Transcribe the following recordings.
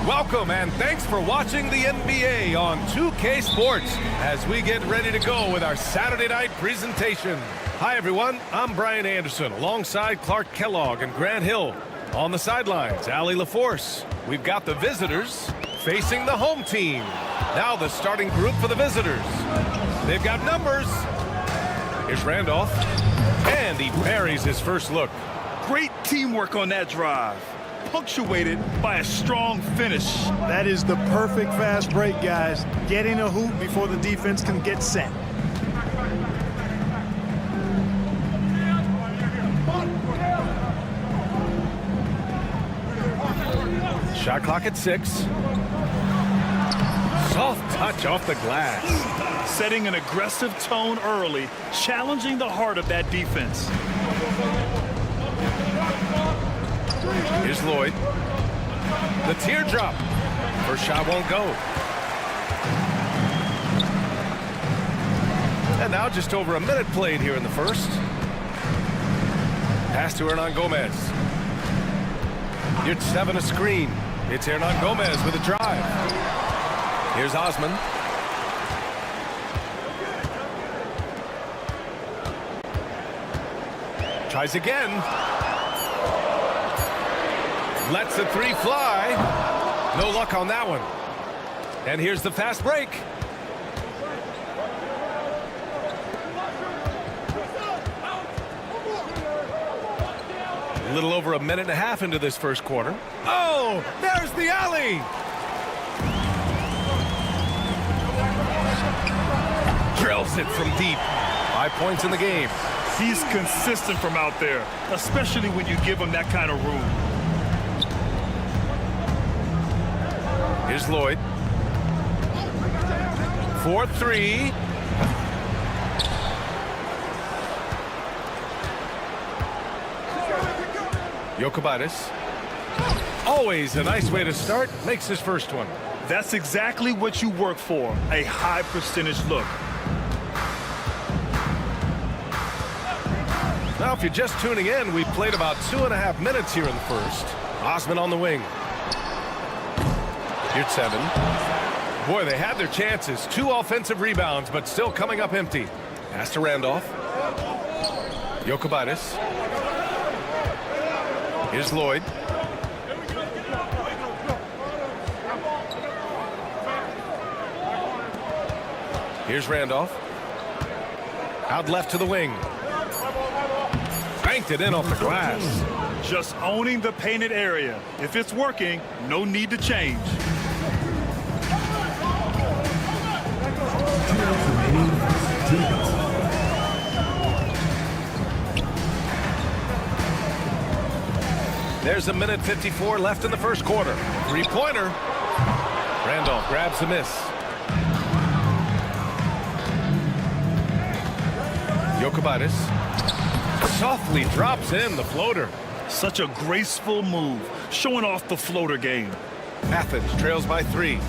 Welcome and thanks for watching the NBA on 2K Sports as we get ready to go with our Saturday night presentation. Hi everyone, I'm Brian Anderson alongside Clark Kellogg and Grant Hill. On the sidelines, Allie LaForce. We've got the visitors facing the home team. Now the starting group for the visitors. They've got numbers. Here's Randolph. And he buries his first look. Great teamwork on that drive, punctuated by a strong finish. That is the perfect fast break, guys. Getting a hoop before the defense can get set. Shot clock at 6. Soft touch off the glass. Setting an aggressive tone early, challenging the heart of that defense. Here's Lloyd. The teardrop. First shot won't go. And now just over a minute played here in the first. Pass to Hernan Gomez. You'd 7 a screen. It's Hernan Gomez with a drive. Here's Osman. Tries again. Lets the three fly. No luck on that one. And here's the fast break. A little over a minute and a half into this first quarter. Oh, there's the alley. Drills it from deep. 5 points in the game. He's consistent from out there, especially when you give him that kind of room. Here's Lloyd. 4-3. Jokic. Always a nice way to start. Makes his first one. That's exactly what you work for, a high percentage look. Now, if you're just tuning in, we played about 2.5 minutes here in the first. Osman on the wing. Here's 7. Boy, they had their chances. 2 offensive rebounds, but still coming up empty. Pass to Randolph. Jokic. Here's Lloyd. Here's Randolph. Out left to the wing. Banked it in off the glass. Just owning the painted area. If it's working, no need to change. There's a minute 54 left in the first quarter. Three-pointer. Randolph grabs the miss. Jokic softly drops in the floater. Such a graceful move, showing off the floater game. Athens trails by 3.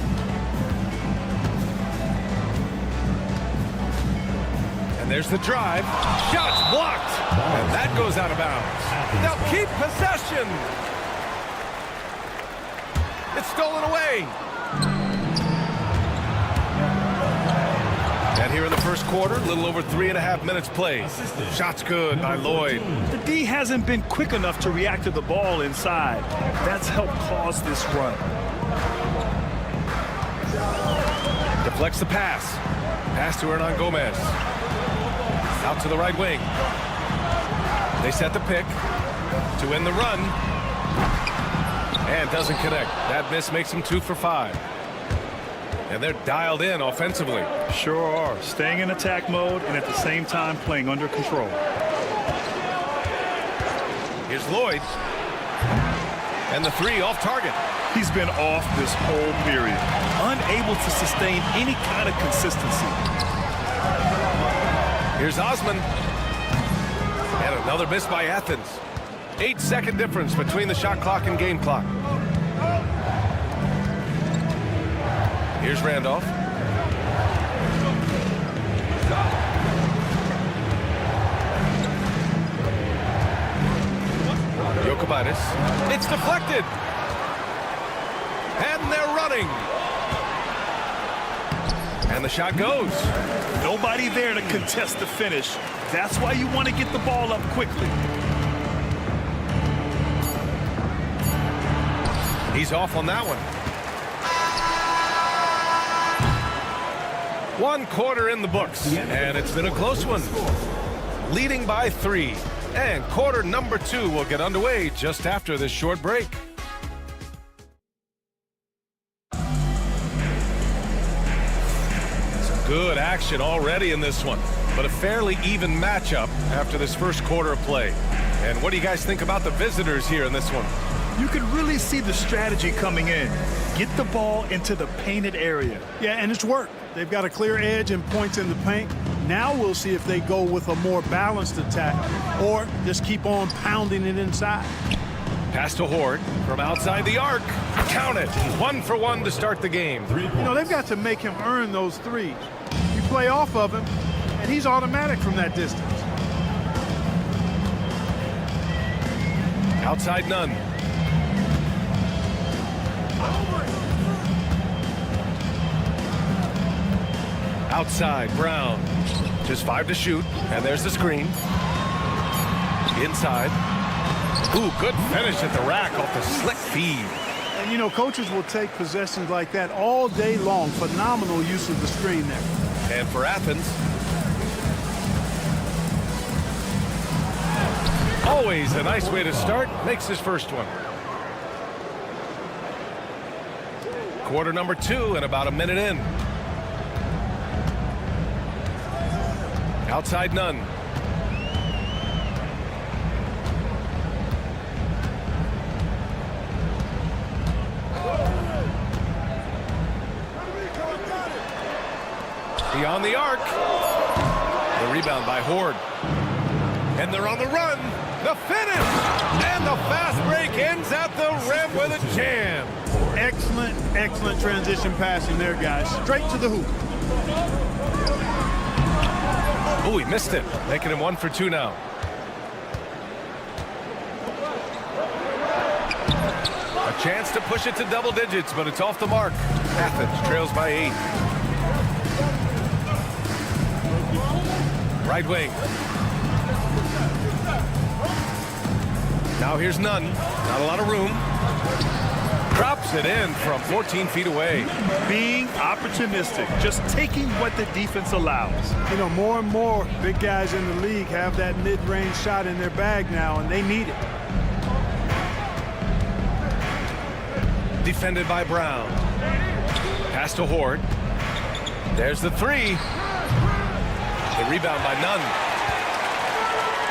And there's the drive. Shots blocked. And that goes out of bounds. They'll keep possession. It's stolen away. And here in the first quarter, a little over 3.5 minutes played. Shots good by Lloyd. The D hasn't been quick enough to react to the ball inside. That's helped cause this run. Deflects the pass. Pass to Hernan Gomez. Out to the right wing. They set the pick to win the run. And doesn't connect. That miss makes him 2 for 5. And they're dialed in offensively. Sure are. Staying in attack mode and at the same time playing under control. Here's Lloyd. And the 3 off target. He's been off this whole period. Unable to sustain any kind of consistency. Here's Osman. And another miss by Athens. 8-second difference between the shot clock and game clock. Here's Randolph. Jokic. It's deflected. And they're running. And the shot goes. Nobody there to contest the finish. That's why you want to get the ball up quickly. He's off on that one. 1 quarter in the books, and it's been a close one. Leading by 3. And quarter number 2 will get underway just after this short break. Some good action already in this one, but a fairly even matchup after this first quarter of play. And what do you guys think about the visitors here in this one? You can really see the strategy coming in. Get the ball into the painted area. Yeah, and it's worked. They've got a clear edge and points in the paint. Now we'll see if they go with a more balanced attack or just keep on pounding it inside. Pass to Horde from outside the arc. Count it. 1 for 1 to start the game. You know, they've got to make him earn those threes. You play off of him, and he's automatic from that distance. Outside none. Outside, Brown. Just 5 to shoot, and there's the screen. Inside. Ooh, good finish at the rack off the slick feed. And, you know, coaches will take possessions like that all day long. Phenomenal use of the screen there. And for Athens, always a nice way to start. Makes his first one. Quarter number 2 and about a minute in. Outside none. Beyond the arc. The rebound by Horde. And they're on the run. The finish. And the fast break ends at the rim with a jam. Excellent, excellent transition passing there, guys. Straight to the hoop. Oh, he missed it. Making him 1 for 2 now. A chance to push it to double digits, but it's off the mark. Athens trails by 8. Right wing. Now here's none. Not a lot of room. Drops it in from 14 feet away. Being opportunistic, just taking what the defense allows. You know, more and more big guys in the league have that mid-range shot in their bag now, and they need it. Defended by Brown. Pass to Horde. There's the 3. The rebound by Nunn.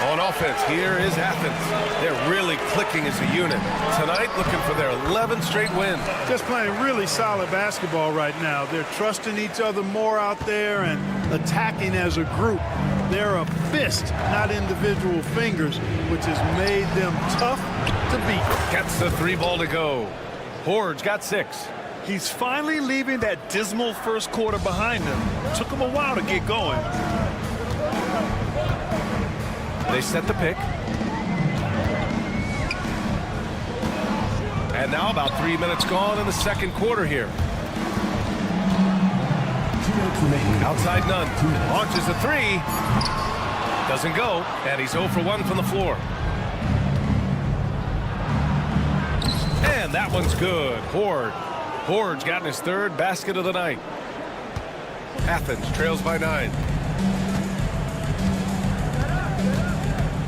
On offense, here is Athens. They're really clicking as a unit. Tonight, looking for their 11th straight win. Just playing really solid basketball right now. They're trusting each other more out there and attacking as a group. They're a fist, not individual fingers, which has made them tough to beat. Gets the 3 ball to go. Horde's got 6. He's finally leaving that dismal first quarter behind him. Took him a while to get going. They set the pick. And now about 3 minutes gone in the second quarter here. Outside none. Launches a 3. Doesn't go. And he's 0 for 1 from the floor. And that one's good. Horde's gotten his 3rd basket of the night. Athens trails by 9.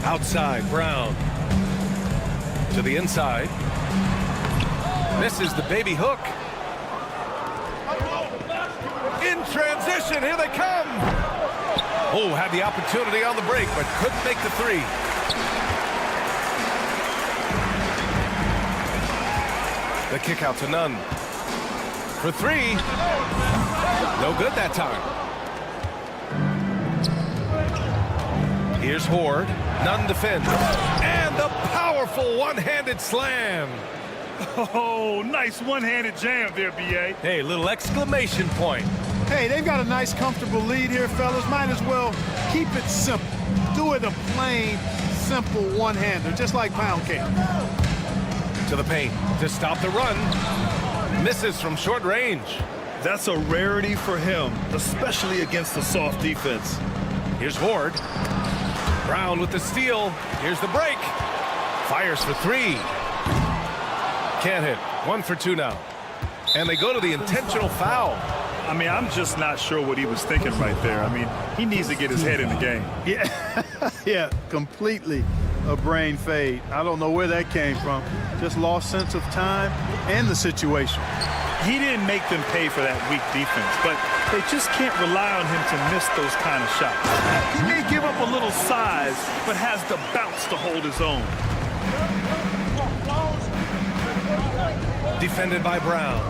Outside, Brown. To the inside. Misses the baby hook. In transition, here they come. Oh, had the opportunity on the break, but couldn't make the 3. The kick out to Nunn. For 3. No good that time. Here's Horde. Nunn defends. And the powerful one-handed slam. Oh, nice one-handed jam there, B.A. Hey, little exclamation point. Hey, they've got a nice, comfortable lead here, fellas. Might as well keep it simple. Do it a plain, simple one-hander, just like pound cake. To the paint to stop the run. Misses from short range. That's a rarity for him, especially against a soft defense. Here's Horde. Brown with the steal. Here's the break. Fires for three. Can't hit. 1 for 2 now. And they go to the intentional foul. I mean, I'm just not sure what he was thinking right there. I mean, he needs to get his head in the game. Yeah, yeah, completely a brain fade. I don't know where that came from. Just lost sense of time and the situation. He didn't make them pay for that weak defense, but they just can't rely on him to miss those kind of shots. He may give up a little size, but has the bounce to hold his own. Defended by Brown.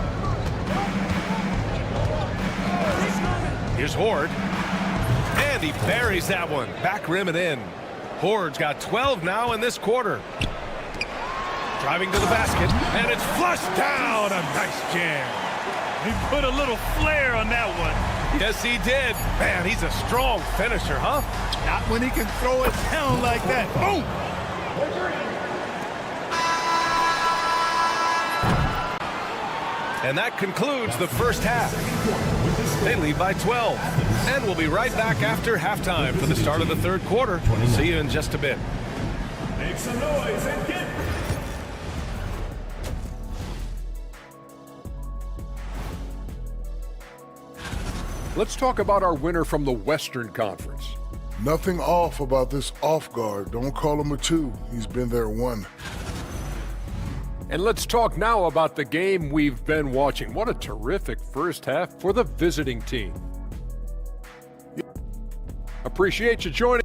Here's Horde. And he buries that one. Back rim and in. Horde's got 12 now in this quarter. Driving to the basket, and it's flushed down. A nice jam. He put a little flair on that one. Yes, he did. Man, he's a strong finisher, huh? Not when he can throw it down like that. Boom! And that concludes the first half. They lead by 12. And we'll be right back after halftime for the start of the third quarter. See you in just a bit. Make some noise and get... Let's talk about our winner from the Western Conference. Nothing off about this off guard. Don't call him a 2. He's been there 1. And let's talk now about the game we've been watching. What a terrific first half for the visiting team. Appreciate you joining.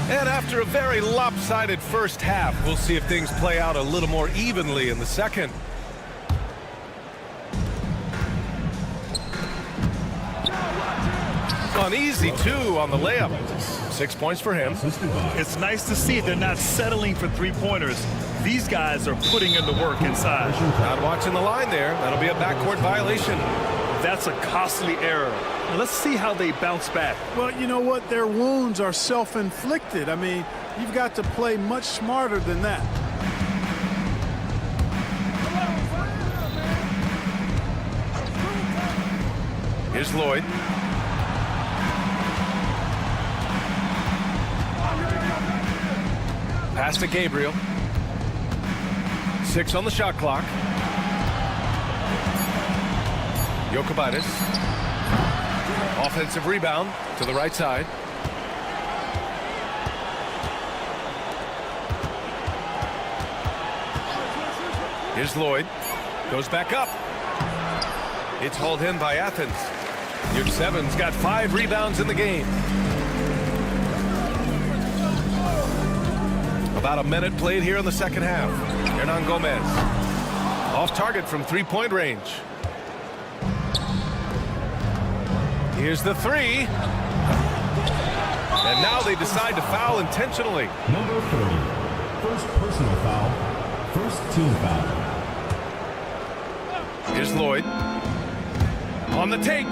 And after a very lopsided first half, we'll see if things play out a little more evenly in the second. An easy 2 on the layup. 6 points for him. It's nice to see they're not settling for three-pointers. These guys are putting in the work inside. Not watching the line there. That'll be a backcourt violation. That's a costly error. Let's see how they bounce back. Well, you know what? Their wounds are self-inflicted. I mean, you've got to play much smarter than that. Here's Lloyd. Pass to Gabriel. 6 on the shot clock. Jokic. Offensive rebound to the right side. Here's Lloyd. Goes back up. It's hauled in by Athens. Jokic got 5 rebounds in the game. About a minute played here in the second half. Hernan Gomez. Off target from 3-point range. Here's the 3. And now they decide to foul intentionally. Number 30. First personal foul. First team foul. Here's Lloyd. On the take.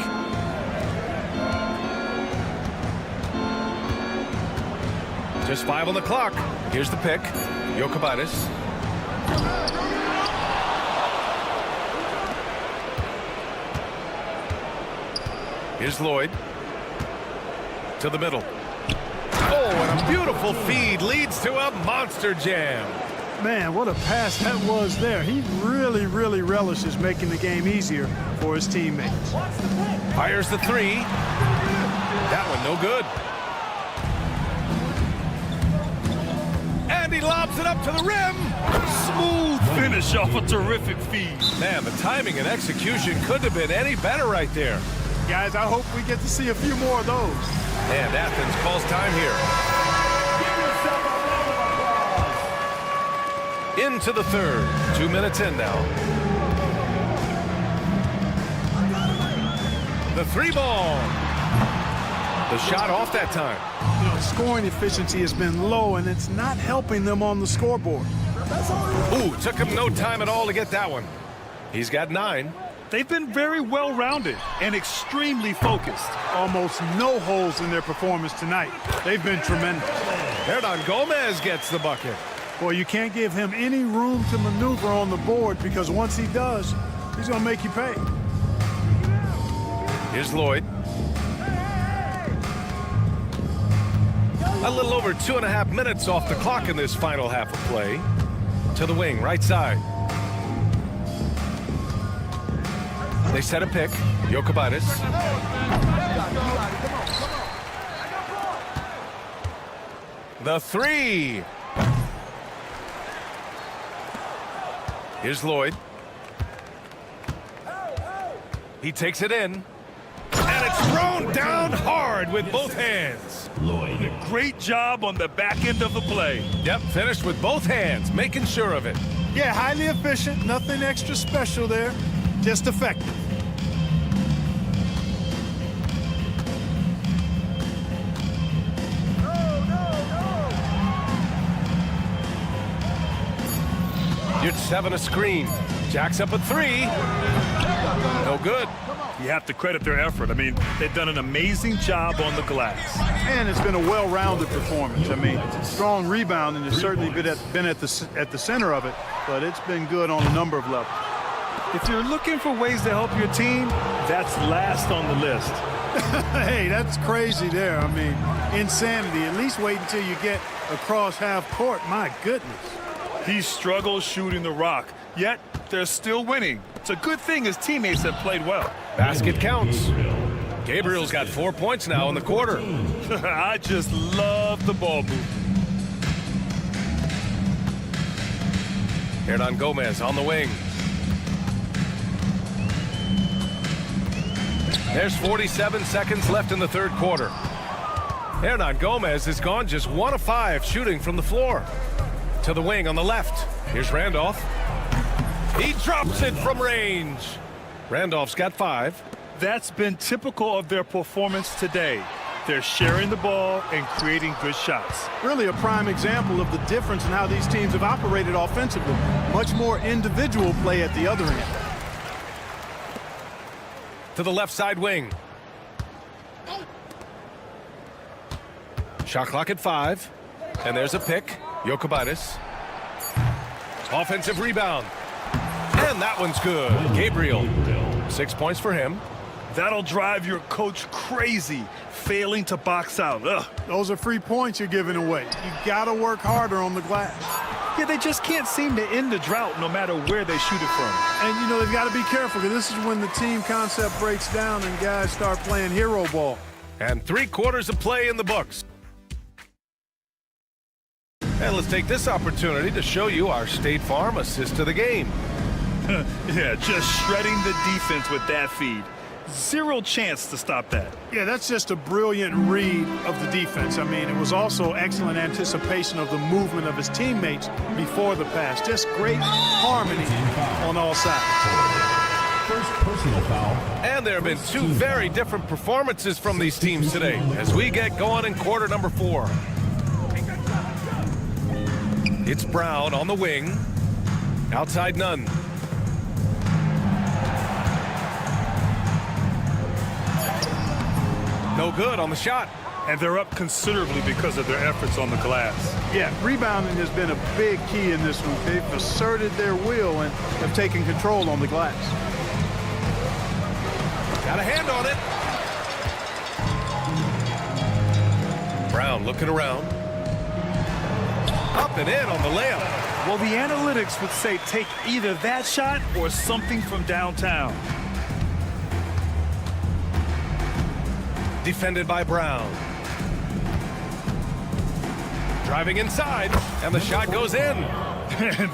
Just 5 on the clock. Here's the pick. Jokic. Here's Lloyd. To the middle. Oh, and a beautiful feed leads to a monster jam. Man, what a pass that was there. He really, really relishes making the game easier for his teammates. Fires the 3. That one no good. And he lobs it up to the rim. Smooth finish off a terrific feed. Man, the timing and execution couldn't have been any better right there. Guys, I hope we get to see a few more of those. And Athens calls time here. Into the third. 2 minutes in now. The 3-ball. The shot off that time. You know, scoring efficiency has been low, and it's not helping them on the scoreboard. Ooh, took him no time at all to get that one. He's got 9. They've been very well-rounded and extremely focused. Almost no holes in their performance tonight. They've been tremendous. Hernangomez gets the bucket. Boy, you can't give him any room to maneuver on the board because once he does, he's going to make you pay. Here's Lloyd. A little over 2.5 minutes off the clock in this final half of play. To the wing, right side. They set a pick. Jokic. The three. Here's Lloyd. He takes it in. And it's thrown down hard with both hands. Lloyd. Great job on the back end of the play. Yep, finished with both hands, making sure of it. Yeah, highly efficient. Nothing extra special there. Just effective. You'd 7 a screen. Jacks up a 3. No good. You have to credit their effort. I mean, they've done an amazing job on the glass. And it's been a well-rounded performance. I mean, strong rebounding has certainly been at the center of it, but it's been good on a number of levels. If you're looking for ways to help your team, that's last on the list. Hey, that's crazy there. I mean, insanity. At least wait until you get across half court. My goodness. He struggles shooting the rock, yet they're still winning. It's a good thing his teammates have played well. Basket counts. Gabriel's got 4 points now in the quarter. I just love the ball movement. Hernangomez on the wing. There's 47 seconds left in the third quarter. Hernangomez has gone just 1 of 5 shooting from the floor. To the wing on the left. Here's Randolph. He drops it from range. Randolph's got 5. That's been typical of their performance today. They're sharing the ball and creating good shots. Really a prime example of the difference in how these teams have operated offensively. Much more individual play at the other end. To the left side wing. Shot clock at 5. And there's a pick. Jokic. Offensive rebound. And that one's good. Gabriel. 6 points for him. That'll drive your coach crazy, failing to box out. Ugh. Those are free points you're giving away. You got to work harder on the glass. Yeah, they just can't seem to end the drought no matter where they shoot it from. And, you know, they've got to be careful because this is when the team concept breaks down and guys start playing hero ball. And 3 quarters of play in the books. And let's take this opportunity to show you our State Farm assist to the game. Yeah, just shredding the defense with that feed. Zero chance to stop that. Yeah, that's just a brilliant read of the defense. I mean, it was also excellent anticipation of the movement of his teammates before the pass. Just great harmony on all sides. First personal foul. And there have been 2 very different performances from these teams today as we get going in quarter number 4. It's Brown on the wing. Outside none. No good on the shot. And they're up considerably because of their efforts on the glass. Yeah, rebounding has been a big key in this one. They've asserted their will and have taken control on the glass. Got a hand on it. Brown looking around. Up and in on the layup. Well, the analytics would say take either that shot or something from downtown. Defended by Brown. Driving inside, and the shot goes in.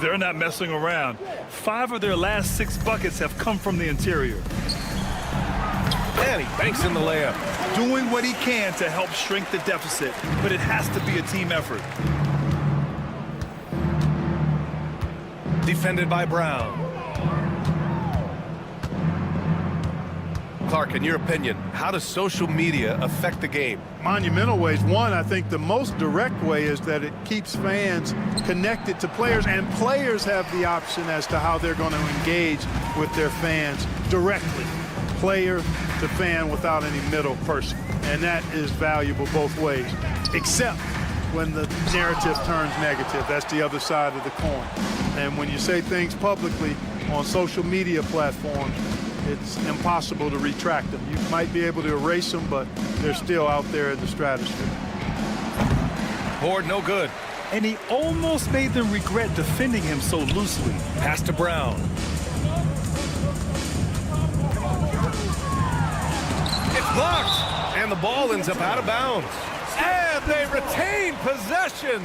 They're not messing around. 5 of their last 6 buckets have come from the interior. And he banks in the layup. Doing what he can to help shrink the deficit, but it has to be a team effort. Defended by Brown. Clark, in your opinion, how does social media affect the game? Monumental ways. One, I think the most direct way is that it keeps fans connected to players, and players have the option as to how they're going to engage with their fans directly, player to fan, without any middle person. And that is valuable both ways, except when the narrative turns negative. That's the other side of the coin. And when you say things publicly on social media platforms, it's impossible to retract them. You might be able to erase them, but they're still out there in the stratosphere. Board no good. And he almost made them regret defending him so loosely. Pass to Brown. It's blocked, and the ball ends up out of bounds. And they retain possession.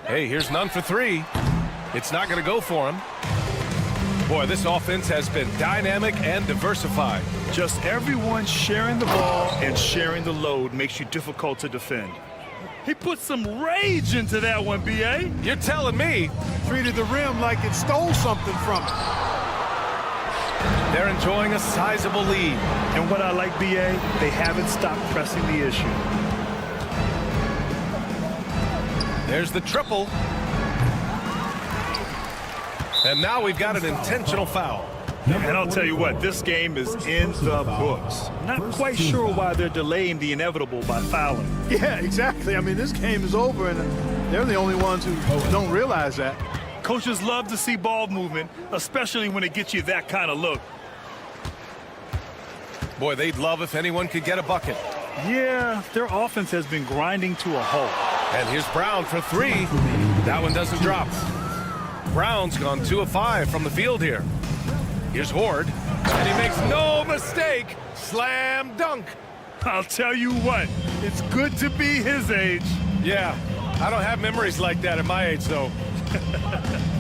Hey, here's none for three. It's not going to go for him. Boy, this offense has been dynamic and diversified. Just everyone sharing the ball and sharing the load makes you difficult to defend. He put some rage into that one, B.A. You're telling me. Treated the rim like it stole something from it. They're enjoying a sizable lead. And what I like, B.A., they haven't stopped pressing the issue. There's the triple. And now we've got an intentional foul. And I'll tell you what, this game is in the books. Not quite sure why they're delaying the inevitable by fouling. Yeah, exactly. I mean, this game is over, and they're the only ones who don't realize that. Coaches love to see ball movement, especially when it gets you that kind of look. Boy, they'd love if anyone could get a bucket. Yeah, their offense has been grinding to a halt. And here's Brown for three. That one doesn't drop. Brown's gone 2 of 5 from the field here. Here's Horde, and he makes no mistake. Slam dunk. I'll tell you what, it's good to be his age. Yeah, I don't have memories like that at my age, though.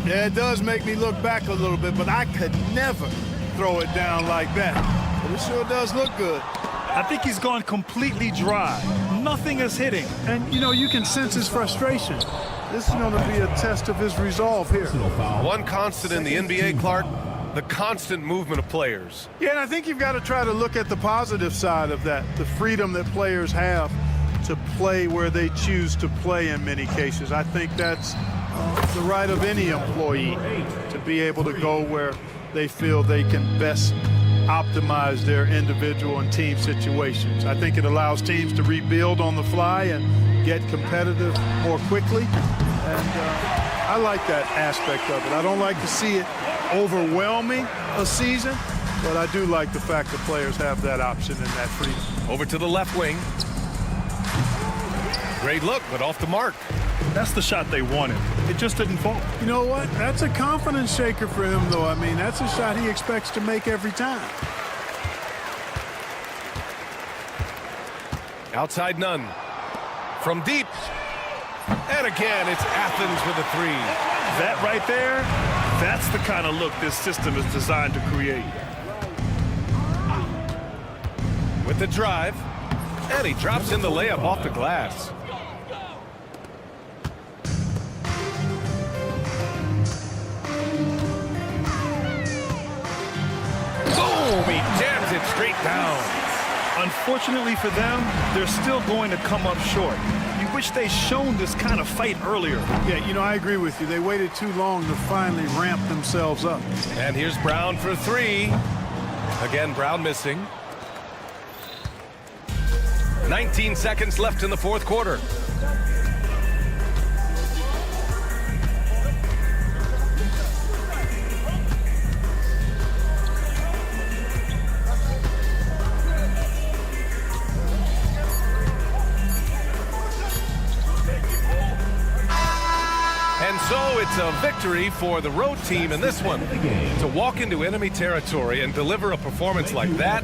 Yeah, it does make me look back a little bit, but I could never throw it down like that. But it sure does look good. I think he's gone completely dry. Nothing is hitting. And, you know, you can sense his frustration. This is going to be a test of his resolve here. One constant in the NBA, Clark, the constant movement of players. Yeah, and I think you've got to try to look at the positive side of that, the freedom that players have to play where they choose to play in many cases. I think that's the right of any employee to be able to go where they feel they can best optimize their individual and team situations. I think it allows teams to rebuild on the fly and get competitive more quickly. And I like that aspect of it. I don't like to see it overwhelming a season, but I do like the fact that players have that option and that freedom. Over to the left wing. Great look, but off the mark. That's the shot they wanted. It just didn't fall. You know what? That's a confidence shaker for him, though. I mean, that's a shot he expects to make every time. Outside none. From deep. And again, it's Athens with a three. That right there, that's the kind of look this system is designed to create. With the drive. And he drops in the layup off the glass. Boom! He jams it straight down. Unfortunately for them, they're still going to come up short. You wish they'd shown this kind of fight earlier. Yeah, you know, I agree with you. They waited too long to finally ramp themselves up. And here's Brown for three. Again, Brown missing. 19 seconds left in the fourth quarter. And so it's a victory for the road team in this one. To walk into enemy territory and deliver a performance like that,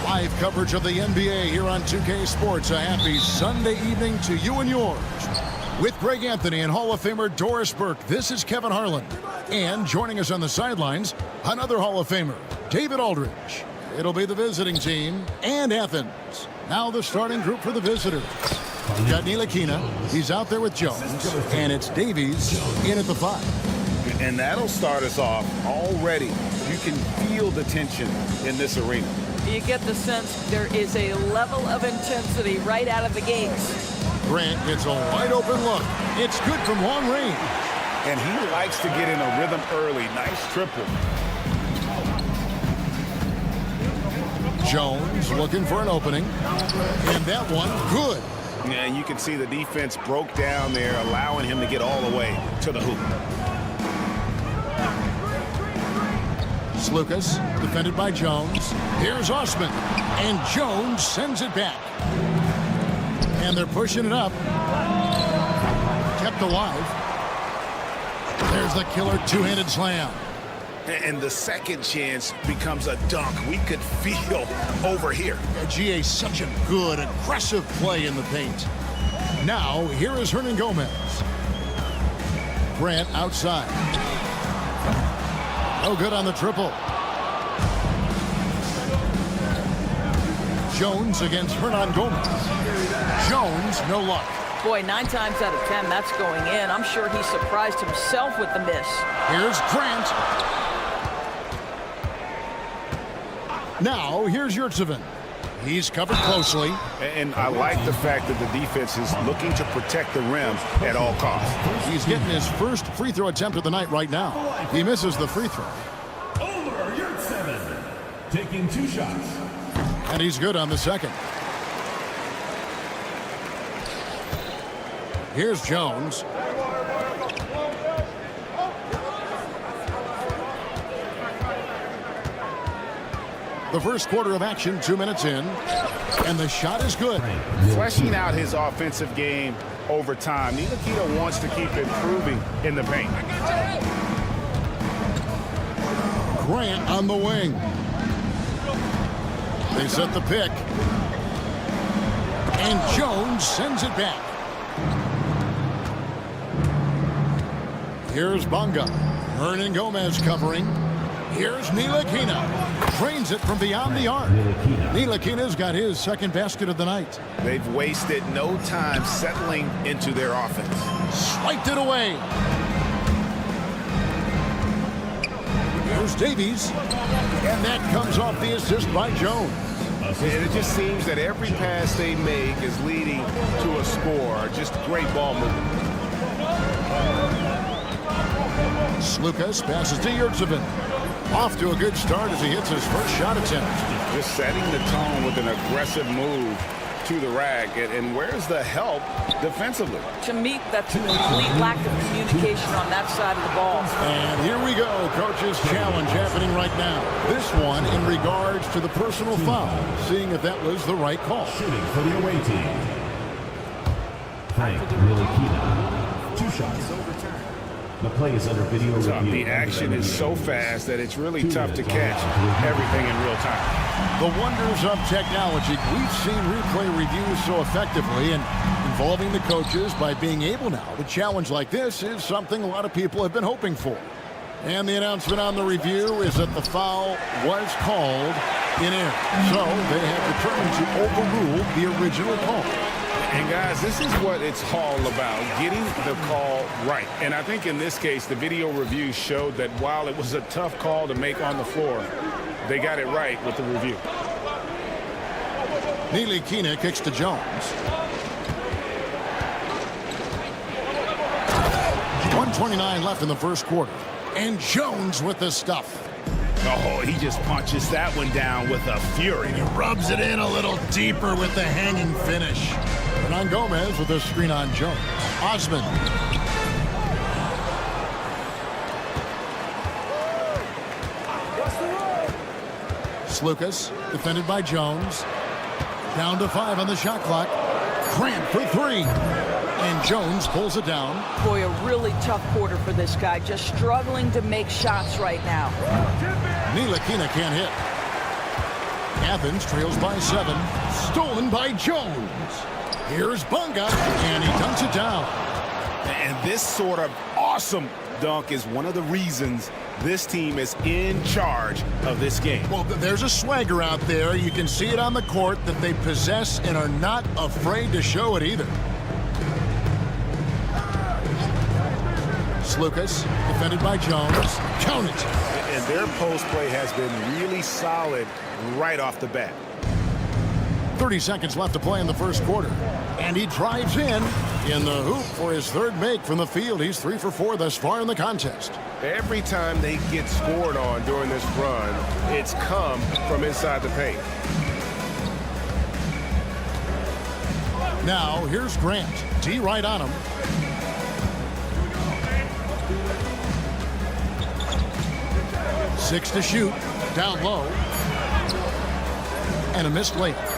Live coverage of the NBA here on 2K Sports. A happy Sunday evening to you and yours. With Greg Anthony and Hall of Famer Doris Burke, this is Kevin Harlan. And joining us on the sidelines, another Hall of Famer, David Aldridge. It'll be the visiting team and Athens. Now the starting group for the visitors. We've got Ntilikina. He's out there with Jones. And it's Davies in at the 5. And that'll start us off already. You can feel the tension in this arena. You get the sense there is a level of intensity right out of the gates. Grant gets a wide open look. It's good from long range. And he likes to get in a rhythm early. Nice triple. Jones looking for an opening. And that one, good. Yeah, you can see the defense broke down there, allowing him to get all the way to the hoop. Lucas, defended by Jones. Here's Osman. And Jones sends it back. And they're pushing it up. Kept alive. There's the killer two-handed slam. And the second chance becomes a dunk. We could feel over here. GA, such a good, aggressive play in the paint. Now, here is Hernan Gomez. Grant outside. No good on the triple. Jones against Hernan Gomez. Jones, no luck. Boy, 9 times out of 10, that's going in. I'm sure he surprised himself with the miss. Here's Grant. Now, here's Yurtseven. He's covered closely. And I like the fact that the defense is looking to protect the rim at all costs. He's getting his first free throw attempt of the night right now. He misses the free throw. Over Yurtseven, taking 2 shots. And he's good on the second. Here's Jones. The first quarter of action, 2 minutes in, and the shot is good. Fleshing out his offensive game over time. Niko wants to keep improving in the paint. Grant on the wing. They set the pick. And Jones sends it back. Here's Bonga. Hernan Gomez covering. Here's Ntilikina. Drains it from beyond the arc. Ntilikina's got his second basket of the night. They've wasted no time settling into their offense. Swiped it away. Here's Davies. And that comes off the assist by Jones. And it just seems that every pass they make is leading to a score. Just great ball movement. Slukas passes to Yurtsevin. Off to a good start as he hits his first shot attempt. Just setting the tone with an aggressive move to the rack. And where's the help defensively? To me, that's a complete lack of communication on that side of the ball. And here we go. Coach's challenge happening right now. This one in regards to the personal foul. Seeing if that was the right call. Shooting for the away team. Frank Ntilikina. 2 shots. The play is under video review. The action is so fast that it's really tough to catch everything in real time. The wonders of technology. We've seen replay reviews so effectively, and involving the coaches by being able now to challenge like this is something a lot of people have been hoping for. And the announcement on the review is that the foul was called in air. So they have determined to overrule the original call. And guys, this is what it's all about, getting the call right. And I think in this case, the video review showed that while it was a tough call to make on the floor, they got it right with the review. Ntilikina kicks to Jones. 1:29 left in the first quarter. And Jones with the stuff. Oh, he just punches that one down with a fury. He rubs it in a little deeper with the hanging finish. Hernan Gomez with a screen on Jones. Osman. Slukas, defended by Jones. Down to 5 on the shot clock. Grant for 3. And Jones pulls it down. Boy, a really tough quarter for this guy. Just struggling to make shots right now. Ntilikina can't hit. Athens trails by 7. Stolen by Jones. Here's Bonga, and he dunks it down. And this sort of awesome dunk is one of the reasons this team is in charge of this game. Well, there's a swagger out there. You can see it on the court that they possess and are not afraid to show it either. Slukas, defended by Jones. Count it. And their post play has been really solid right off the bat. 30 seconds left to play in the first quarter. And he drives in the hoop for his third make from the field. He's 3 for 4 thus far in the contest. Every time they get scored on during this run, it's come from inside the paint. Now, here's Grant. D right on him. Six to shoot. Down low. And a missed layup.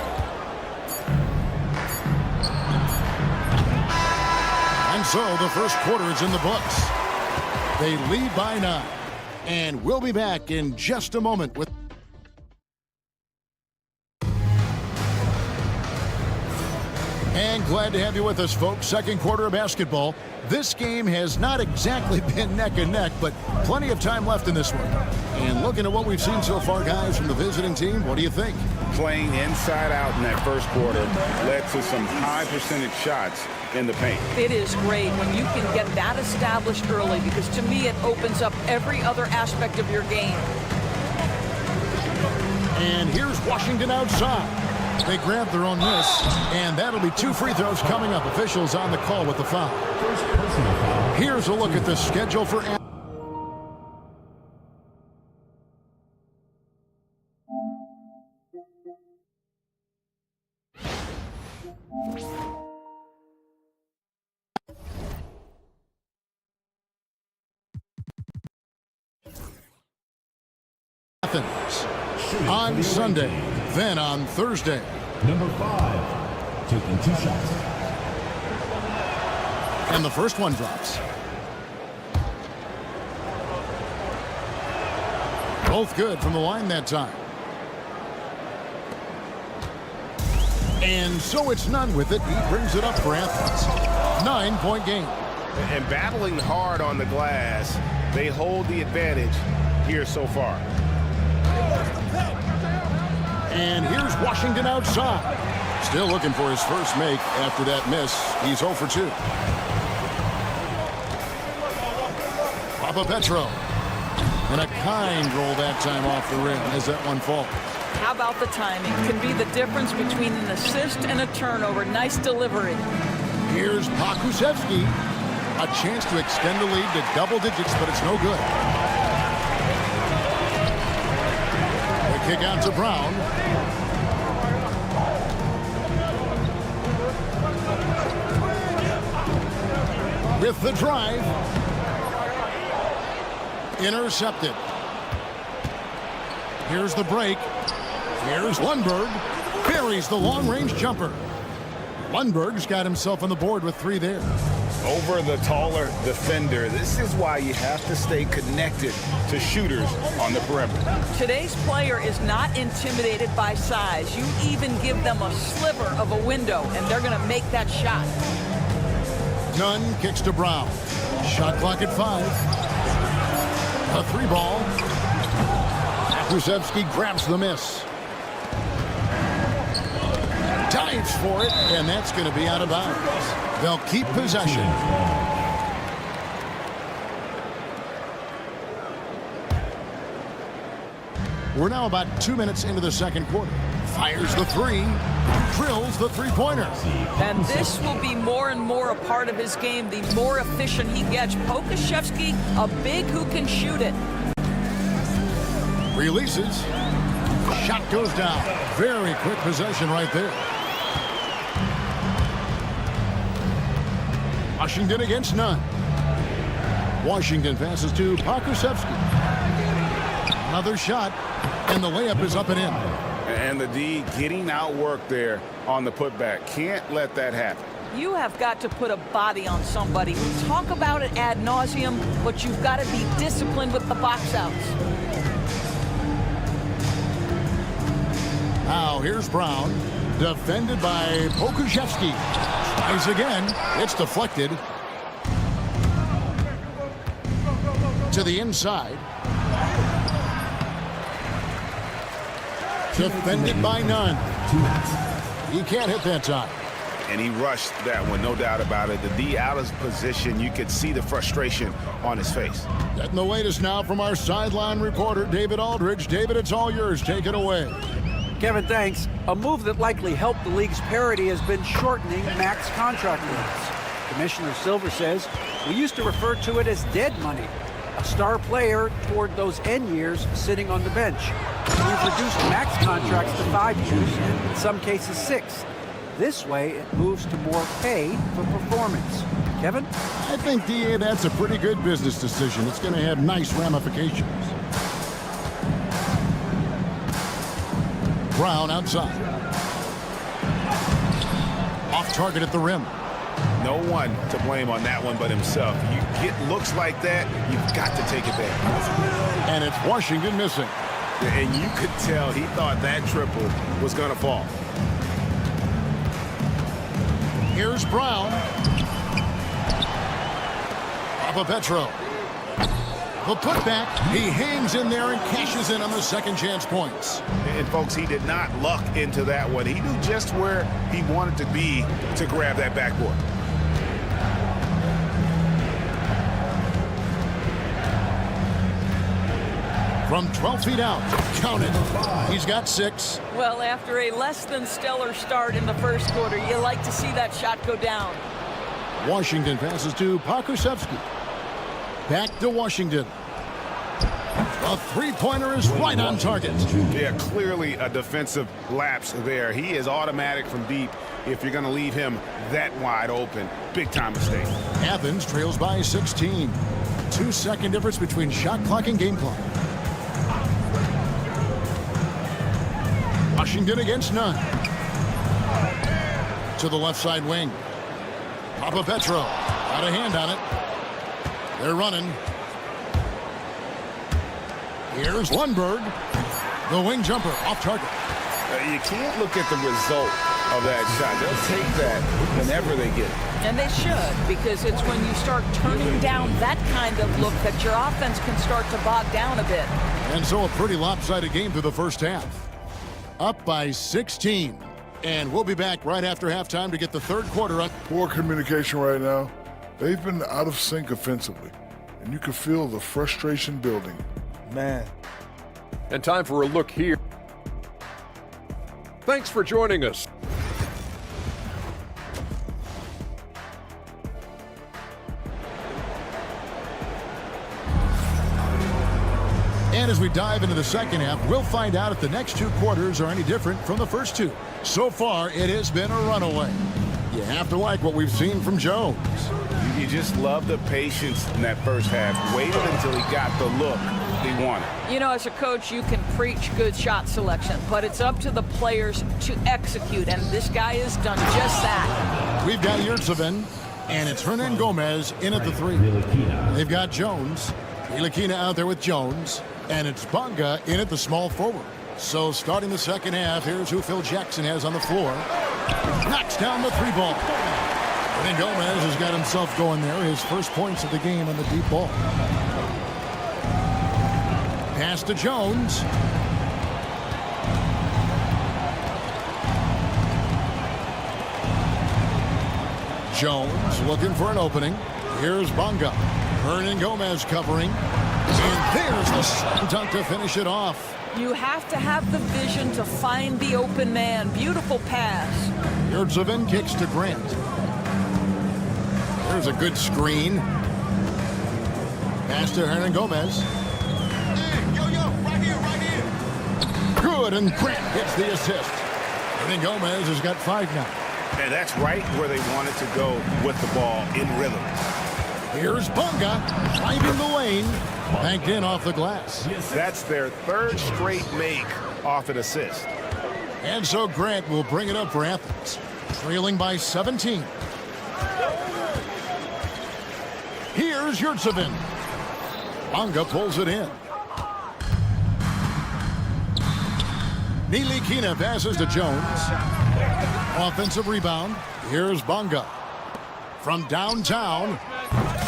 And so the first quarter is in the books. They lead by 9. And we'll be back in just a moment with... And glad to have you with us, folks. Second quarter of basketball. This game has not exactly been neck and neck, but plenty of time left in this one. And looking at what we've seen so far, guys, from the visiting team, what do you think? Playing inside out in that first quarter led to some high percentage shots in the paint. It is great when you can get that established early, because to me it opens up every other aspect of your game. And here's Washington outside. They grab their own miss, and that'll be 2 free throws coming up. Officials on the call with the foul. First personal foul. Here's a look at the schedule for... Athens. On Sunday, then on Thursday. Number 5, taking 2 shots. And the first one drops. Both good from the line that time. And so it's none with it. He brings it up for Athens. 9-point game. And battling hard on the glass, they hold the advantage here so far. And here's Washington outside. Still looking for his first make after that miss. He's 0 for 2. Petro. And a kind roll that time off the rim as that one falls. How about the timing? Can be the difference between an assist and a turnover. Nice delivery. Here's Pakusevsky. A chance to extend the lead to double digits, but it's no good. The kick out to Brown. With the drive. Intercepted. Here's the break. Here's Lundberg. Buries the long-range jumper. Lundberg's got himself on the board with 3 there. Over the taller defender. This is why you have to stay connected to shooters on the perimeter. Today's player is not intimidated by size. You even give them a sliver of a window, and they're going to make that shot. Nunn kicks to Brown. Shot clock at 5. A 3 ball. Pakusevsky grabs the miss. Dives for it, and that's going to be out of bounds. They'll keep possession. We're now about 2 minutes into the second quarter. Fires the 3. Drills the 3-pointer. And this will be more and more a part of his game, the more efficient he gets. Pokusevsky, a big who can shoot it. Releases. Shot goes down. Very quick possession right there. Washington against Nunn. Washington passes to Pakusevsky. Another shot, and the layup is up and in. And the D getting outworked there on the putback. Can't let that happen. You have got to put a body on somebody. We talk about it ad nauseum, but you've got to be disciplined with the box outs. Now here's Brown, defended by Pokusevsky. Tries again. It's deflected. To the inside. Defended by Nunn. He can't hit that time. And he rushed that one, no doubt about it. The D out of position. You could see the frustration on his face. Getting the latest now from our sideline reporter, David Aldridge. David, it's all yours. Take it away. Kevin, thanks. A move that likely helped the league's parity has been shortening max contract lengths. Commissioner Silver says we used to refer to it as dead money, a star player toward those end years sitting on the bench. We've reduced max contracts to 5 years, and in some cases 6. This way, it moves to more pay for performance. Kevin? I think, DA, that's a pretty good business decision. It's going to have nice ramifications. Brown outside. Off target at the rim. No one to blame on that one but himself. You get looks like that, you've got to take it back. And it's Washington missing. And you could tell he thought that triple was going to fall. Here's Brown. Petro. The putback. He hangs in there and cashes in on the second chance points. And folks, he did not luck into that one. He knew just where he wanted to be to grab that backboard. From 12 feet out, count it. He's got 6. Well, after a less than stellar start in the first quarter, you like to see that shot go down. Washington passes to Pakusevsky. Back to Washington. A three-pointer is right on target. Yeah, clearly a defensive lapse there. He is automatic from deep if you're going to leave him that wide open. Big-time mistake. Athens trails by 16. 2-second difference between shot clock and game clock. Washington against none. To the left side wing. Papa Petro. Got a hand on it. They're running. Here's Lundberg. The wing jumper off target. You can't look at the result of that shot. They'll take that whenever they get it. And they should, because it's when you start turning down that kind of look that your offense can start to bog down a bit. And so a pretty lopsided game through the first half. Up by 16. And we'll be back right after halftime to get the third quarter up. Poor communication right now. They've been out of sync offensively, and you can feel the frustration building. Man. And time for a look here. Thanks for joining us. And as we dive into the second half, we'll find out if the next two quarters are any different from the first two. So far, it has been a runaway. You have to like what we've seen from Jones. You just love the patience in that first half. Waited until he got the look he wanted. You know, as a coach, you can preach good shot selection, but it's up to the players to execute, and this guy has done just that. We've got Yurtsevin, and it's Hernan Gomez in at the three. They've got Jones. Ntilikina out there with Jones, and it's Bonga in at the small forward. So starting the second half, here's who Phil Jackson has on the floor. Knocks down the three ball. Hernan Gomez has got himself going there. His first points of the game on the deep ball. Pass to Jones. Jones looking for an opening. Here's Bonga. Hernan Gomez covering. And there's the slam dunk to finish it off. You have to have the vision to find the open man. Beautiful pass. Yurtsevin kicks to Grant. There's a good screen. Pass to Hernan Gomez. Good, and Grant gets the assist. Hernan Gomez has got 5 now. And that's right where they wanted to go with the ball, in rhythm. Here's Bonga, finding the lane, banked in off the glass. That's their third straight make off an assist. And so Grant will bring it up for Athens, trailing by 17. Here's Yurtsevin. Bonga pulls it in. Ntilikina passes to Jones. Offensive rebound. Here's Bonga. From downtown,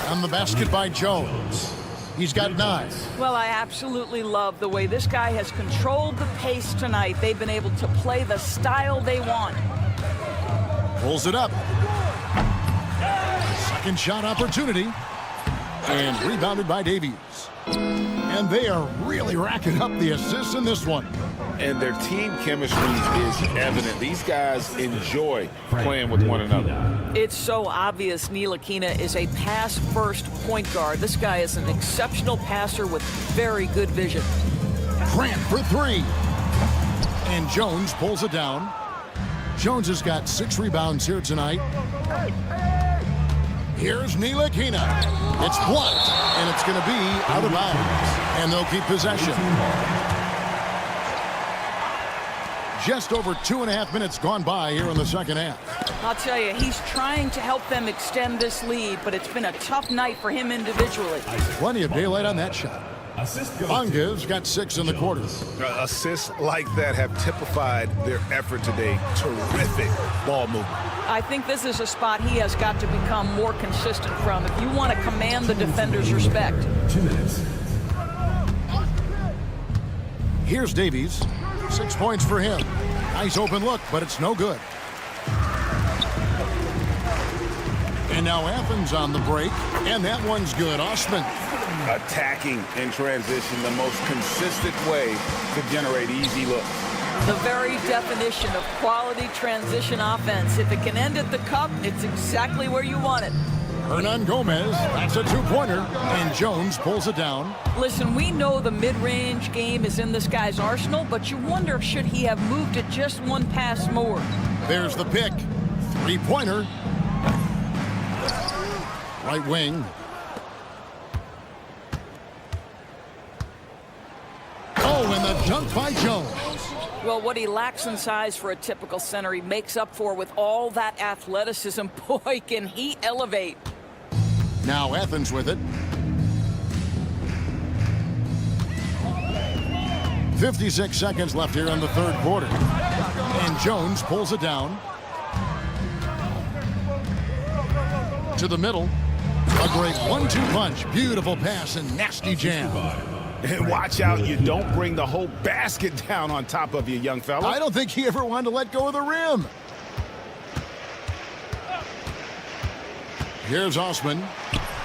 on the basket by Jones. He's got 9. Well, I absolutely love the way this guy has controlled the pace tonight. They've been able to play the style they want. Pulls it up. Second shot opportunity. And rebounded by Davies. And they are really racking up the assists in this one. And their team chemistry is evident. These guys enjoy playing with one another. It's so obvious Ntilikina is a pass-first point guard. This guy is an exceptional passer with very good vision. Grant for 3. And Jones pulls it down. Jones has got 6 rebounds here tonight. Here's Ntilikina. It's blocked, and it's going to be out of bounds. And they'll keep possession. Just over 2.5 minutes gone by here in the second half. I'll tell you, he's trying to help them extend this lead, but it's been a tough night for him individually. Plenty of daylight on that shot. Bonga's got 6 in the quarter. Assists like that have typified their effort today. Terrific ball movement. I think this is a spot he has got to become more consistent from if you want to command the defender's respect. 2 minutes. Here's Davies. 6 points for him. Nice open look, but it's no good. And now Athens on the break, and that one's good. Osman. Attacking in transition, the most consistent way to generate easy looks. The very definition of quality transition offense. If it can end at the cup, it's exactly where you want it. Hernan Gomez, that's a 2-pointer, and Jones pulls it down. Listen, we know the mid-range game is in this guy's arsenal, but you wonder, should he have moved it just one pass more? There's the pick. 3-pointer. Right wing. Oh, and the dunk by Jones. Well, what he lacks in size for a typical center, he makes up for with all that athleticism. Boy, can he elevate. Now Athens with it. 56 seconds left here in the third quarter. And Jones pulls it down. To the middle. A great 1-2 punch. Beautiful pass and nasty jam. And watch out, you don't bring the whole basket down on top of you, young fella. I don't think he ever wanted to let go of the rim. Here's Osman,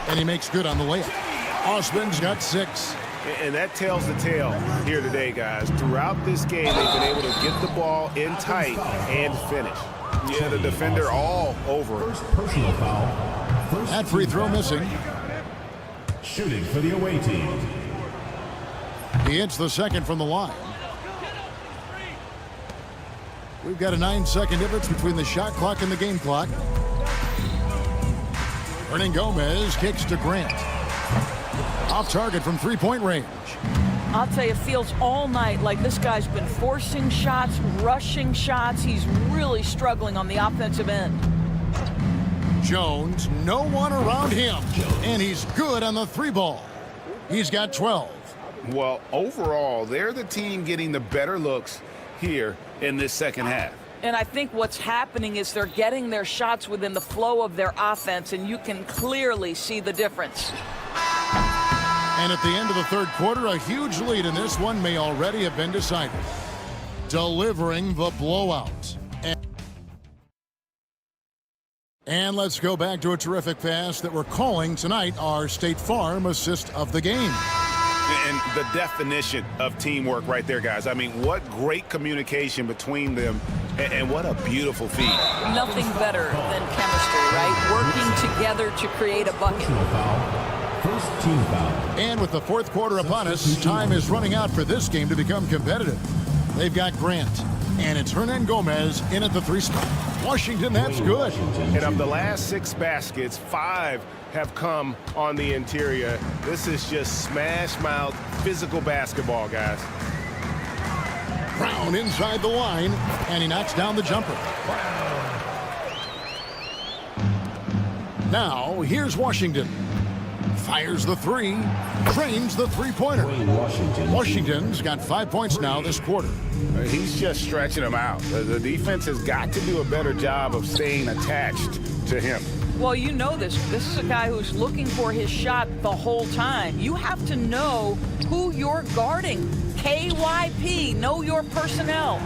and he makes good on the layup. Osman's got 6. And that tells the tale here today, guys. Throughout this game, they've been able to get the ball in tight and finish. Yeah, the defender all over. First personal foul. That free throw missing. Shooting for the away team. He hits the second from the line. We've got a 9-second difference between the shot clock and the game clock. Hernan Gomez kicks to Grant. Off target from three-point range. I'll tell you, it feels all night like this guy's been forcing shots, rushing shots. He's really struggling on the offensive end. Jones, no one around him, and he's good on the 3-ball. He's got 12. Well, overall, they're the team getting the better looks here in this second half. And I think what's happening is they're getting their shots within the flow of their offense, and you can clearly see the difference. And at the end of the third quarter, a huge lead in this one may already have been decided. Delivering the blowout. And let's go back to a terrific pass that we're calling tonight our State Farm assist of the game. And the definition of teamwork right there, guys. I mean, what great communication between them, and what a beautiful feed. Nothing better than chemistry, right? Working together to create a bucket. First team foul. And with the fourth quarter upon us, time is running out for this game to become competitive. They've got Grant, and it's Hernan Gomez in at the 3 spot. Washington, that's good. And of the last 6 baskets, 5 have come on the interior. This is just smash mouth physical basketball, guys. Brown inside the line, and he knocks down the jumper. Now, here's Washington. Fires the 3, trains the 3-pointer. Washington's got 5 points now this quarter. He's just stretching them out. The defense has got to do a better job of staying attached to him. Well, you know this. This is a guy who's looking for his shot the whole time. You have to know who you're guarding. KYP, know your personnel.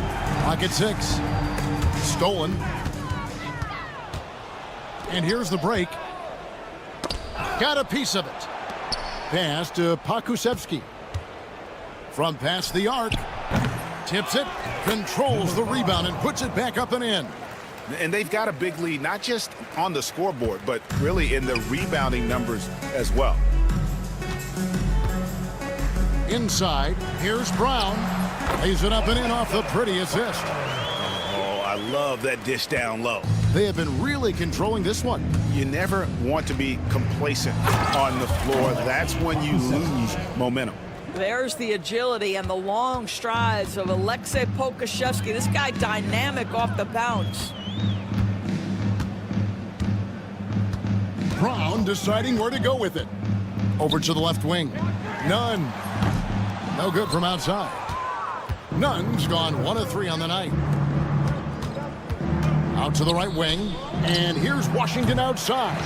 Pocket 6. Stolen. And here's the break. Got a piece of it. Pass to Pakusevsky. From past the arc. Tips it, controls the rebound, and puts it back up and in. And they've got a big lead, not just on the scoreboard, but really in the rebounding numbers as well. Inside, here's Brown. Lays it up and in off the pretty assist. Oh, I love that dish down low. They have been really controlling this one. You never want to be complacent on the floor. That's when you lose momentum. There's the agility and the long strides of Aleksej Pokusevski. This guy dynamic off the bounce. Brown deciding where to go with it. Over to the left wing. Nunn. No good from outside. Nunn's gone 1 of 3 on the night. Out to the right wing. And here's Washington outside.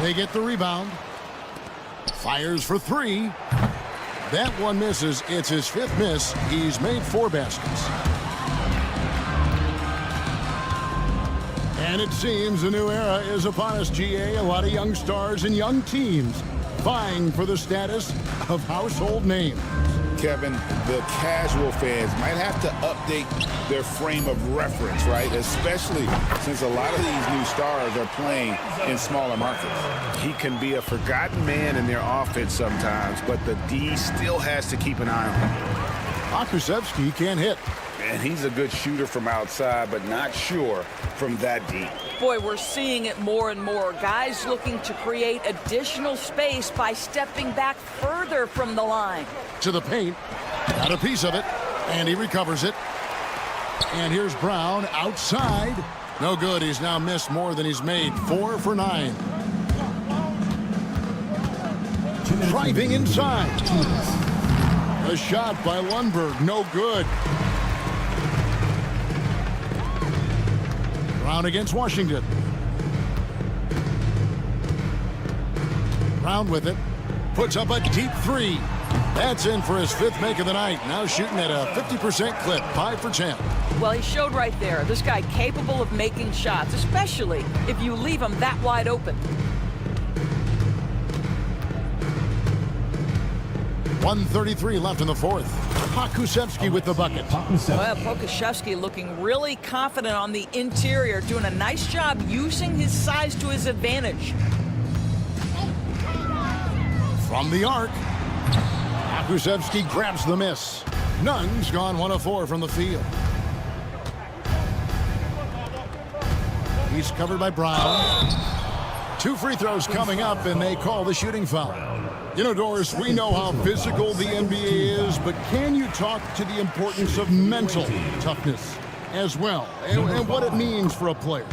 They get the rebound. Fires for 3. That one misses. It's his 5th miss. He's made 4 baskets. And it seems a new era is upon us, GA. A lot of young stars and young teams vying for the status of household names. Kevin, the casual fans might have to update their frame of reference, right? Especially since a lot of these new stars are playing in smaller markets. He can be a forgotten man in their offense sometimes, but the D still has to keep an eye on him. Pakusevsky can't hit. And he's a good shooter from outside, but not sure from that deep. Boy, we're seeing it more and more. Guys looking to create additional space by stepping back further from the line. To the paint. Got a piece of it. And he recovers it. And here's Brown outside. No good. He's now missed more than he's made. 4 for 9. Driving inside. A shot by Lundberg. No good. Brown against Washington. Brown with it. Puts up a deep 3. That's in for his 5th make of the night. Now shooting at a 50% clip. 5 for 10. Well, he showed right there. This guy capable of making shots, especially if you leave him that wide open. 1:33 left in the 4th. Pokusevski with the bucket. Well, Pokusevski looking really confident on the interior, doing a nice job using his size to his advantage. From the arc, Pokusevski grabs the miss. Nunn's gone 1 of 4 from the field. He's covered by Brown. 2 free throws coming up, and they call the shooting foul. You know, Doris, we know how physical the NBA is, but can you talk to the importance of mental toughness as well, and what it means for a player?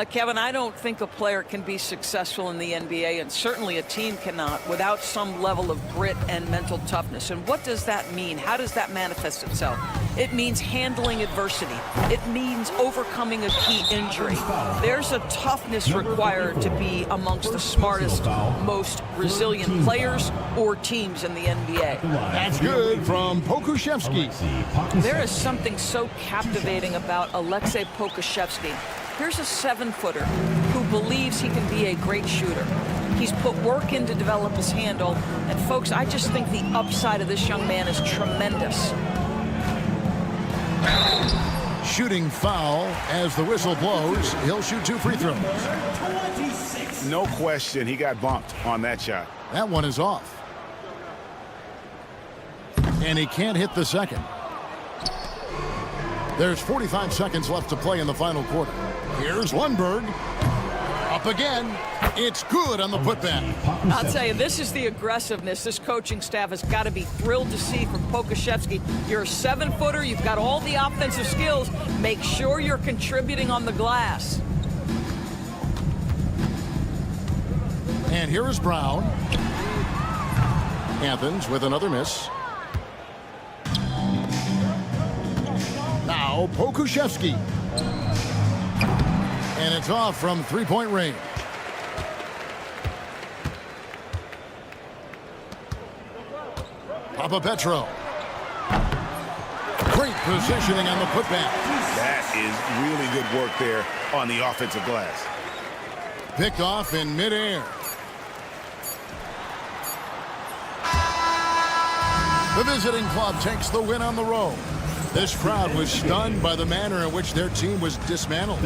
Kevin, I don't think a player can be successful in the NBA, and certainly a team cannot, without some level of grit and mental toughness. And what does that mean? How does that manifest itself? It means handling adversity. It means overcoming a key injury. There's a toughness required to be amongst the smartest, most resilient players or teams in the NBA. That's good from Pokusevski. There is something so captivating about Aleksej Pokusevski. Here's a 7-footer who believes he can be a great shooter. He's put work in to develop his handle, and folks, I just think the upside of this young man is tremendous. Shooting foul as the whistle blows. He'll shoot 2 free throws. No question, he got bumped on that shot. That one is off. And he can't hit the second. There's 45 seconds left to play in the final quarter. Here's Lundberg. Up again. It's good on the putback. I'll tell you, this is the aggressiveness this coaching staff has got to be thrilled to see from Pokusevski. You're a 7-footer. You've got all the offensive skills. Make sure you're contributing on the glass. And here is Brown. Athens with another miss. Now Pokusevski. And it's off from 3-point range. Petro. Great positioning on the putback. That is really good work there on the offensive glass. Picked off in midair. The visiting club takes the win on the road. This crowd was stunned by the manner in which their team was dismantled.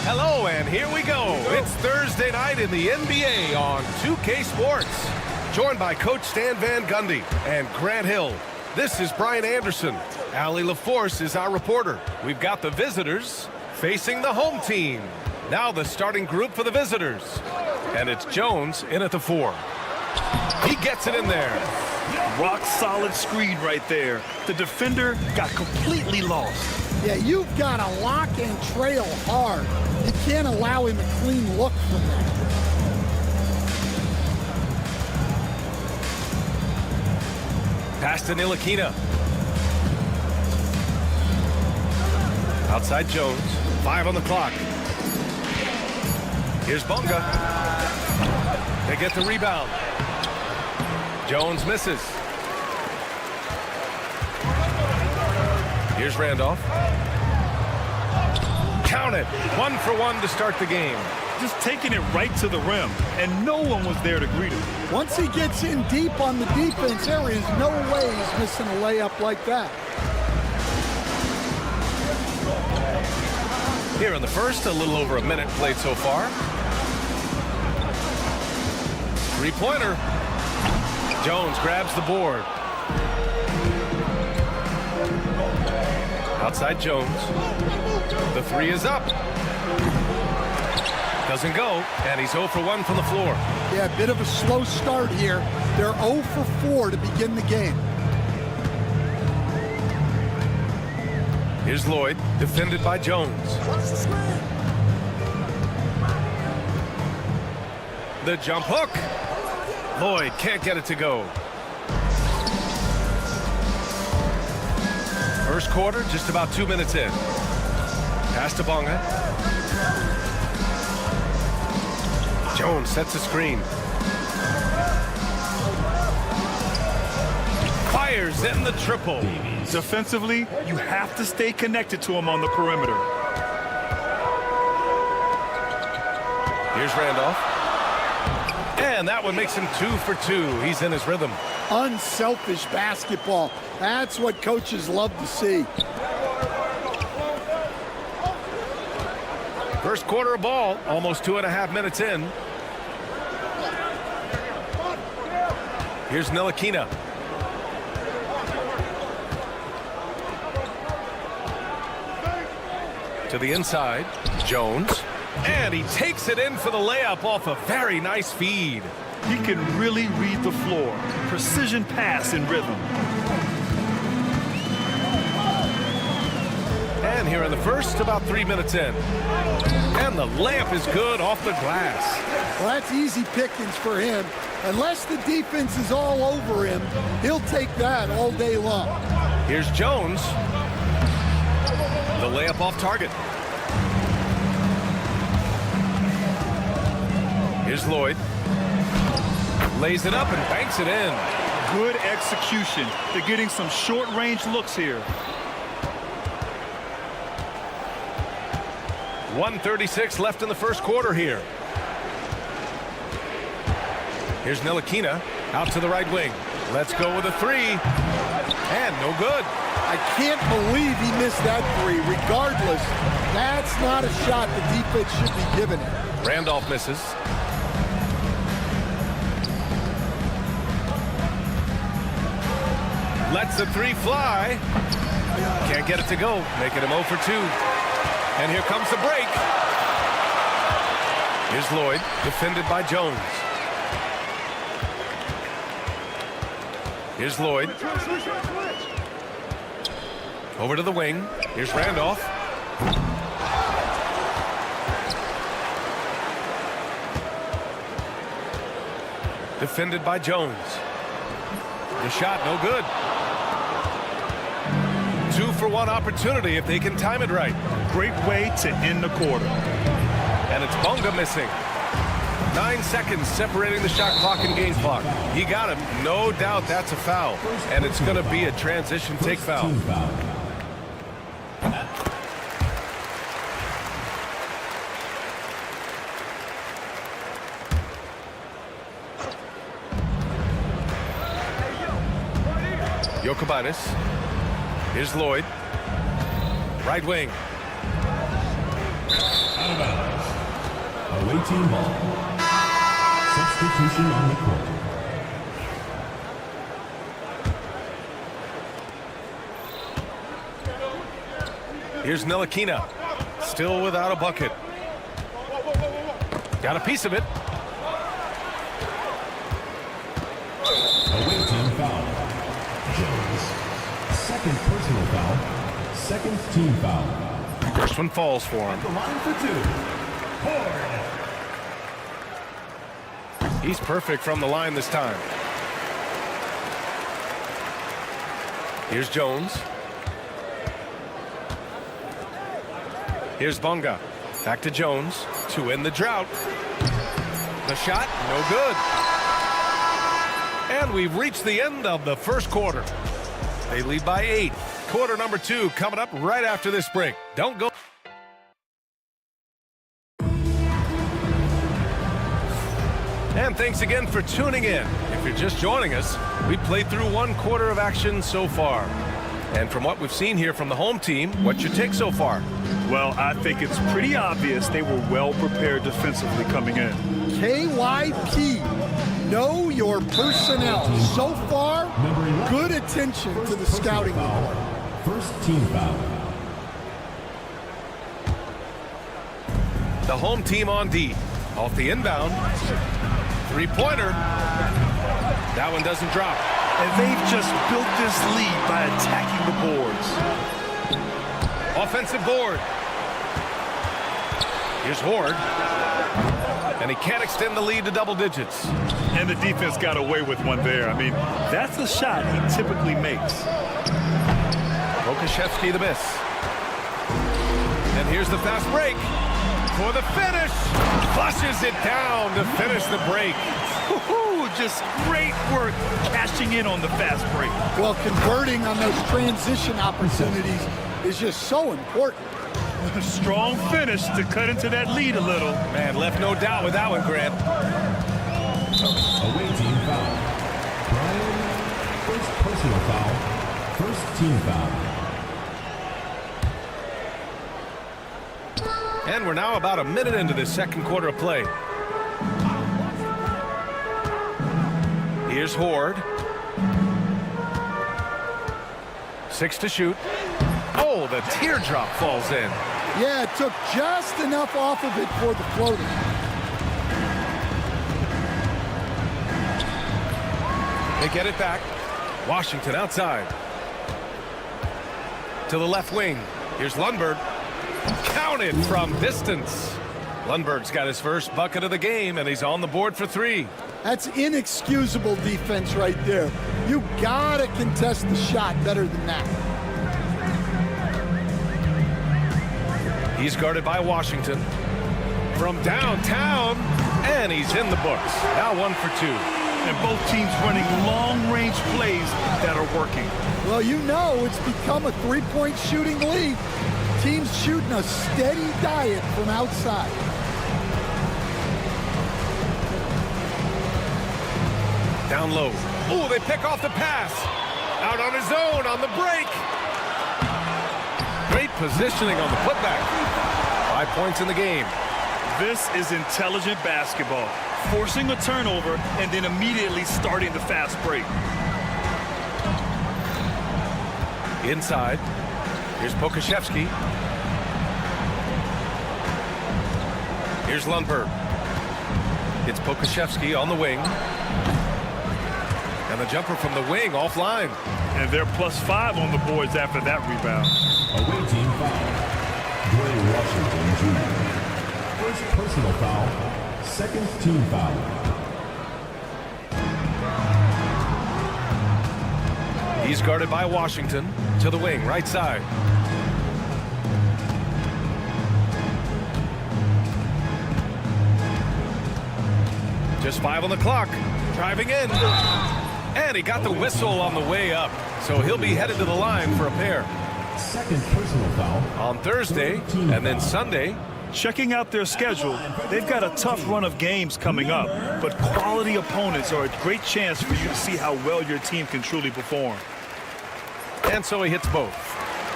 Hello, and here we go. It's Thursday night in the NBA on 2K Sports. Joined by Coach Stan Van Gundy and Grant Hill. This is Brian Anderson. Allie LaForce is our reporter. We've got the visitors facing the home team. Now the starting group for the visitors. And it's Jones in at the 4. He gets it in there. Rock solid screen right there. The defender got completely lost. Yeah, you've got to lock and trail hard. You can't allow him a clean look from that. Pass to Ntilikina. Outside Jones. 5 on the clock. Here's Bunga. They get the rebound. Jones misses. Here's Randolph. Count it. 1 for 1 to start the game. Just taking it right to the rim, and no one was there to greet him. Once he gets in deep on the defense, there is no way he's missing a layup like that. Here in the first, a little over a minute played so far. Three-pointer. Jones grabs the board. Outside Jones. The 3 is up. Doesn't go, and he's 0 for 1 from the floor. Yeah, a bit of a slow start here. They're 0 for 4 to begin the game. Here's Lloyd, defended by Jones. The jump hook. Lloyd can't get it to go. First quarter, just about 2 minutes in. Pass to Bunga. Jones sets a screen. Fires in the triple. Defensively, you have to stay connected to him on the perimeter. Here's Randolph. And that one makes him 2 for 2. He's in his rhythm. Unselfish basketball. That's what coaches love to see. First quarter of ball, almost 2.5 minutes in. Here's Ntilikina. To the inside, Jones. And he takes it in for the layup off a very nice feed. He can really read the floor. Precision pass in rhythm. And here in the first, about 3 minutes in. And the layup is good off the glass. Well, that's easy pickings for him. Unless the defense is all over him, he'll take that all day long. Here's Jones. The layup off target. Here's Lloyd. Lays it up and banks it in. Good execution. They're getting some short-range looks here. 1:36 left in the first quarter here. Here's Ntilikina out to the right wing. Let's go with a three. And no good. I can't believe he missed that three. Regardless, that's not a shot the defense should be giving him. Randolph misses. Lets the three fly. Can't get it to go, making him 0 for 2. And here comes the break. Here's Lloyd, defended by Jones. Here's Lloyd. Over to the wing. Here's Randolph. Defended by Jones. The shot, no good. 2-for-1 opportunity if they can time it right. Great way to end the quarter. And it's Bonga missing. 9 seconds separating the shot clock and game clock. He got him. No doubt that's a foul. And it's going to be a transition take foul. Jokibanis. Here's Lloyd. Right wing. Out of bounds. Away team ball. Substitution on the court. Here's Ntilikina. Still without a bucket. Got a piece of it. Away team foul. Jones. Second personal foul. Second team foul. First one falls for him. The line for 2. Ford. He's perfect from the line this time. Here's Jones. Here's Bonga. Back to Jones to end the drought. The shot, no good. And we've reached the end of the first quarter. They lead by 8. Quarter number 2 coming up right after this break. Don't go. And thanks again for tuning in. If you're just joining us, we played through 1 quarter of action so far. And from what we've seen here from the home team, what's your take so far? Well, I think it's pretty obvious they were well prepared defensively coming in. KYP, know your personnel. So far, good attention to the scouting report. First team foul. The home team on D. Off the inbound. Three-pointer. That one doesn't drop. And they've just built this lead by attacking the boards. Offensive board. Here's Horde. And he can't extend the lead to double digits. And the defense got away with one there. I mean, that's a shot he typically makes. Okashevsky the miss. And here's the fast break for the finish. Flushes it down to finish the break. Just great work cashing in on the fast break. Well, converting on those transition opportunities is just so important. A strong finish to cut into that lead a little. Man, left no doubt with that one, Grant. Away team foul. Brian, first personal foul. First team foul. And we're now about a minute into this second quarter of play. Here's Horde. 6 to shoot. Oh, the teardrop falls in. Yeah, it took just enough off of it for the floater. They get it back. Washington outside. To the left wing. Here's Lundberg. Counted from distance. Lundberg's got his first bucket of the game, and he's on the board for 3. That's inexcusable defense right there. You gotta contest the shot better than that. He's guarded by Washington. From downtown, and he's in the books. Now 1 for 2. And both teams running long-range plays that are working. Well, you know it's become a three-point shooting league. Teams shooting a steady diet from outside. Down low. Oh, they pick off the pass. Out on his own on the break. Great positioning on the putback. 5 points in the game. This is intelligent basketball. Forcing a turnover and then immediately starting the fast break. Inside. Here's Pokashevsky. Here's Lundberg. It's Pokashevsky on the wing. And the jumper from the wing offline. And they're +5 on the boards after that rebound. Away team foul. Dwayne Washington Jr. First personal foul. Second team foul. He's guarded by Washington. To the wing, right side. Just 5 on the clock. Driving in. And he got the whistle on the way up. So he'll be headed to the line for a pair. Second personal foul. On Thursday and then Sunday. Checking out their schedule, they've got a tough run of games coming up, but quality opponents are a great chance for you to see how well your team can truly perform. And so he hits both.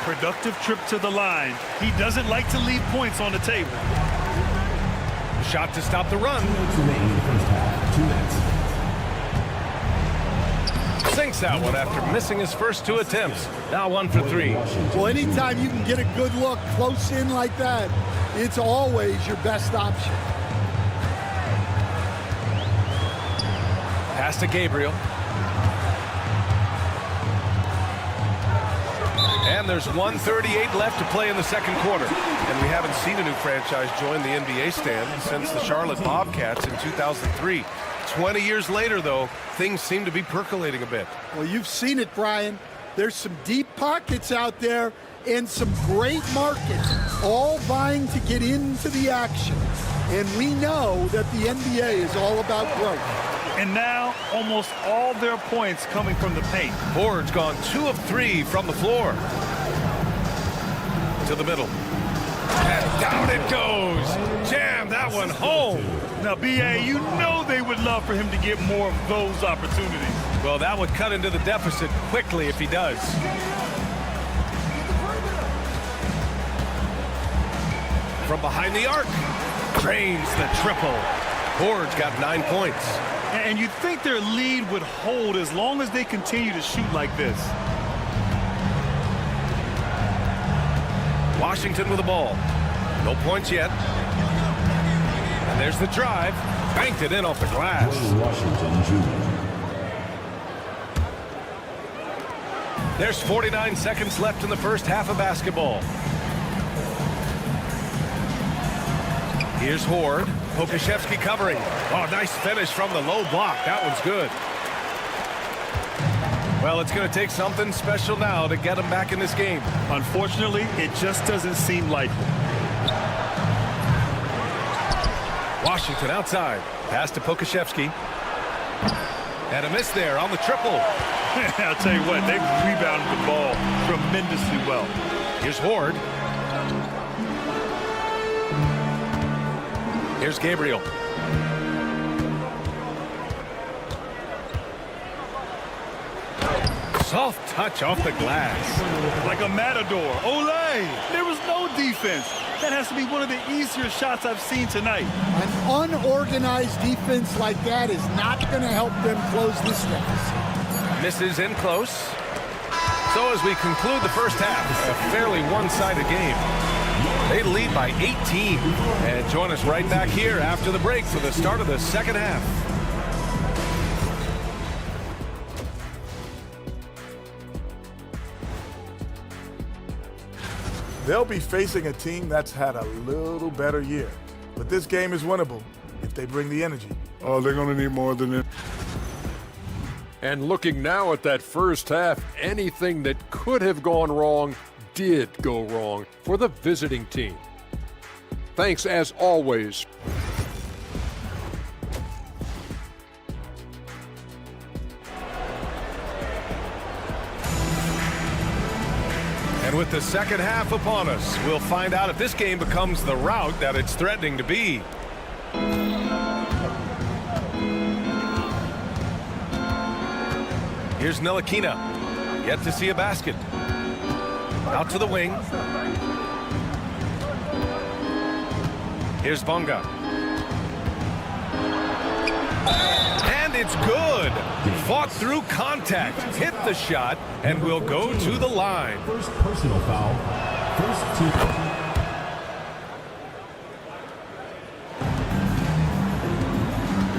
Productive trip to the line. He doesn't like to leave points on the table. Shot to stop the run. 2 minutes remaining in the first half. 2 minutes. Sinks that one after missing his first 2 attempts. Now 1 for 3. Well, anytime you can get a good look close in like that, it's always your best option. Pass to Gabriel. And there's 1:38 left to play in the second quarter. And we haven't seen a new franchise join the NBA stand since the Charlotte Bobcats in 2003. 20 years later, though, things seem to be percolating a bit. Well, you've seen it, Brian. There's some deep pockets out there and some great markets, all vying to get into the action. And we know that the NBA is all about growth. And now, almost all their points coming from the paint. Ford's gone 2 of 3 from the floor. To the middle. And down it goes. Jam that one home. Now, B.A., you know they would love for him to get more of those opportunities. Well, that would cut into the deficit quickly if he does. From behind the arc. Drains the triple. Ford's got 9 points. And you'd think their lead would hold as long as they continue to shoot like this. Washington with the ball. No points yet. And there's the drive. Banked it in off the glass. Washington Jr. There's 49 seconds left in the first half of basketball. Here's Horde. Pokashevsky covering. Oh, nice finish from the low block. That one's good. Well, it's going to take something special now to get him back in this game. Unfortunately, it just doesn't seem likely. Washington outside. Pass to Pokashevsky. And a miss there on the triple. I'll tell you what, they've rebounded the ball tremendously well. Here's Horde. Here's Gabriel. Soft touch off the glass. Like a matador. Olay! There was no defense. That has to be one of the easier shots I've seen tonight. An unorganized defense like that is not going to help them close this deficit. Misses in close. So as we conclude the first half, a fairly one-sided game. They lead by 18. And join us right back here after the break for the start of the second half. They'll be facing a team that's had a little better year. But this game is winnable if they bring the energy. Oh, they're going to need more than it. And looking now at that first half, anything that could have gone wrong did go wrong for the visiting team. Thanks as always. And with the second half upon us, we'll find out if this game becomes the rout that it's threatening to be. Here's Ntilikina, yet to see a basket. Out to the wing. Here's Bonga. And it's good. Fought through contact, hit the shot, and will go to the line. First personal foul. First team.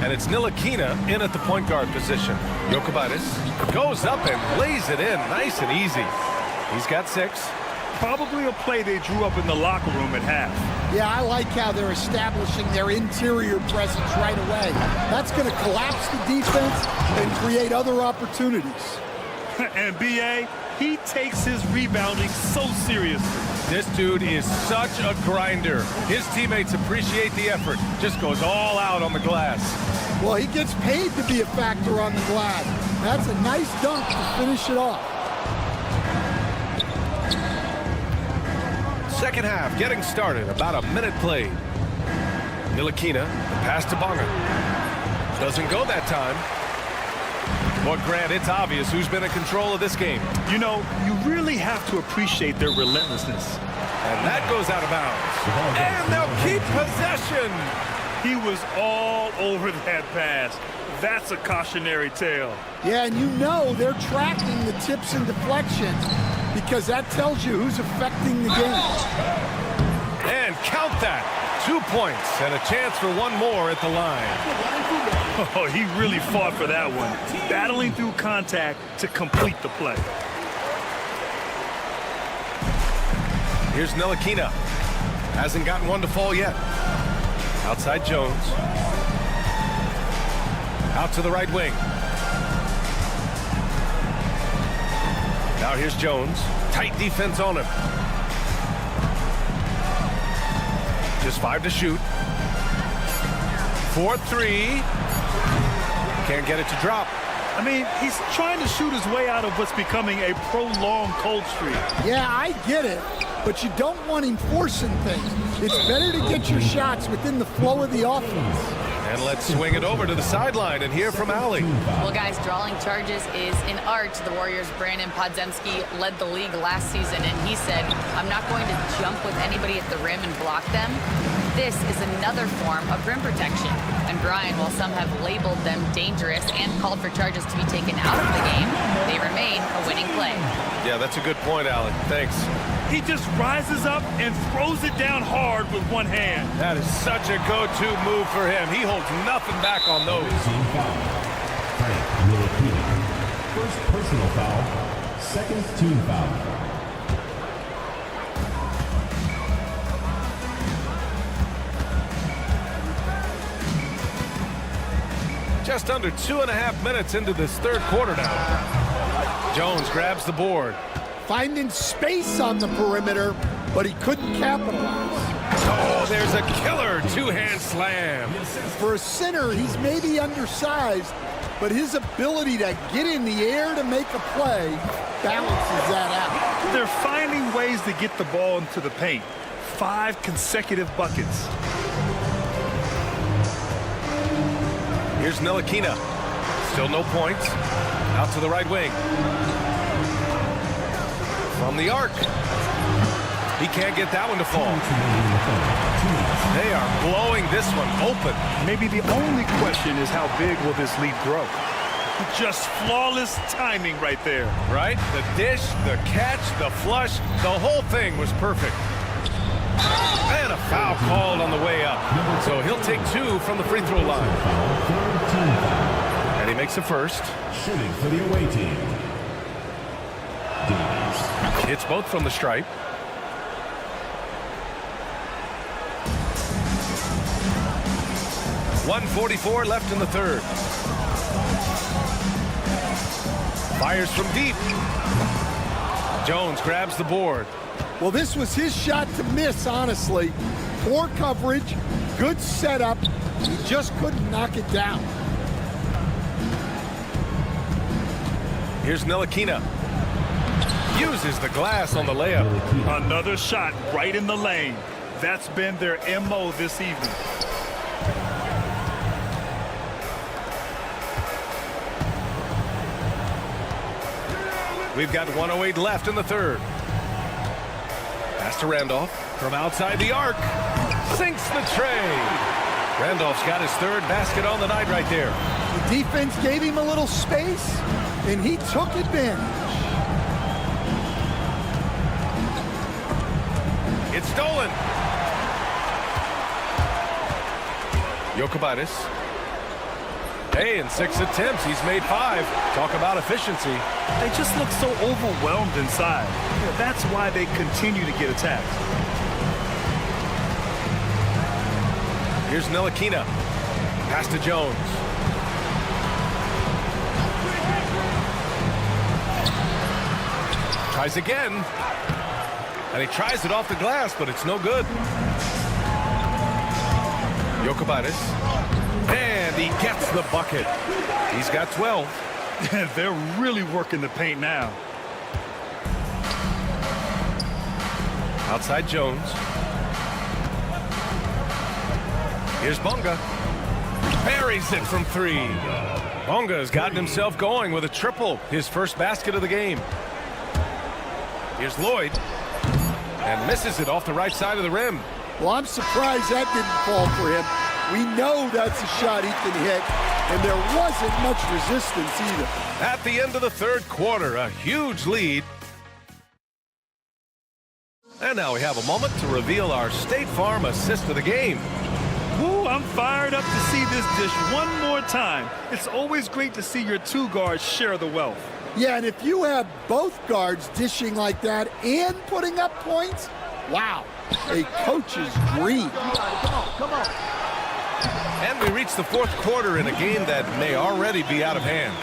And it's Ntilikina in at the point guard position. Jokubaitis goes up and lays it in nice and easy. He's got 6. Probably a play they drew up in the locker room at half. Yeah, I like how they're establishing their interior presence right away. That's going to collapse the defense and create other opportunities. And B.A., he takes his rebounding so seriously. This dude is such a grinder. His teammates appreciate the effort. Just goes all out on the glass. Well, he gets paid to be a factor on the glass. That's a nice dunk to finish it off. Second half getting started. About a minute played. Ntilikina, the pass to Bonga. Doesn't go that time. But Grant, it's obvious who's been in control of this game. You know, you really have to appreciate their relentlessness. And that goes out of bounds. And they'll keep possession. He was all over that pass. That's a cautionary tale. Yeah, and you know they're tracking the tips and deflections because that tells you who's affecting the game. And count that. 2 points and a chance for one more at the line. Oh, he really fought for that one. Battling through contact to complete the play. Here's Ntilikina. Hasn't gotten one to fall yet. Outside Jones. Out to the right wing. Now here's Jones. Tight defense on him. Just 5 to shoot. 4-3. Can't get it to drop. I mean, he's trying to shoot his way out of what's becoming a prolonged cold streak. Yeah, I get it, but you don't want him forcing things. It's better to get your shots within the flow of the offense. And let's swing it over to the sideline and hear from Allie. Well, guys, drawing charges is an art. The Warriors' Brandon Podziemski led the league last season, and he said, I'm not going to jump with anybody at the rim and block them. This is another form of rim protection. And Brian, while some have labeled them dangerous and called for charges to be taken out of the game, they remain a winning play. Yeah, that's a good point, Allie. Thanks. He just rises up and throws it down hard with one hand. That is such a go-to move for him. He holds nothing back on those. Team foul. Frank Ntilikina. First personal foul. Second team foul. Just under 2.5 minutes into this third quarter now. Jones grabs the board. Finding space on the perimeter, but he couldn't capitalize. Oh, there's a killer two-hand slam. For a center, he's maybe undersized, but his ability to get in the air to make a play balances that out. They're finding ways to get the ball into the paint. 5 consecutive buckets. Here's Ntilikina. Still no points. Out to the right wing. From the arc. He can't get that one to fall. They are blowing this one open. Maybe the only question is how big will this lead grow? Just flawless timing right there. Right? The dish, the catch, the flush, the whole thing was perfect. And a foul called on the way up. So he'll take 2 from the free throw line. And he makes the first. Shooting for the away team. Hits both from the stripe. 1:44 left in the third. Fires from deep. Jones grabs the board. Well, this was his shot to miss, honestly. Poor coverage, good setup. He just couldn't knock it down. Here's Ntilikina. Uses the glass on the layup. Another shot right in the lane. That's been their MO this evening. We've got 1:08 left in the third. Pass to Randolph from outside the arc. Sinks the tray. Randolph's got his third basket on the night right there. The defense gave him a little space, and he took advantage. It's stolen. Jokic. Hey, in 6 attempts, he's made 5. Talk about efficiency. They just look so overwhelmed inside. That's why they continue to get attacked. Here's Ntilikina. Pass to Jones. Tries again. And he tries it off the glass, but it's no good. Jokic. And he gets the bucket. He's got 12. They're really working the paint now. Outside Jones. Here's Bonga. Buries it from 3. Bonga has gotten himself going with a triple. His first basket of the game. Here's Lloyd. And misses it off the right side of the rim. Well, I'm surprised that didn't fall for him. We know that's a shot he can hit, and there wasn't much resistance either. At the end of the third quarter, a huge lead. And now we have a moment to reveal our State Farm assist of the game. Woo, I'm fired up to see this dish one more time. It's always great to see your 2 guards share the wealth. Yeah, and if you have both guards dishing like that and putting up points, wow, a coach's dream. Come on. And we reach the fourth quarter in a game that may already be out of hand.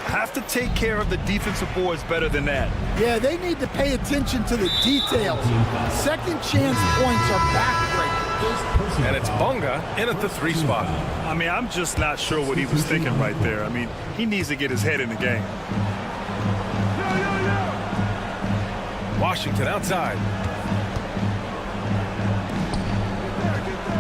Have to take care of the defensive boards better than that. Yeah, they need to pay attention to the details. Second chance points are backbreaking. And it's Bonga in at the 3 spot. I mean, I'm just not sure what he was thinking right there. I mean, he needs to get his head in the game. Washington outside.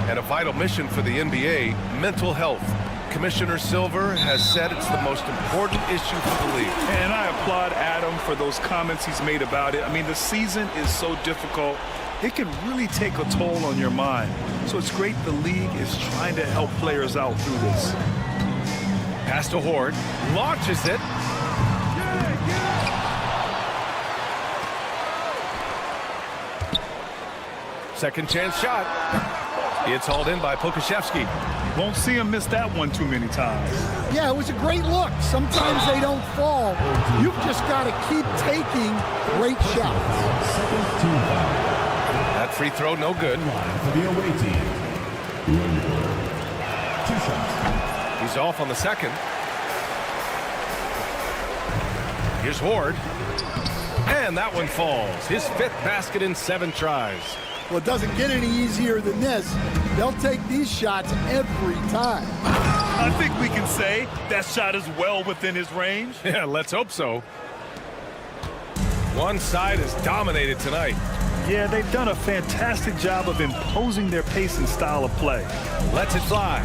And a vital mission for the NBA, mental health. Commissioner Silver has said it's the most important issue for the league. And I applaud Adam for those comments he's made about it. I mean, the season is so difficult. It can really take a toll on your mind. So it's great the league is trying to help players out through this. Pass to Horde. Launches it. Second chance shot. It's hauled in by Pokashevsky. Won't see him miss that one too many times. Yeah, it was a great look. Sometimes they don't fall. You've just got to keep taking great shots. That free throw, no good. For the away team. 2 shots. He's off on the second. Here's Horde. And that one falls. His 5th basket in 7 tries. Well, it doesn't get any easier than this. They'll take these shots every time. I think we can say that shot is well within his range. Yeah, let's hope so. One side is dominated tonight. Yeah, they've done a fantastic job of imposing their pace and style of play. Lets it fly.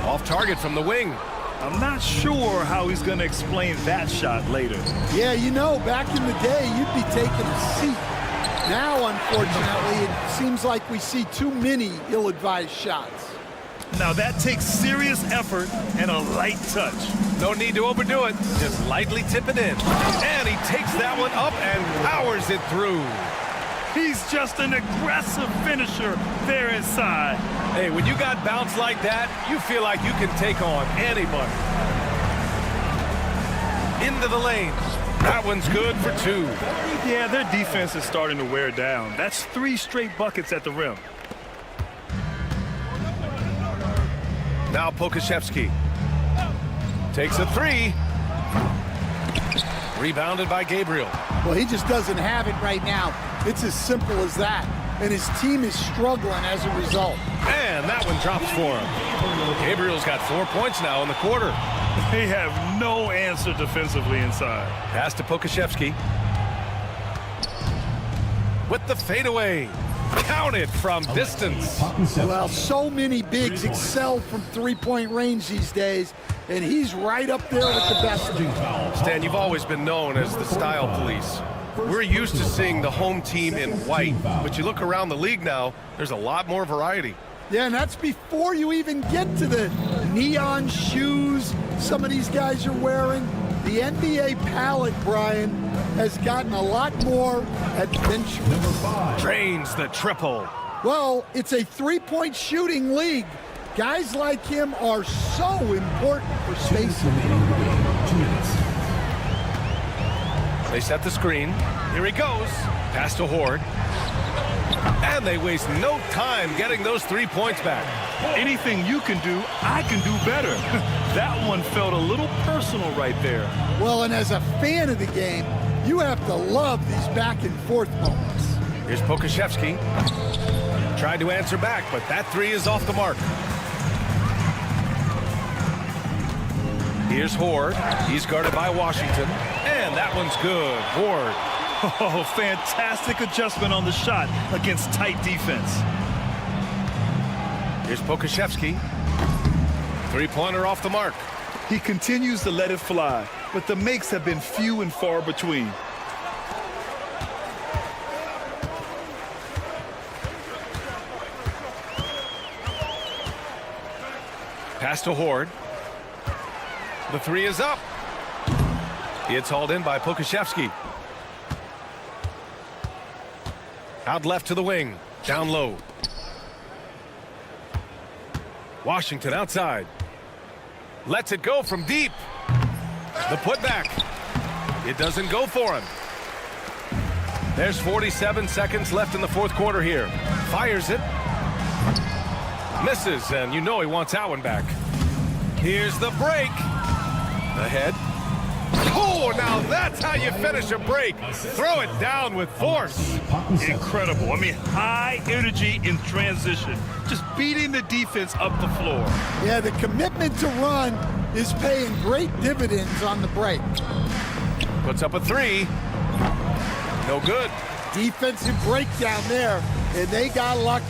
Off target from the wing. I'm not sure how he's going to explain that shot later. Yeah, you know, back in the day, you'd be taking a seat. Now, unfortunately, it seems like we see too many ill-advised shots. Now, that takes serious effort and a light touch. No need to overdo it. Just lightly tip it in. And he takes that one up and powers it through. He's just an aggressive finisher there inside. Hey, when you got bounce like that, you feel like you can take on anybody. Into the lane. That one's good for 2. Yeah, their defense is starting to wear down. That's 3 straight buckets at the rim. Now Pokashevsky takes a three. Rebounded by Gabriel. Well, he just doesn't have it right now. It's as simple as that. And his team is struggling as a result. And that one drops for him. Gabriel's got 4 points now in the quarter. They have no answer defensively inside. Pass to Pokashevsky. With the fadeaway. Counted from distance. Well, so many bigs excel from three-point range these days, and he's right up there with the best of them. Stan, you've always been known as the style police. We're used to seeing the home team in white, but you look around the league now, there's a lot more variety. Yeah, and that's before you even get to the neon shoes some of these guys are wearing. The NBA palette, Brian, has gotten a lot more adventurous. Drains the triple. Well, it's a three-point shooting league. Guys like him are so important for spacing. They set the screen. Here he goes. Pass to Horde. And they waste no time getting those 3 points back. Anything you can do, I can do better. That one felt a little personal right there. Well, and as a fan of the game, you have to love these back and forth moments. Here's Pokashevsky. Tried to answer back, but that three is off the mark. Here's Horde. He's guarded by Washington. And that one's good. Horde. Oh, fantastic adjustment on the shot against tight defense. Here's Pokashevsky. Three-pointer off the mark. He continues to let it fly, but the makes have been few and far between. Pass to Horde. The three is up. It's hauled in by Pokashevsky. Out left to the wing. Down low. Washington outside. Lets it go from deep. The putback. It doesn't go for him. There's 47 seconds left in the fourth quarter here. Fires it. Misses, and you know he wants that one back. Here's the break. Ahead. Oh, now that's how you finish a break. Throw it down with force. Incredible. I mean, high energy in transition. Just beating the defense up the floor. Yeah, the commitment to run is paying great dividends on the break. Puts up a three. No good. Defensive breakdown there, and they got lucky.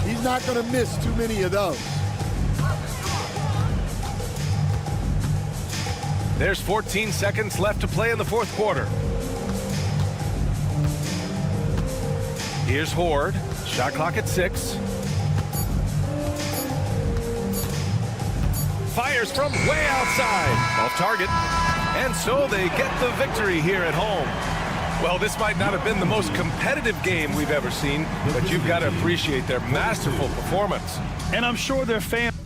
He's not going to miss too many of those. There's 14 seconds left to play in the fourth quarter. Here's Horde. Shot clock at 6. Fires from way outside. Off target. And so they get the victory here at home. Well, this might not have been the most competitive game we've ever seen, but you've got to appreciate their masterful performance. And I'm sure their fans.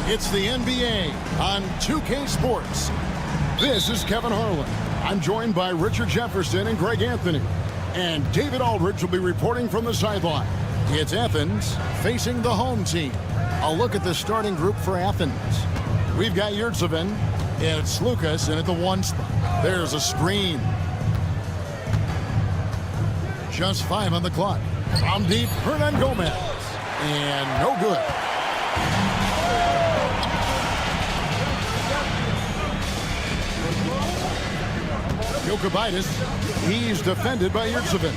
It's the NBA on 2K Sports. This is Kevin Harlan. I'm joined by Richard Jefferson and Greg Anthony. And David Aldridge will be reporting from the sideline. It's Athens facing the home team. A look at the starting group for Athens. We've got Yurtseven, it's Lucas, and at the 1 spot, there's a screen. Just 5 on the clock. From deep, Hernan Gomez. And no good. Maccabi, he's defended by Yurtseven.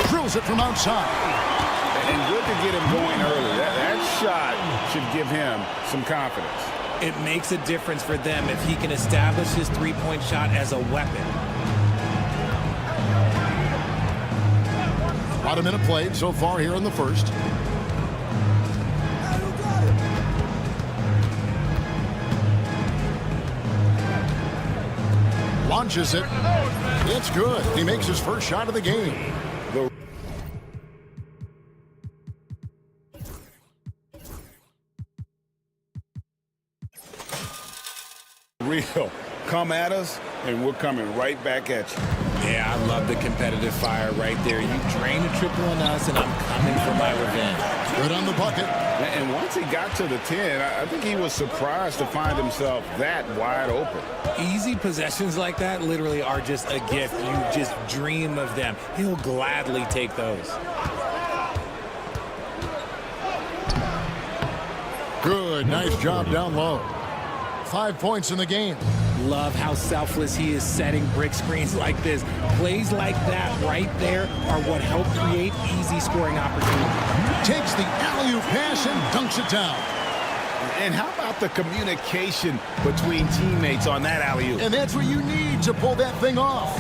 Drills it from outside. And good to get him going early. That shot should give him some confidence. It makes a difference for them if he can establish his three-point shot as a weapon. About a minute played so far here in the first. Launches it. It's good. He makes his first shot of the game. Real. Come at us, and we're coming right back at you. Yeah, I love the competitive fire right there. You drain a triple on us, and I'm coming for my revenge. Good on the bucket. And once he got to the 10, I think he was surprised to find himself that wide open. Easy possessions like that literally are just a gift. You just dream of them. He'll gladly take those. Good. Nice job down low. 5 points in the game. Love how selfless he is setting brick screens like this. Plays like that right there are what help create easy scoring opportunities. Takes the alley-oop pass and dunks it down. And how about the communication between teammates on that alley-oop? And that's what you need to pull that thing off.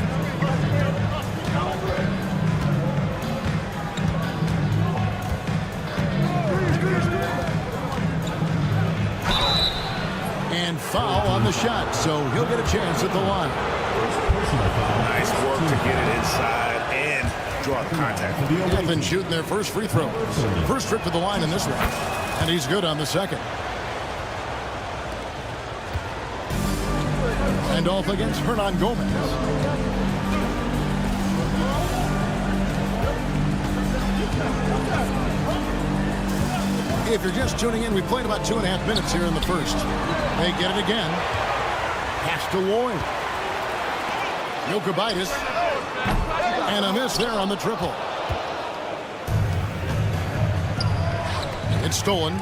And foul on the shot, so he'll get a chance at the line. Nice work to get it inside and draw the contact. Athens shooting their first free throw. First trip to the line in this one. And he's good on the second. And off against Hernan Gomez. If you're just tuning in, we played about 2.5 minutes here in the first. They get it again. Pass to Lloyd. Maccabi. And a miss there on the triple. It's stolen.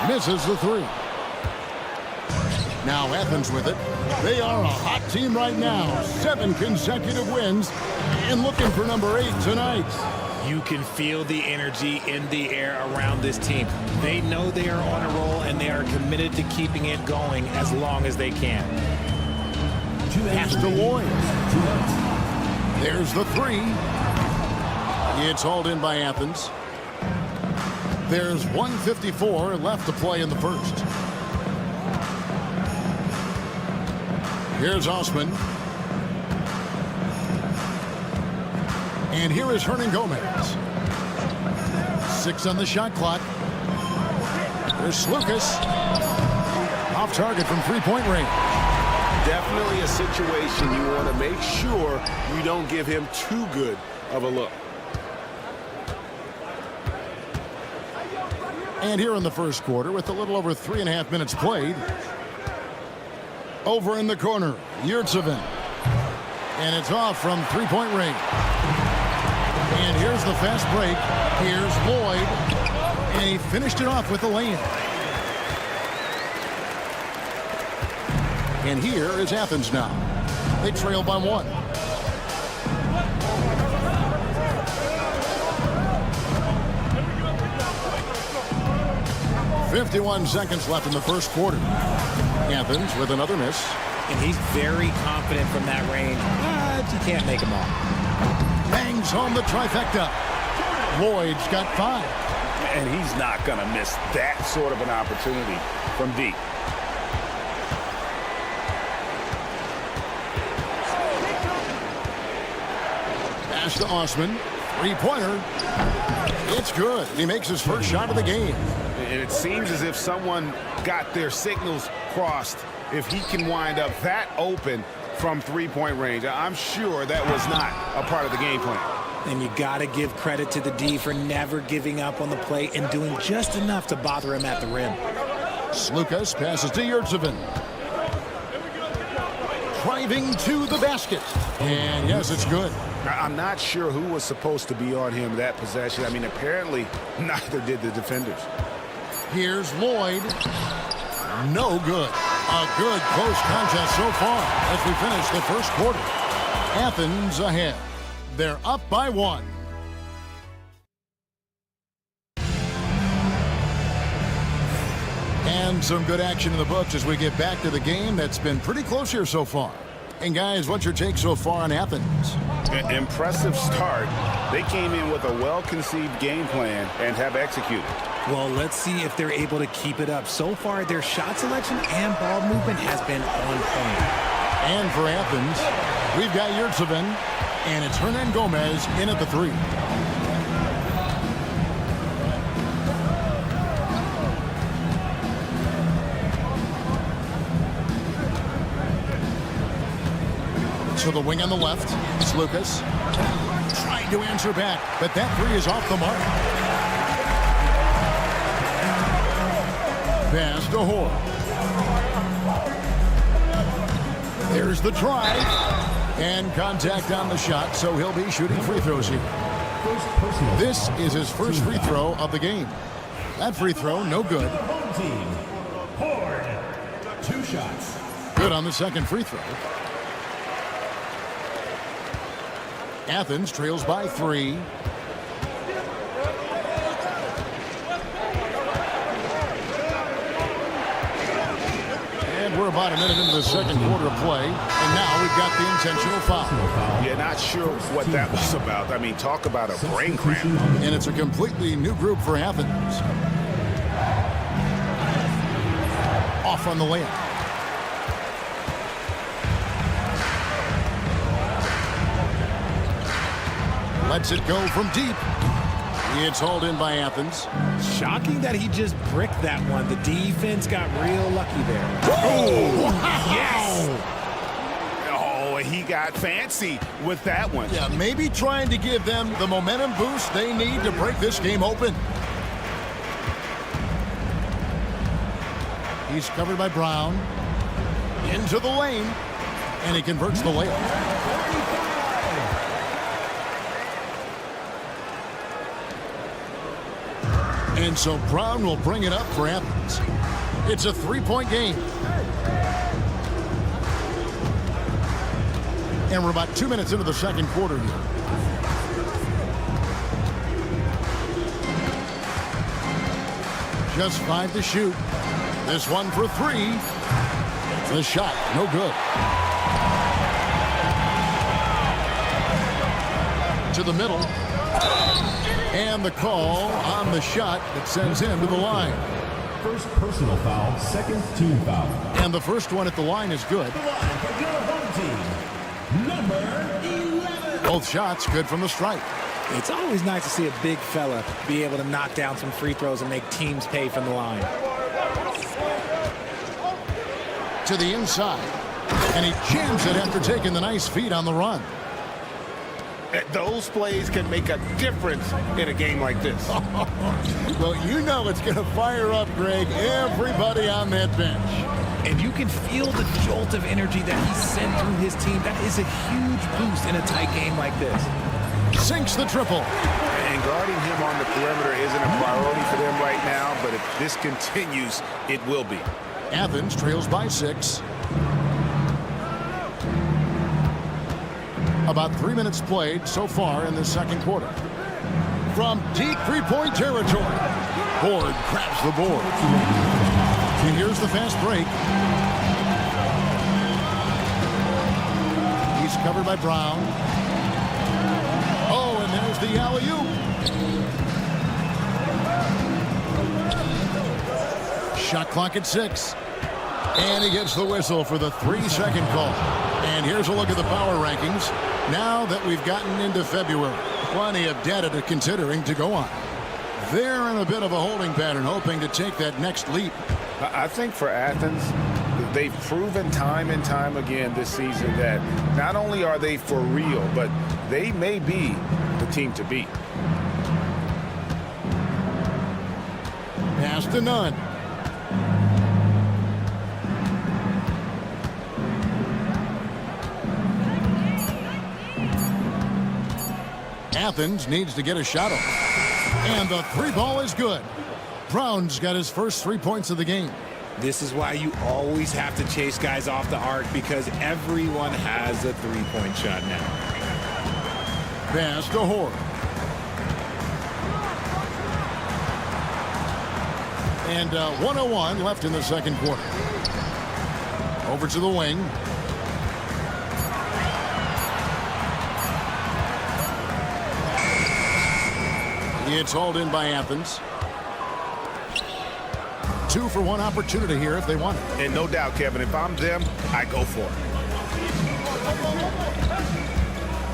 Misses the 3. Now Athens with it. They are a hot team right now. 7 consecutive wins and looking for number 8 tonight. You can feel the energy in the air around this team. They know they are on a roll, and they are committed to keeping it going as long as they can. Pass to Lloyd. There's the 3. It's hauled in by Athens. There's 1:54 left to play in the first. Here's Osman. And here is Hernan Gomez. 6 on the shot clock. There's Lucas. Off target from three-point range. Definitely a situation you want to make sure you don't give him too good of a look. And here in the first quarter, with a little over 3.5 minutes played. Over in the corner, Yurtseven. And it's off from three-point range. And here's the fast break. Here's Lloyd. And he finished it off with the lay-in. And here is Athens now. They trail by 1. "51 seconds left in the first quarter. Athens with another miss. And he's very confident from that range, but you can't make him all. Bangs home the trifecta. Lloyd's got 5. And he's not going to miss that sort of an opportunity from deep. Pass to Osman. Three-pointer. It's good. He makes his first shot of the game. And it seems as if someone got their signals crossed. If he can wind up that open from three-point range, I'm sure that was not a part of the game plan. And you got to give credit to the D for never giving up on the play and doing just enough to bother him at the rim. Slukas passes to Yurtsevin. Driving to the basket. And yes, it's good. I'm not sure who was supposed to be on him that possession. I mean, apparently neither did the defenders. Here's Lloyd. No good. A good close contest so far as we finish the first quarter. Athens ahead. They're up by 1. And some good action in the books as we get back to the game that's been pretty close here so far. And guys, what's your take so far on Athens? Impressive start. They came in with a well-conceived game plan and have executed. Well, let's see if they're able to keep it up. So far, their shot selection and ball movement has been on point. And for Athens, we've got Yurtsevin, and it's Hernan Gomez in at the 3. To the wing on the left, it's Lucas. Trying to answer back, but that 3 is off the mark. Pass to Hoare. There's the drive. And contact on the shot, so he'll be shooting free throws here. This is his first free throw of the game. That free throw, no good. Home team. Hoare. 2 shots. Good on the second free throw. Athens trails by 3. And we're about a minute into the second quarter of play. And now we've got the intentional foul. Yeah, not sure what that was about. I mean, talk about a brain cramp. And it's a completely new group for Athens. Off on the layup. Lets it go from deep. It's hauled in by Athens. Shocking that he just bricked that one. The defense got real lucky there. Oh, wow. Yes! Oh, he got fancy with that one. Yeah, maybe trying to give them the momentum boost they need to break this game open. He's covered by Brown. Into the lane. And he converts the layup. And so Brown will bring it up for Athens. It's a 3-point game. And we're about 2 minutes into the second quarter here. Just 5 to shoot. This one for 3. The shot, no good. To the middle. And the call on the shot that sends him to the line. First personal foul, second team foul. And the first one at the line is good. The line for your home team, number 11. Both shots good from the stripe. It's always nice to see a big fella be able to knock down some free throws and make teams pay from the line. To the inside. And he jams it after taking the nice feed on the run. Those plays can make a difference in a game like this. Well, you know it's going to fire up, Greg, everybody on that bench. And you can feel the jolt of energy that he sent through his team. That is a huge boost in a tight game like this. Sinks the triple. And guarding him on the perimeter isn't a priority for them right now, but if this continues, it will be. Athens trails by 6. About 3 minutes played so far in the second quarter. From deep three-point territory, Ford grabs the board. And here's the fast break. He's covered by Brown. Oh, and there's the alley-oop. Shot clock at 6. And he gets the whistle for the 3-second call. And here's a look at the power rankings now that we've gotten into February. Plenty of data to considering to go on. They're in a bit of a holding pattern, hoping to take that next leap. I think for Athens, they've proven time and time again this season that not only are they for real, but they may be the team to beat. Pass to Nunn. Athens needs to get a shot off. And the three ball is good. Brown's got his first 3 points of the game. This is why you always have to chase guys off the arc, because everyone has a three-point shot now. Pass to Horde. And 1:01 left in the second quarter. Over to the wing. It's hauled in by Athens. 2-for-1 opportunity here if they want it. And no doubt, Kevin, if I'm them, I go for it.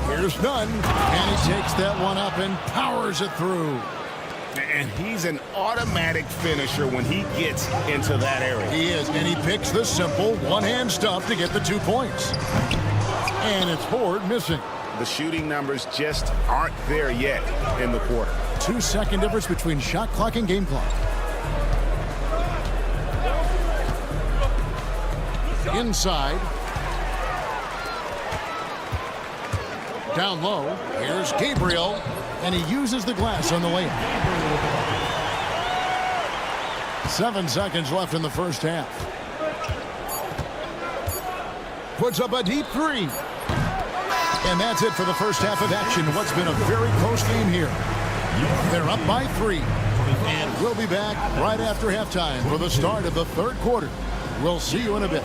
Here's Nunn. And he takes that one up and powers it through. And he's an automatic finisher when he gets into that area. He is, and he picks the simple one-hand stuff to get the 2 points. And it's Horde missing. The shooting numbers just aren't there yet in the quarter. 2-second difference between shot clock and game clock. Inside. Down low. Here's Gabriel. And he uses the glass on the layup. 7 seconds left in the first half. Puts up a deep three. And that's it for the first half of action. What's been a very close game here. They're up by 3. And we'll be back right after halftime for the start of the third quarter. We'll see you in a bit.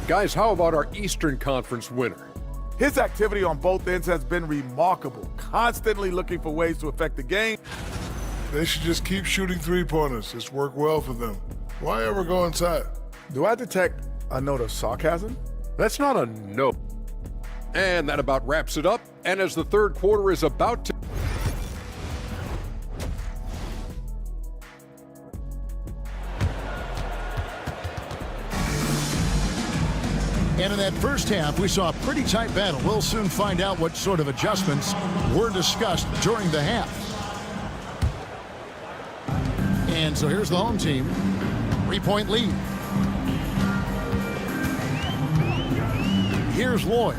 Guys, how about our Eastern Conference winner? His activity on both ends has been remarkable, constantly looking for ways to affect the game. They should just keep shooting three-pointers. It's worked well for them. Why ever go inside? Do I detect a note of sarcasm? That's not a note. And that about wraps it up. And as the third quarter is about to... And in that first half, we saw a pretty tight battle. We'll soon find out what sort of adjustments were discussed during the half. And so here's the home team. 3-point lead. Here's Lloyd.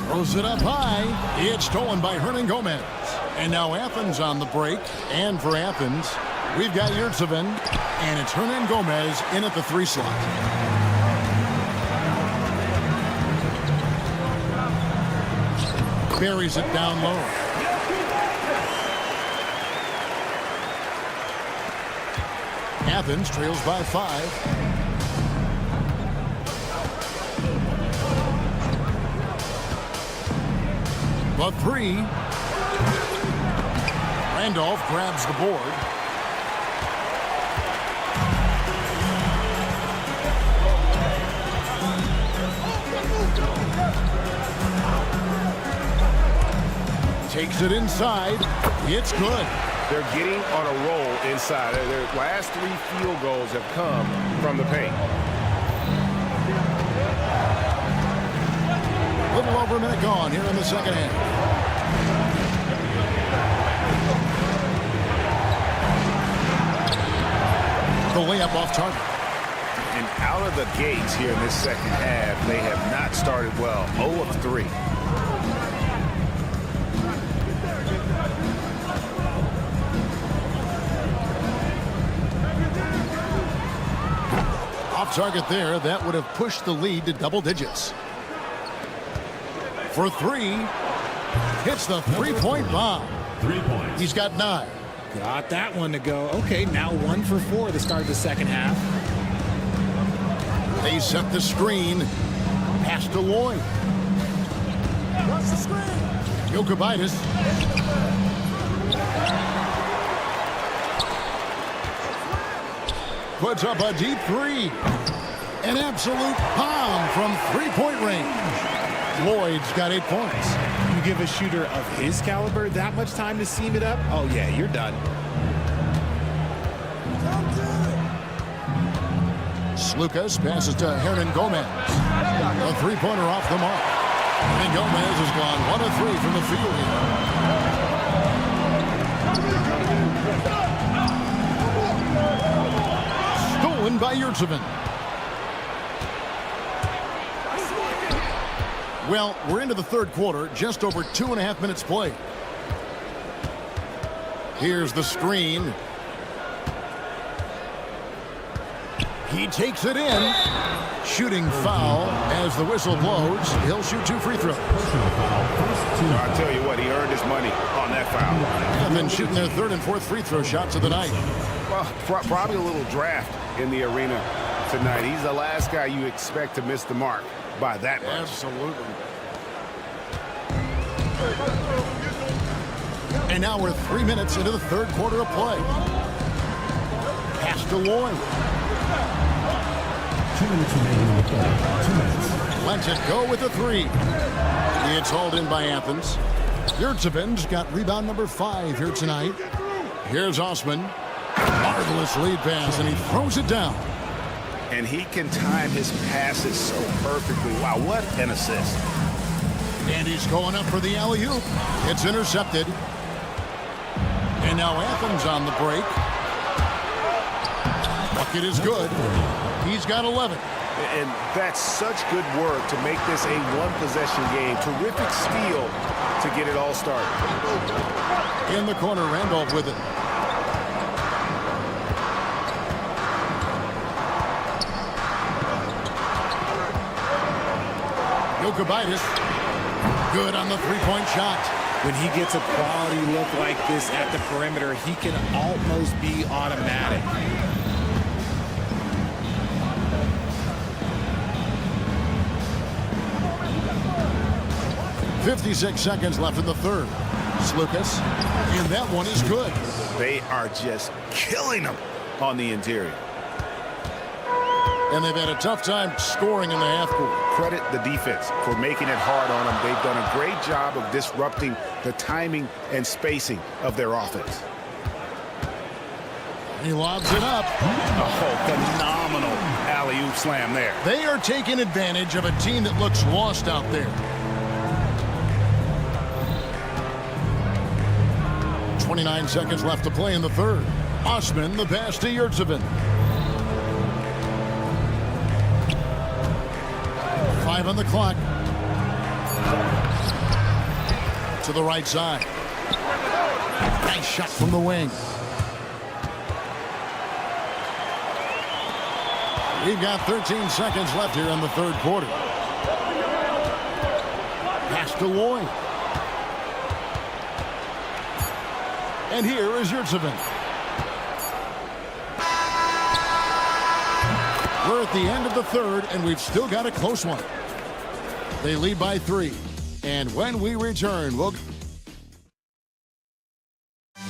Throws it up high. It's stolen by Hernan Gomez. And now Athens on the break. And for Athens, we've got Yurtseven. And it's Hernan Gomez in at the 3 slot. Buries it down low. Athens trails by 5. The 3. Randolph grabs the board. Takes it inside. It's good. They're getting on a roll inside. Their last 3 field goals have come from the paint. A little over a minute gone here in the second half. The layup off target. And out of the gates here in this second half, they have not started well. 0 of 3. target there. That would have pushed the lead to double digits. For three. Hits the three-point bomb. 3 points. He's got 9. Got that one to go. Okay, now 1 for 4 to start the second half. They set the screen. Pass to Lloyd. What's the screen? Jokic. Puts up a deep 3. An absolute bomb from three-point range. Lloyd's got 8 points. You give a shooter of his caliber that much time to seam it up? Oh, yeah, you're done. Lucas passes to Hernan Gomez. A three-pointer off the mark. And Gomez has gone 1 of 3 from the field here. Stolen by Yurtsevin. Well, we're into the third quarter, just over 2.5 minutes played. Here's the screen. He takes it in. Shooting foul as the whistle blows. He'll shoot 2 free throws. I'll tell you what, he earned his money on that foul. And then shooting their 3rd and 4th free throw shots of the night. Well, probably a little draft in the arena tonight. He's the last guy you expect to miss the mark by that much. Absolutely. And now we're 3 minutes into the third quarter of play. Pass to Lloyd. 2 minutes remaining in the play. 2 minutes. Lets it go with the 3. It's hauled in by Athens. Yurtsevin's got rebound number 5 here tonight. Here's Osman. Marvelous lead pass, and he throws it down. And he can time his passes so perfectly. Wow, what an assist. And he's going up for the alley-oop. It's intercepted. And now Athens on the break. Bucket is good. He's got 11. And that's such good work to make this a one-possession game. Terrific steal to get it all started. In the corner, Randolph with it. Jokic. Good on the three-point shot. When he gets a quality look like this at the perimeter, he can almost be automatic. .56 seconds left in the third. Slukas, and that one is good. They are just killing them on the interior. And they've had a tough time scoring in the half court. Credit the defense for making it hard on them. They've done a great job of disrupting the timing and spacing of their offense. He lobs it up. Oh, phenomenal alley-oop slam there. They are taking advantage of a team that looks lost out there. 29 seconds left to play in the third. Osman, the pass to Yurtsevin. 5 on the clock. To the right side. Nice shot from the wing. We've got 13 seconds left here in the third quarter. Pass to Lloyd. And here is Yurtsevin. We're at the end of the third, and we've still got a close one. They lead by 3. And when we return, we'll...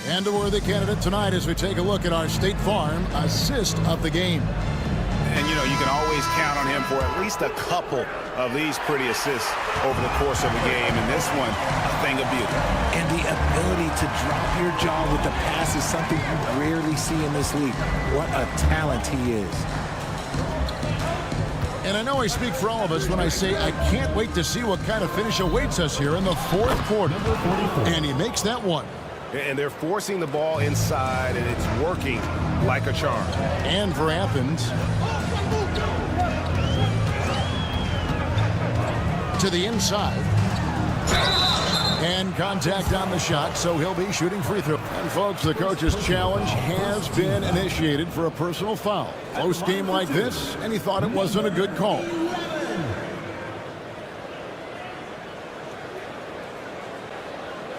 And a worthy candidate tonight as we take a look at our State Farm assist of the game. And, you know, you can always count on him for at least a couple of these pretty assists over the course of the game. And this one, a thing of beauty. And the ability to drop your jaw with the pass is something you rarely see in this league. What a talent he is. And I know I speak for all of us when I say I can't wait to see what kind of finish awaits us here in the fourth quarter. And he makes that one. And they're forcing the ball inside, and it's working like a charm. And for Athens. To the inside. And contact on the shot, so he'll be shooting free throw. And folks, the coach's challenge has been initiated for a personal foul. Close game like this, and he thought it wasn't a good call.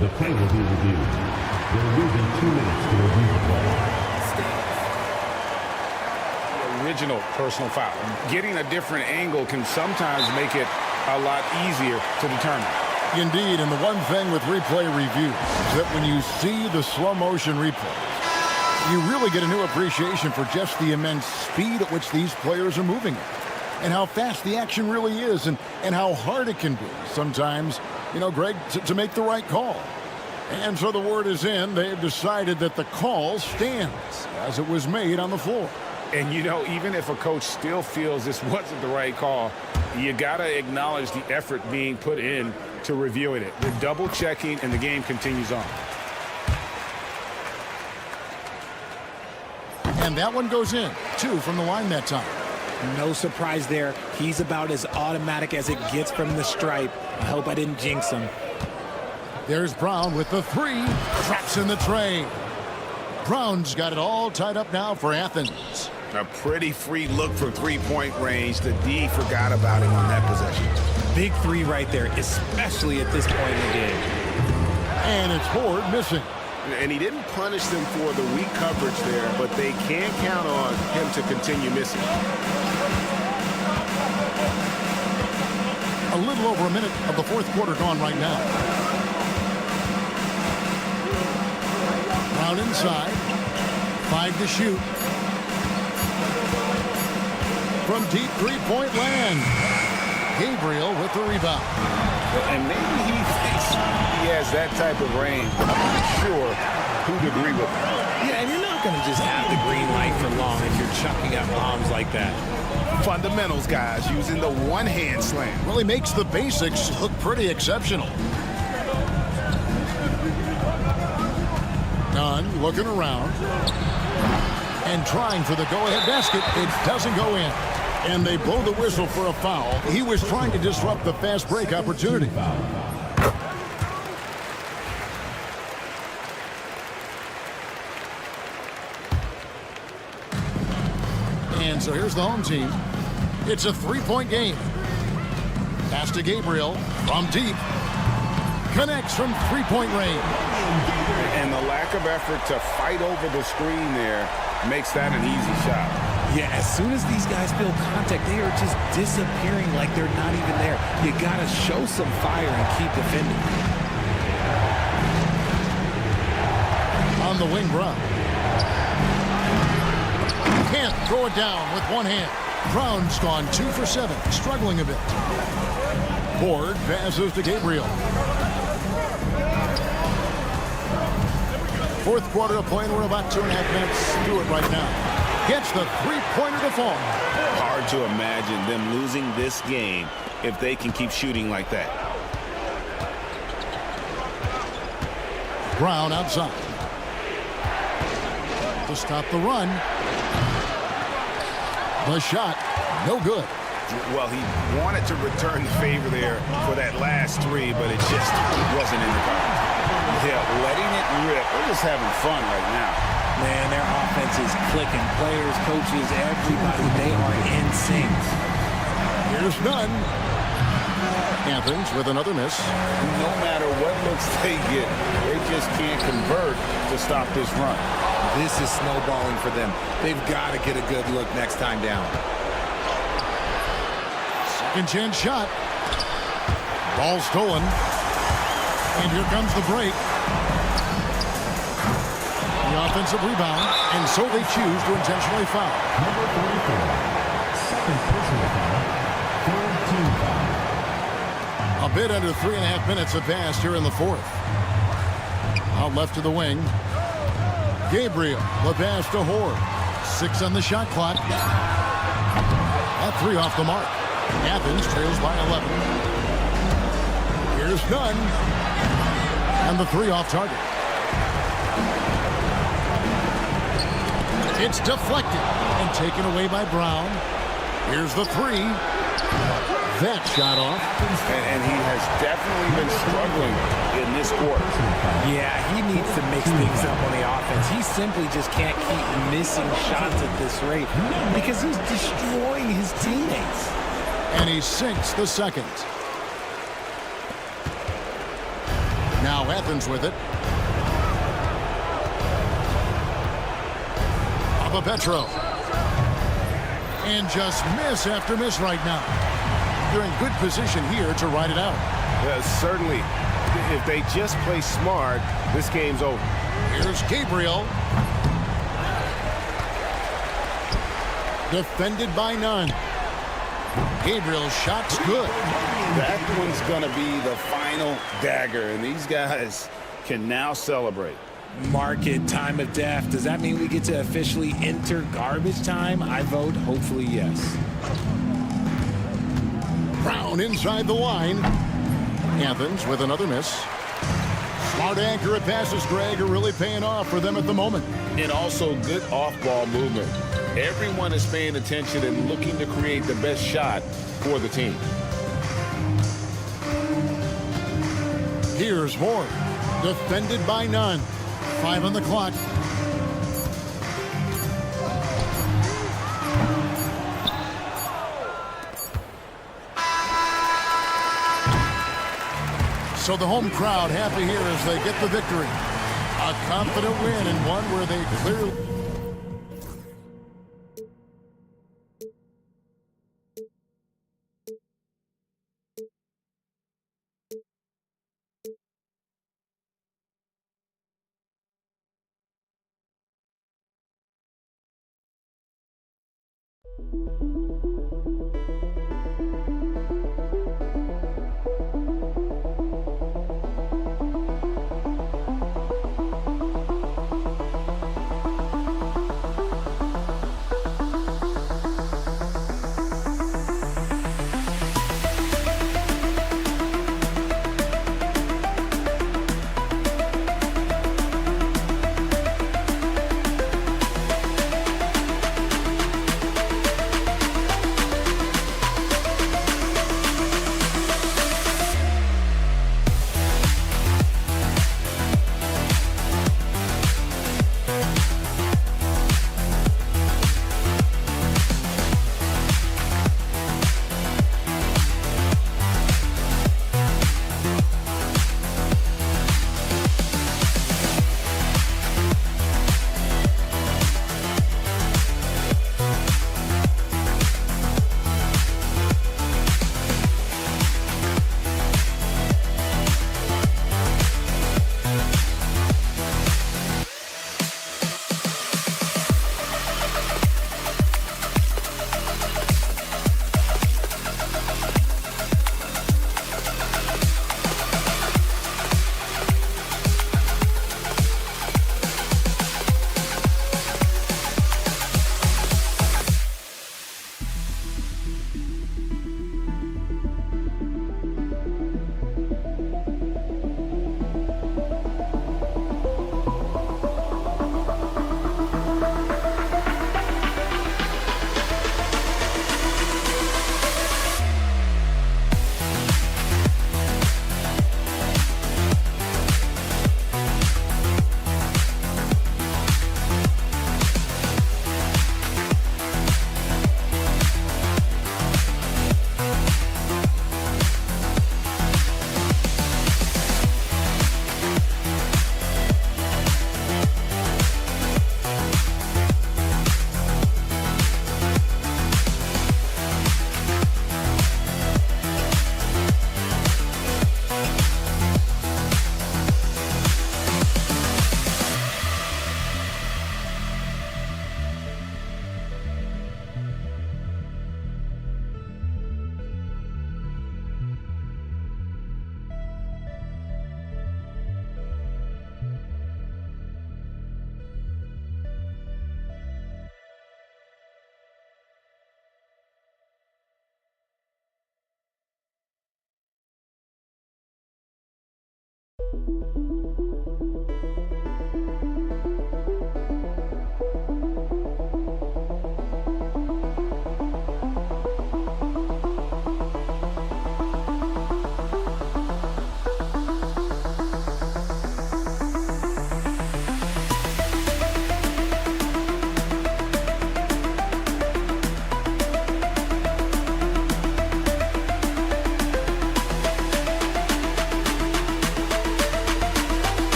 The play will be reviewed. There will be 2 minutes to review the play. Original personal foul. Getting a different angle can sometimes make it a lot easier to determine. Indeed, and the one thing with replay review is that when you see the slow motion replays, you really get a new appreciation for just the immense speed at which these players are moving and how fast the action really is and how hard it can be sometimes, you know, Greg, to make the right call. And so the word is in. They've decided that the call stands as it was made on the floor. And, you know, even if a coach still feels this wasn't the right call, you got to acknowledge the effort being put in to reviewing it. They're double-checking, and the game continues on. And that one goes in. 2 from the line that time. No surprise there. He's about as automatic as it gets from the stripe. I hope I didn't jinx him. There's Brown with the 3. Traps in the tray. Brown's got it all tied up now for Athens. A pretty free look from three-point range. The D forgot about him on that possession. Big 3 right there, especially at this point in the game. And it's Ford missing. And he didn't punish them for the weak coverage there, but they can't count on him to continue missing. A little over a minute of the fourth quarter gone right now. Brown inside. 5 to shoot. From deep three-point land. Gabriel with the rebound. And maybe he thinks he has that type of range. I'm not sure who'd agree with him. Yeah, and you're not going to just have the green light for long if you're chucking up bombs like that. Fundamentals, guys, using the one-hand slam. Well, he makes the basics look pretty exceptional. Nunn looking around and trying for the go-ahead basket. It doesn't go in. And they blow the whistle for a foul. He was trying to disrupt the fast break opportunity. And so here's the home team. It's a 3-point game. Pass to Gabriel from deep. Connects from 3-point range. And the lack of effort to fight over the screen there makes that an easy shot. Yeah, as soon as these guys feel contact, they are just disappearing like they're not even there. You got to show some fire and keep defending. On the wing, Brown. Can't throw it down with one hand. Brown's gone 2 for 7, struggling a bit. Ford passes to Gabriel. Fourth quarter of play, and we're about 2.5 minutes through it right now. Gets the three-pointer to fall. Hard to imagine them losing this game if they can keep shooting like that. Brown outside. To stop the run. The shot, no good. Well, he wanted to return the favor there for that last 3, but it just wasn't in the cards. Yeah, letting it rip. They're just having fun right now. Man, their offense is clicking. Players, coaches, everybody, they are in sync. Here's Nunn. Athens with another miss. No matter what looks they get, they just can't convert to stop this run. This is snowballing for them. They've got to get a good look next time down. Second chance shot. Ball stolen. And here comes the break. The offensive rebound, and so they choose to intentionally foul. Number 44, second personal foul, third team foul. A bit under 3.5 minutes have passed here in the fourth. Out left to the wing. Gabriel, the pass to Horde. 6 on the shot clock. That 3 off the mark. Athens trails by 11. Here's Nunn. And the 3 off target. It's deflected and taken away by Brown. Here's the 3. that shot off. And he has definitely been struggling in this quarter. Yeah, he needs to mix things up on the offense. He simply just can't keep missing shots at this rate because he's destroying his teammates. And he sinks the second. Now Athens with it. Petro. And just miss after miss right now. They're in good position here to ride it out. Certainly, if they just play smart, this game's over. Here's Gabriel. Defended by none. Gabriel's shot's good. That one's going to be the final dagger, and these guys can now celebrate. Market time of death. Does that mean we get to officially enter garbage time? I vote hopefully yes. Brown inside the line. Athens with another miss. Smart, accurate passes, Greg, are really paying off for them at the moment. And also good off-ball movement. Everyone is paying attention and looking to create the best shot for the team. Here's Ward. Defended by none. 5 on the clock. So the home crowd happy here as they get the victory. A confident win and one where they clearly...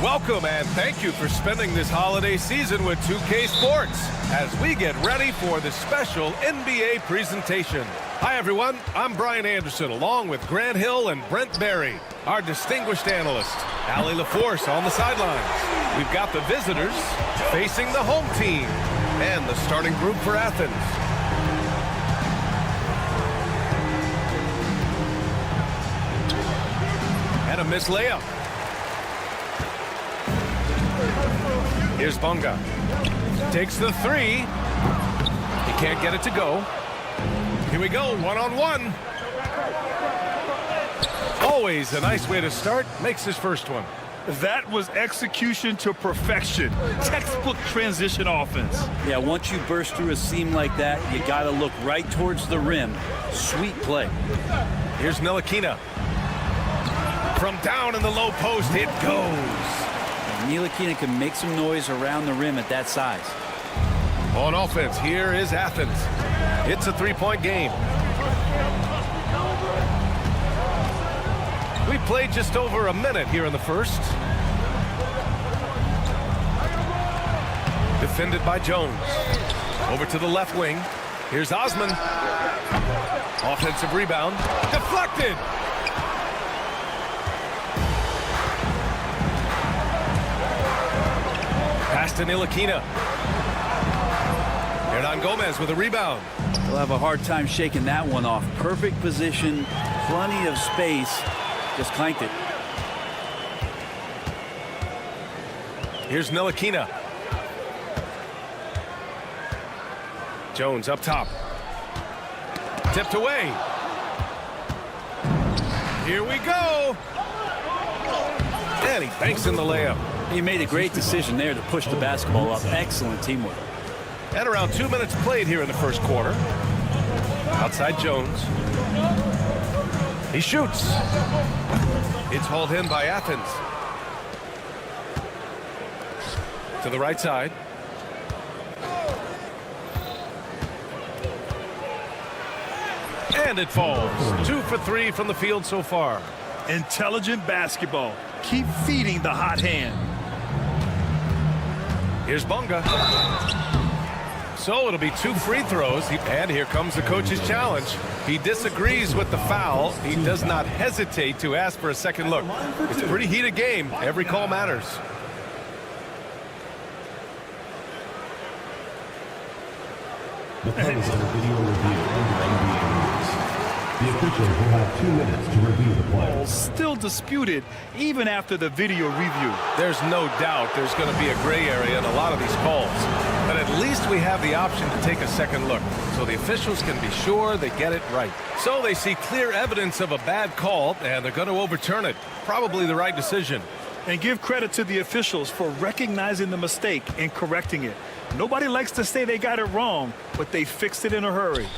Welcome and thank you for spending this holiday season with 2K Sports as we get ready for the special NBA presentation. Hi everyone, I'm Brian Anderson along with Grant Hill and Brent Berry, our distinguished analyst. Allie LaForce on the sidelines. We've got the visitors facing the home team and the starting group for Athens. And a missed layup. Here's Bonga. Takes the three. He can't get it to go. Here we go, one-on-one. Always a nice way to start. Makes his first one. That was execution to perfection. Textbook transition offense. Yeah, once you burst through a seam like that, you got to look right towards the rim. Sweet play. Here's Ntilikina. From down in the low post, it goes. Ntilikina can make some noise around the rim at that size. On offense, here is Athens. It's a three-point game. We played just over a minute here in the first. Defended by Jones. Over to the left wing. Here's Osman. Offensive rebound. Deflected. to Ntilikina. Hernan Gomez with a rebound. He'll have a hard time shaking that one off. Perfect position, plenty of space. Just clanked it. Here's Ntilikina. Jones up top. Tipped away. Here we go. And he banks in the layup. He made a great decision there to push the basketball up. Excellent teamwork. And around 2 minutes played here in the first quarter. Outside Jones. He shoots. It's hauled in by Athens. To the right side. And it falls. 2 for 3 from the field so far. Intelligent basketball. Keep feeding the hot hand. Here's Bonga. So it'll be 2 free throws. And here comes the coach's challenge. He disagrees with the foul. He does not hesitate to ask for a second look. It's a pretty heated game. Every call matters. The play is under video review under NBA rules. The officials will have 2 minutes to review the play. Still disputed even after the video review. There's no doubt there's going to be a gray area in a lot of these calls. But at least we have the option to take a second look, so the officials can be sure they get it right. So they see clear evidence of a bad call, and they're going to overturn it. Probably the right decision. And give credit to the officials for recognizing the mistake and correcting it. Nobody likes to say they got it wrong, but they fixed it in a hurry.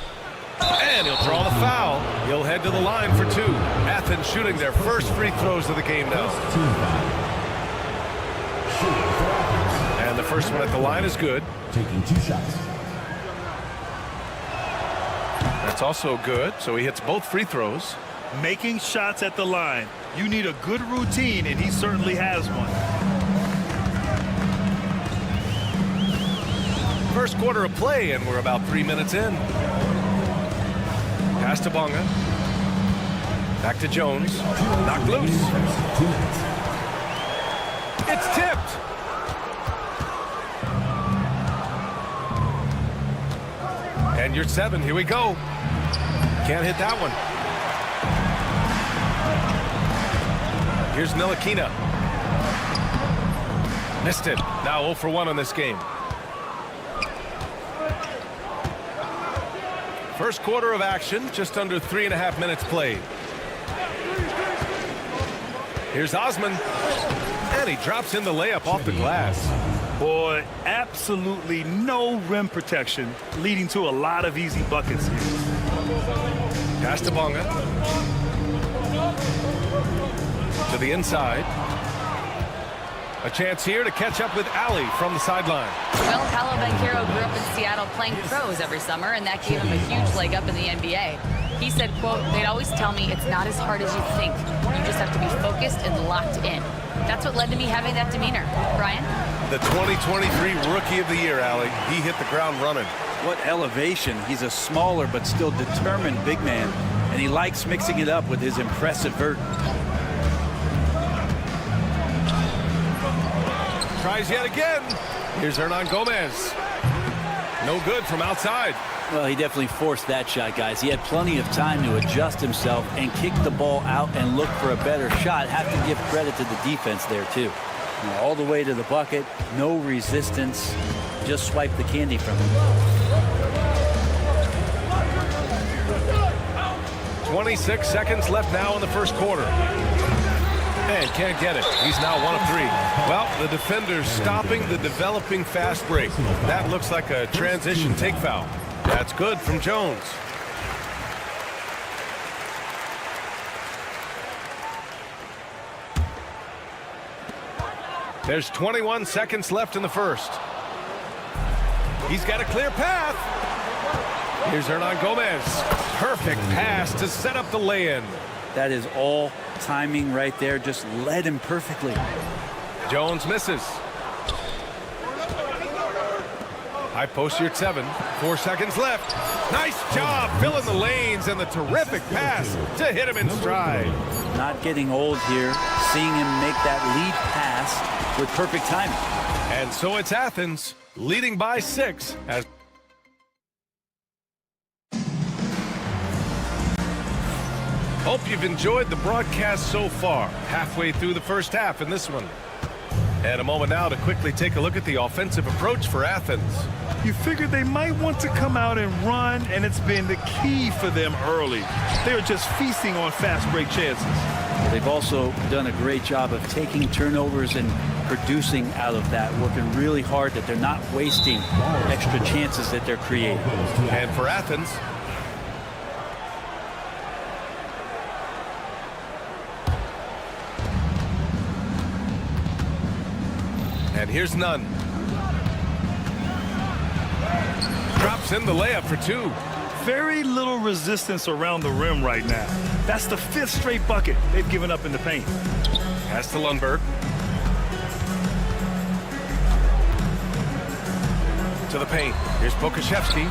And he'll draw the foul. He'll head to the line for 2. Athens shooting their first free throws of the game now. And the first one at the line is good. Taking 2 shots. That's also good, so he hits both free throws. Making shots at the line. You need a good routine, and he certainly has one. First quarter of play, and we're about 3 minutes in. Pass to Bonga. Back to Jones. Knocked loose. It's tipped. And you're 7. Here we go. Can't hit that one. Here's Ntilikina. Missed it. Now 0 for 1 on this game. First quarter of action, just under 3.5 minutes played. Here's Osman. And he drops in the layup off the glass. Boy, absolutely no rim protection, leading to a lot of easy buckets here. Pass to Bonga. To the inside. A chance here to catch up with Ali from the sideline. Well, Paolo Banchero grew up in Seattle playing pros every summer, and that gave him a huge leg up in the NBA. He said, quote, "They'd always tell me it's not as hard as you think. You just have to be focused and locked in." That's what led to me having that demeanor. Brian? The 2023 Rookie of the Year, Ali. He hit the ground running. What elevation. He's a smaller but still determined big man, and he likes mixing it up with his impressive vert. Tries yet again. Here's Hernan Gomez. No good from outside. Well, he definitely forced that shot, guys. He had plenty of time to adjust himself and kick the ball out and look for a better shot. Have to give credit to the defense there, too. You know, all the way to the bucket, no resistance. Just swipe the candy from him. 26 seconds left now in the first quarter. And can't get it. He's now 1 of 3. Well, the defender's stopping the developing fast break. That looks like a transition take foul. That's good from Jones. There's 21 seconds left in the first. He's got a clear path. Here's Hernan Gomez. Perfect pass to set up the lay-in. That is all timing right there. Just led him perfectly. Jones misses. High post here at 7. 4 seconds left. Nice job filling the lanes and the terrific pass to hit him in stride. Not getting old here. Seeing him make that lead pass with perfect timing. And so it's Athens leading by 6 as hope you've enjoyed the broadcast so far. Halfway through the first half in this one. And a moment now to quickly take a look at the offensive approach for Athens. You figured they might want to come out and run, and it's been the key for them early. They're just feasting on fast break chances. They've also done a great job of taking turnovers and producing out of that, working really hard that they're not wasting extra chances that they're creating. And for Athens, and here's Nunn. Drops in the layup for 2. Very little resistance around the rim right now. That's the 5th straight bucket they've given up in the paint. Pass to Lundberg. To the paint. Here's Pokashevsky.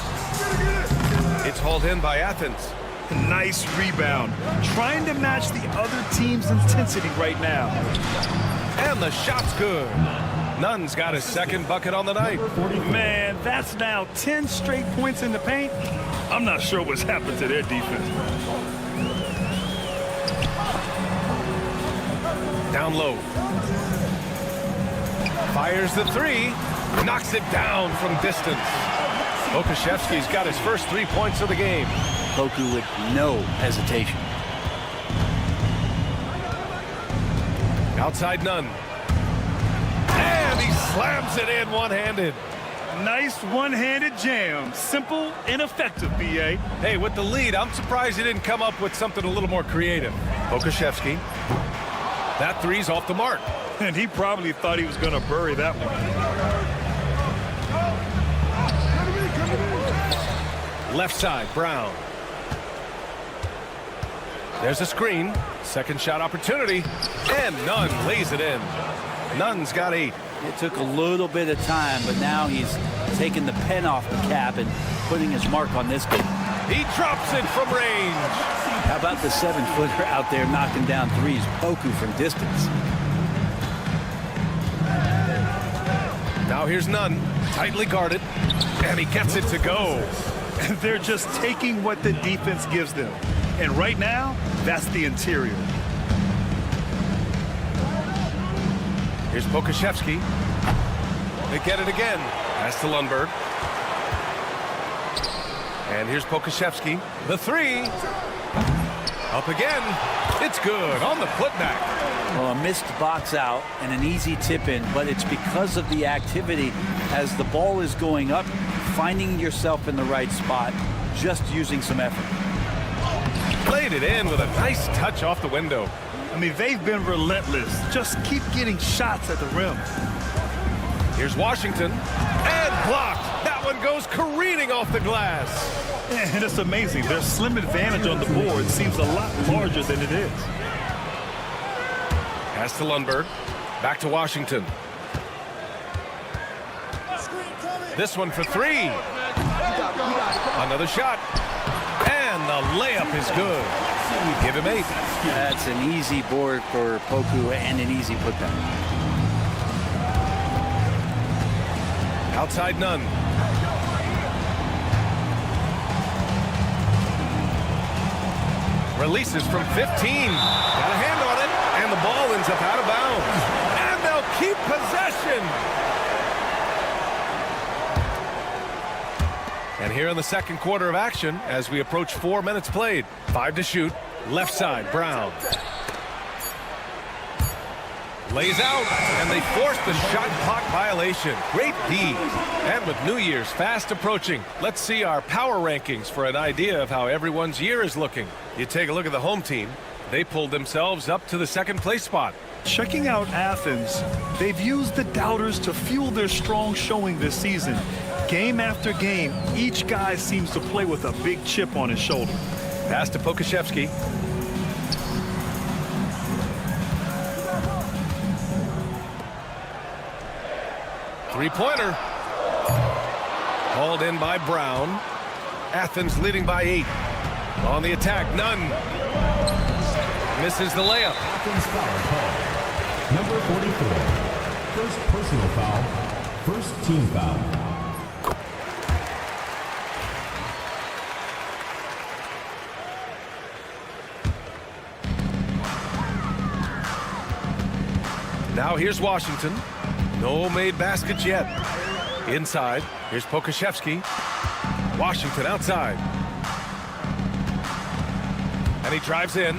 It's hauled in by Athens. Nice rebound. Trying to match the other team's intensity right now. And the shot's good. Nunn's got his second bucket on the night. Man, that's now 10 straight points in the paint. I'm not sure what's happened to their defense. Down low. Fires the 3. Knocks it down from distance. Pokashevsky's got his first 3 points of the game. Poku with no hesitation. Outside Nunn. And he slams it in one-handed. Nice one-handed jam. Simple and effective, B.A. Hey, with the lead, I'm surprised he didn't come up with something a little more creative. Pokashevsky. That 3's off the mark. And he probably thought he was going to bury that one. Left side, Brown. There's a screen. Second shot opportunity. And Nunn lays it in. Nunn's got 8. It took a little bit of time, but now he's taking the pen off the cap and putting his mark on this game. He drops it from range. How about the 7-footer out there knocking down 3s? Poku from distance. Now here's Nunn, tightly guarded, and he gets it to go. And they're just taking what the defense gives them. And right now, that's the interior. Here's Pokashevsky. They get it again. Pass to Lundberg. And here's Pokashevsky. The 3. Up again. It's good on the putback. Well, a missed box out and an easy tip in, but it's because of the activity as the ball is going up, finding yourself in the right spot, just using some effort. Played it in with a nice touch off the window. I mean, they've been relentless. Just keep getting shots at the rim. Here's Washington. And blocked. That one goes careening off the glass. And it's amazing. Their slim advantage on the board seems a lot larger than it is. Pass to Lundberg. Back to Washington. This one for 3. Another shot. And the layup is good. Give him 8. That's an easy board for Poku and an easy putback. Outside Nunn. Releases from 15. Got a hand on it. And the ball ends up out of bounds. And they'll keep possession. And here in the second quarter of action, as we approach 4 minutes played. 5 to shoot. Left side, Brown. Lays out, and they force the shot clock violation. Great D. And with New Year's fast approaching, let's see our power rankings for an idea of how everyone's year is looking. You take a look at the home team. They pulled themselves up to the second place spot. Checking out Athens, they've used the doubters to fuel their strong showing this season. Game after game, each guy seems to play with a big chip on his shoulder. Pass to Pokashevsky. Three-pointer. Hauled in by Brown. Athens leading by 8. On the attack, Nunn. Misses the layup. Athens foul call. Number 44. First personal foul First team foul. Now here's Washington. No made baskets yet. Inside, here's Pokashevsky. Washington outside. And he drives in.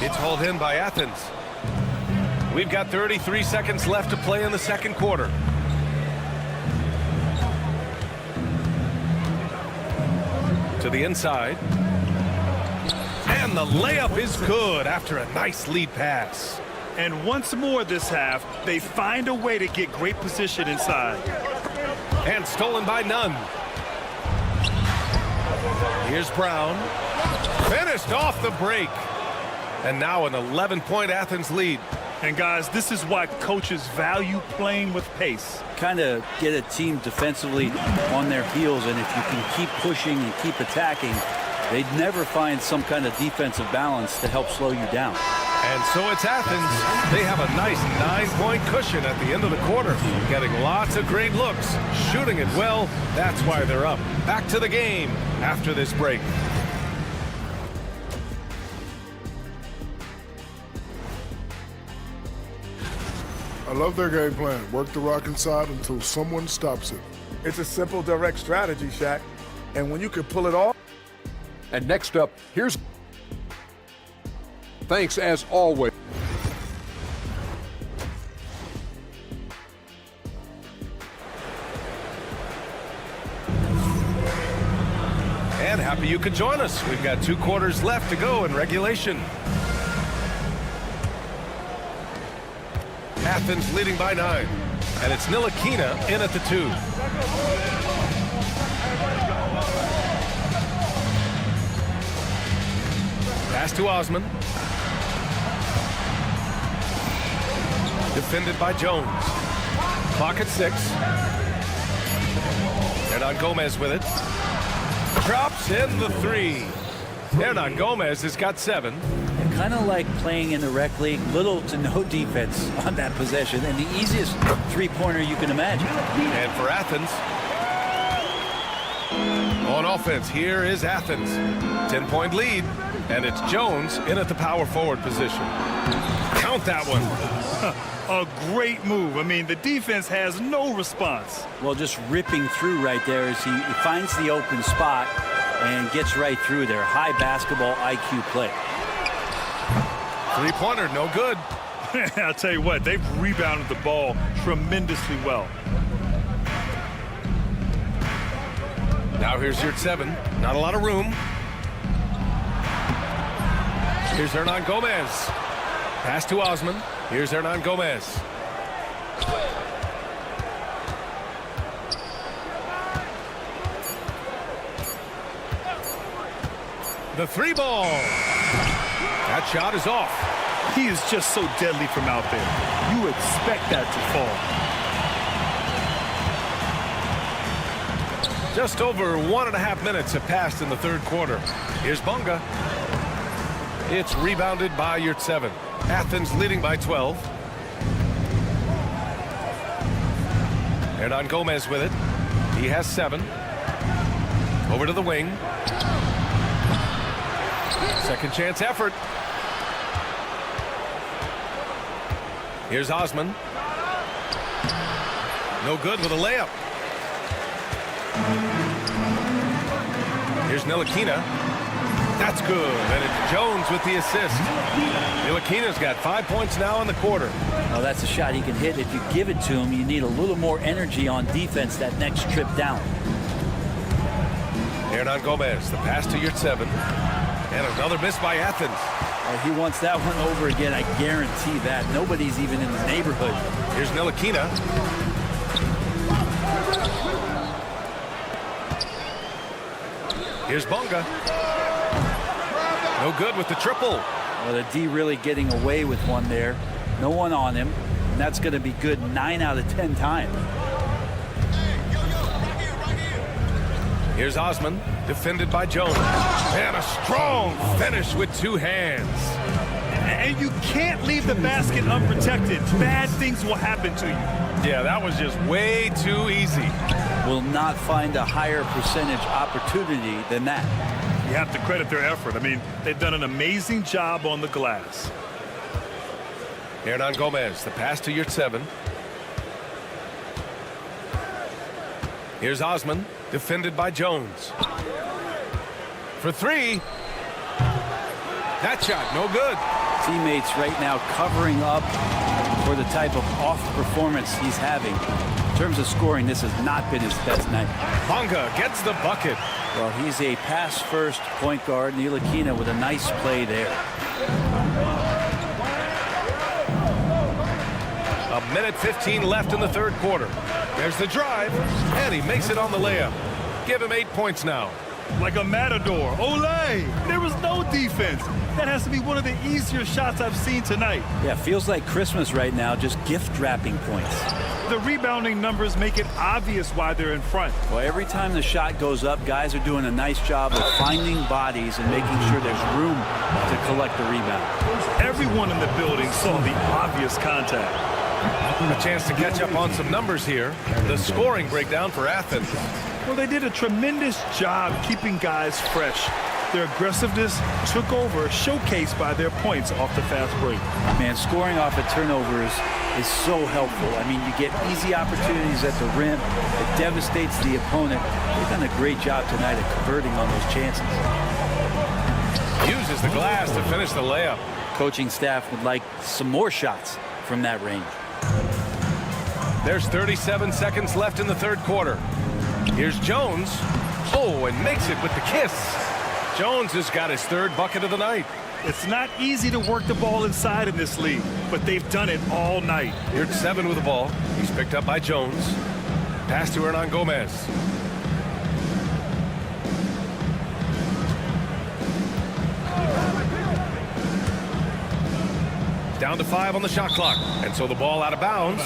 It's hauled in by Athens. We've got 33 seconds left to play in the second quarter. To the inside. And the layup is good after a nice lead pass. And once more this half, they find a way to get great position inside. And stolen by Nunn. Here's Brown. Finished off the break. And now an 11-point Athens lead. And guys, this is why coaches value playing with pace. Kind of get a team defensively on their heels, and if you can keep pushing and keep attacking, they'd never find some kind of defensive balance to help slow you down. And so it's Athens. They have a nice 9-point cushion at the end of the quarter. Getting lots of great looks. Shooting it well. That's why they're up. Back to the game after this break. I love their game plan. Work the rock inside until someone stops it. It's a simple, direct strategy, Shaq. And when you can pull it off. And next up, here's... Thanks as always. And happy you could join us. We've got 2 quarters left to go in regulation. Athens leading by 9. And it's Ntilikina in at the 2. Pass to Osman. Defended by Jones. Clock at 6. Hernan Gomez with it. Drops in the 3. Hernan Gomez has got 7. Kind of like playing in the rec league, little to no defense on that possession, and the easiest three-pointer you can imagine. And for Athens, on offense, here is Athens. 10-point lead, and it's Jones in at the power forward position. Count that one. A great move. I mean, the defense has no response. Well, just ripping through right there as he finds the open spot and gets right through there. High basketball IQ play. Three-pointer, no good. I'll tell you what, they've rebounded the ball tremendously well. Now here's your 7. Not a lot of room. Here's Hernan Gomez. Pass to Osman. Here's Hernan Gomez. The 3 ball. That shot is off. He is just so deadly from out there. You expect that to fall. Just over 1.5 minutes have passed in the third quarter. Here's Bonga. It's rebounded by Yurtseven. Athens leading by 12. Hernan Gomez with it. He has 7. Over to the wing. Second chance effort. Here's Osman. No good with a layup. Here's Ntilikina. That's good. And it's Jones with the assist. Ntilikina's got 5 points now in the quarter. Oh, that's a shot he can hit. If you give it to him, you need a little more energy on defense that next trip down. Hernan Gomez, the pass to Yurtseven. And another miss by Athens. He wants that one over again, I guarantee that. Nobody's even in the neighborhood. Here's Ntilikina. Here's Bonga. No good with the triple. Well, the D really getting away with one there. No one on him. And that's going to be good 9 out of 10 times. Here's Osman, defended by Jones. And a strong finish with 2 hands. And you can't leave the basket unprotected. Bad things will happen to you. Yeah, that was just way too easy. Will not find a higher percentage opportunity than that. You have to credit their effort. I mean, they've done an amazing job on the glass. Hernan Gomez, the pass to Yurtseven. Here's Osman, defended by Jones. For three. That shot, no good. Teammates right now covering up for the type of off performance he's having. In terms of scoring, this has not been his best night. Bonga gets the bucket. Well, he's a pass-first point guard. Ntilikina with a nice play there. A minute 15 left in the third quarter. There's the drive, and he makes it on the layup. Give him 8 points now. Like a matador. Olay! There was no defense. That has to be one of the easier shots I've seen tonight. Yeah, feels like Christmas right now, just gift wrapping points. The rebounding numbers make it obvious why they're in front. Well, every time the shot goes up, guys are doing a nice job of finding bodies and making sure there's room to collect the rebound. Everyone in the building saw the obvious contact. A chance to catch up on some numbers here. The scoring breakdown for Athens. Well, they did a tremendous job keeping guys fresh. Their aggressiveness took over, showcased by their points off the fast break. Man, scoring off of turnovers is so helpful. I mean, you get easy opportunities at the rim. It devastates the opponent. They've done a great job tonight at converting on those chances. Uses the glass to finish the layup. Coaching staff would like some more shots from that range. There's 37 seconds left in the third quarter. Here's Jones. Oh, and makes it with the kiss. Jones has got his third bucket of the night. It's not easy to work the ball inside in this league, but they've done it all night. Yurtseven with the ball. He's picked up by Jones. Pass to Hernan Gomez. Down to 5 on the shot clock. And so the ball out of bounds.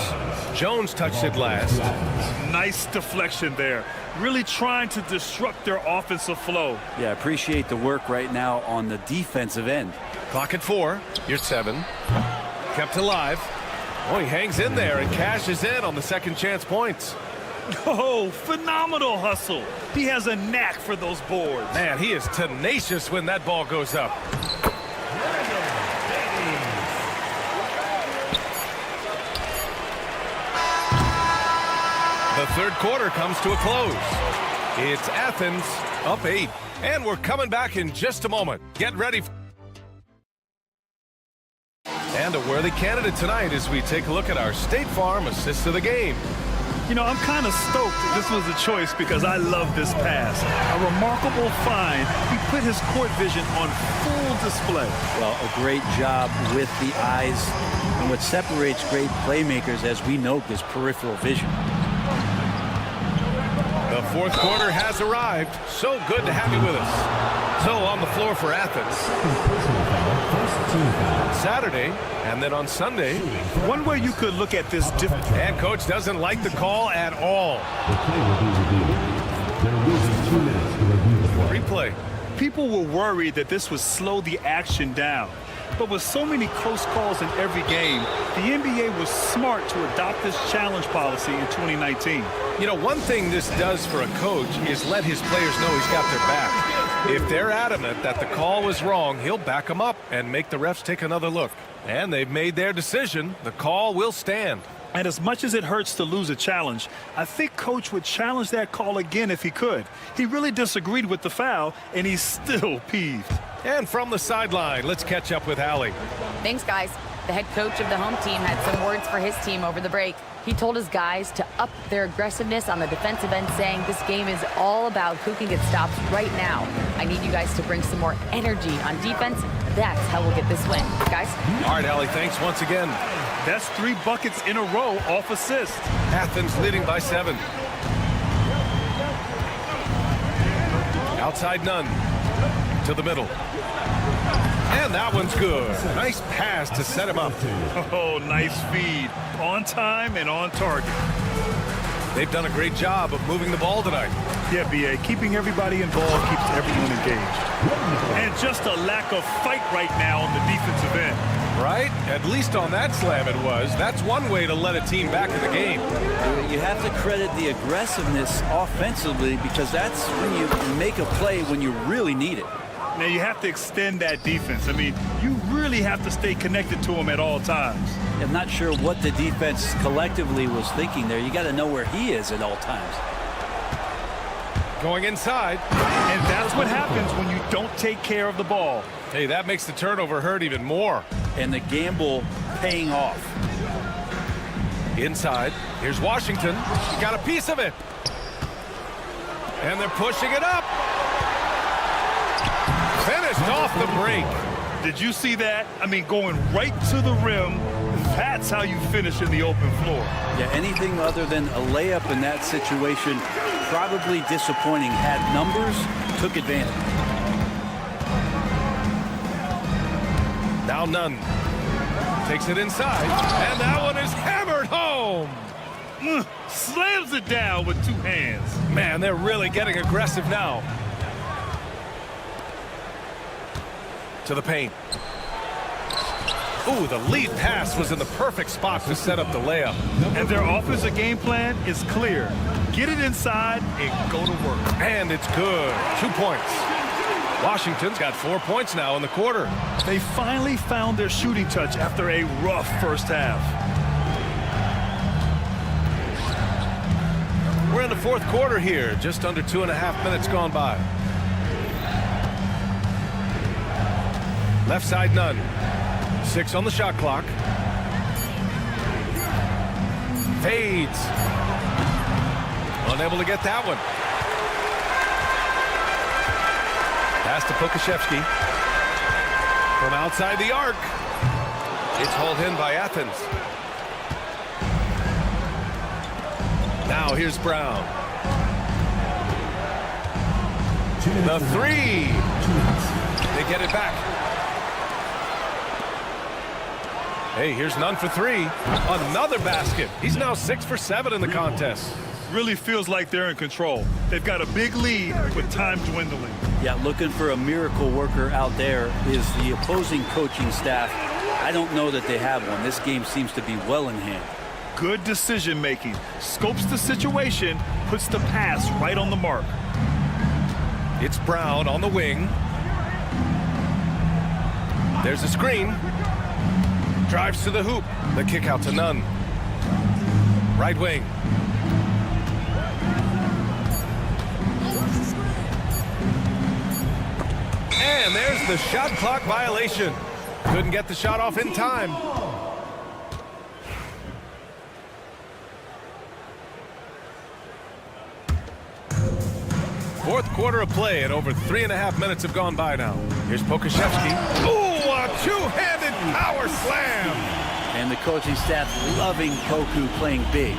Jones touched it last. Nice deflection there. Really trying to disrupt their offensive flow. Yeah, appreciate the work right now on the defensive end. Clock at 4. Yurtseven. Kept alive. Oh, he hangs in there and cashes in on the second chance points. Oh, phenomenal hustle. He has a knack for those boards. Man, he is tenacious when that ball goes up. The third quarter comes to a close. It's Athens up 8. And we're coming back in just a moment. Get ready. And a worthy candidate tonight as we take a look at our State Farm assist of the game. You know, I'm kind of stoked this was a choice because I love this pass. A remarkable find. He put his court vision on full display. Well, a great job with the eyes. And what separates great playmakers, as we note, is peripheral vision. The fourth quarter has arrived. So good to have you with us. So on the floor for Athens. Saturday, and then on Sunday. One way you could look at this different. And coach doesn't like the call at all. Replay. People were worried that this would slow the action down. But with so many close calls in every game, the NBA was smart to adopt this challenge policy in 2019. You know, one thing this does for a coach is let his players know he's got their back. If they're adamant that the call was wrong, he'll back them up and make the refs take another look. And they've made their decision. The call will stand. And as much as it hurts to lose a challenge, I think Coach would challenge that call again if he could. He really disagreed with the foul, and he's still peeved. And from the sideline, let's catch up with Allie. Thanks, guys. The head coach of the home team had some words for his team over the break. He told his guys to up their aggressiveness on the defensive end, saying this game is all about who can get stops right now. I need you guys to bring some more energy on defense. That's how we'll get this win. Guys? All right, Allie, thanks once again. That's 3 buckets in a row off assist. Athens leading by 7. Outside none. To the middle. And that one's good. Nice pass to set him up. Oh, nice feed. On time and on target. They've done a great job of moving the ball tonight. Yeah, B.A. Keeping everybody involved keeps everyone engaged. And just a lack of fight right now on the defensive end. Right? At least on that slam it was. That's one way to let a team back in the game. You have to credit the aggressiveness offensively because that's when you make a play when you really need it. Now you have to extend that defense. I mean, you really have to stay connected to him at all times. I'm not sure what the defense collectively was thinking there. You got to know where he is at all times. Going inside. And that's what happens when you don't take care of the ball. Hey, that makes the turnover hurt even more. And the gamble paying off. Inside. Here's Washington. He got a piece of it. And they're pushing it up. Finished off the break. Did you see that? I mean, going right to the rim. That's how you finish in the open floor. Yeah, anything other than a layup in that situation, probably disappointing. Had numbers, took advantage. Now Nunn takes it inside, and that one is hammered home. Slams it down with two hands. Man, they're really getting aggressive now. To the paint. Ooh, the lead pass was in the perfect spot to set up the layup. And their offensive game plan is clear. Get it inside and go to work. And it's good. 2 points. Washington's got 4 points now in the quarter. They finally found their shooting touch after a rough first half. We're in the fourth quarter here. Just under 2.5 minutes gone by. Left side, Nunn. 6 on the shot clock. Fades. Unable to get that one. Pass to Pokashevsky. From outside the arc. It's hauled in by Athens. Now here's Brown. The three. They get it back. Hey, here's Nunn for 3. Another basket. He's now 6 for 7 in the contest. Really feels like they're in control. They've got a big lead with time dwindling. Yeah, looking for a miracle worker out there is the opposing coaching staff. I don't know that they have one. This game seems to be well in hand. Good decision making. Scopes the situation, puts the pass right on the mark. It's Brown on the wing. There's a screen. Drives to the hoop. The kick out to Nunn. Right wing. And there's the shot clock violation. Couldn't get the shot off in time. Fourth quarter of play, and over 3.5 minutes have gone by now. Here's Pokashevsky. Ooh, a two-handed power slam. And the coaching staff loving Koku playing big.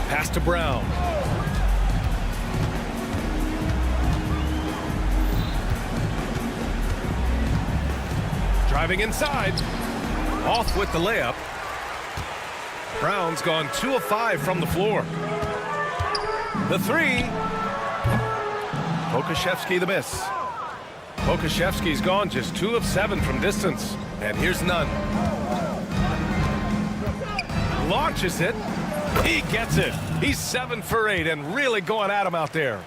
Pass to Brown. Driving inside. Off with the layup. Brown's gone 2 of 5 from the floor. The 3. Pokashevsky the miss. Pokashevsky's gone just 2 of 7 from distance. And here's Nunn. Launches it. He gets it. He's 7 for 8 and really going at him out there.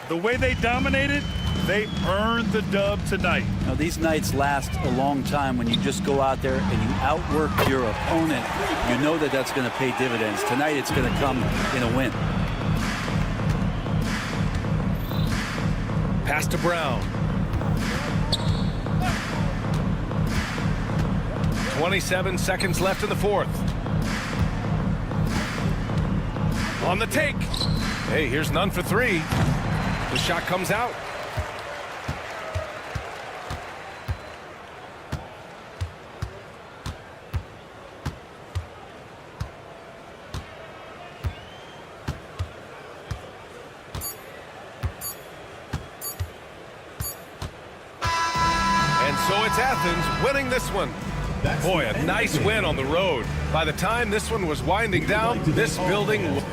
The way they dominated, they earned the dub tonight. Now, these nights last a long time when you just go out there and you outwork your opponent. You know that that's going to pay dividends. Tonight it's going to come in a win. Pass to Brown. 27 seconds left in the fourth. On the take. Hey, here's Nunn for 3. The shot comes out. So it's Athens winning this one. Boy, a nice win on the road. By the time this one was winding down, this building...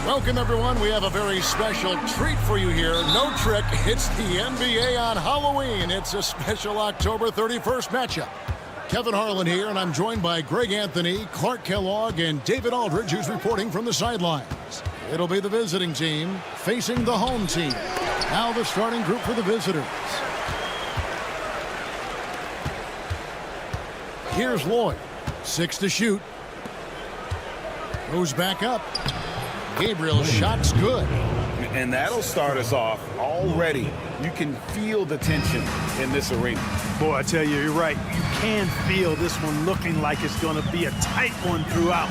Welcome, everyone. We have a very special treat for you here. No trick, it's the NBA on Halloween. It's a special October 31st matchup. Kevin Harlan here, and I'm joined by Greg Anthony, Clark Kellogg, and David Aldridge, who's reporting from the sidelines. It'll be the visiting team facing the home team. Now the starting group for the visitors. Here's Lloyd. 6 to shoot. Goes back up. Gabriel's shot's good. And that'll start us off already. You can feel the tension in this arena. Boy, I tell you, you're right. You can feel this one looking like it's going to be a tight one throughout.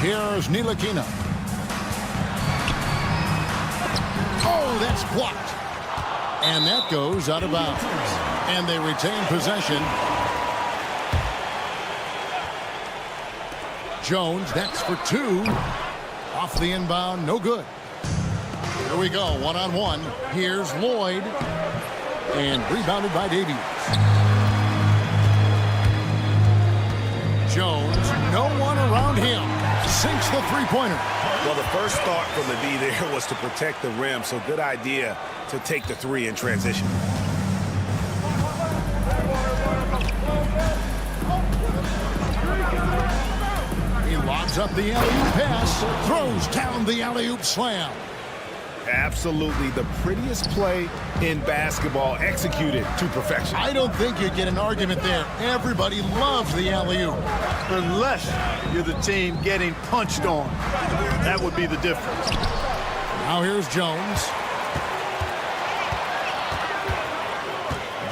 Here's Ntilikina. Oh, that's blocked. And that goes out of bounds. And they retain possession. Jones, that's for two. Off the inbound, no good. Here we go, one-on-one. Here's Lloyd. And rebounded by Davies. Jones, no one around him. Sinks the three-pointer. Well, the first thought from the D there was to protect the rim, so good idea to take the three in transition. He lobs up the alley-oop pass, throws down the alley-oop slam. Absolutely the prettiest play in basketball, executed to perfection. I don't think you get an argument there. Everybody loves the alley-oop. Unless you're the team getting punched on. That would be the difference. Now here's Jones.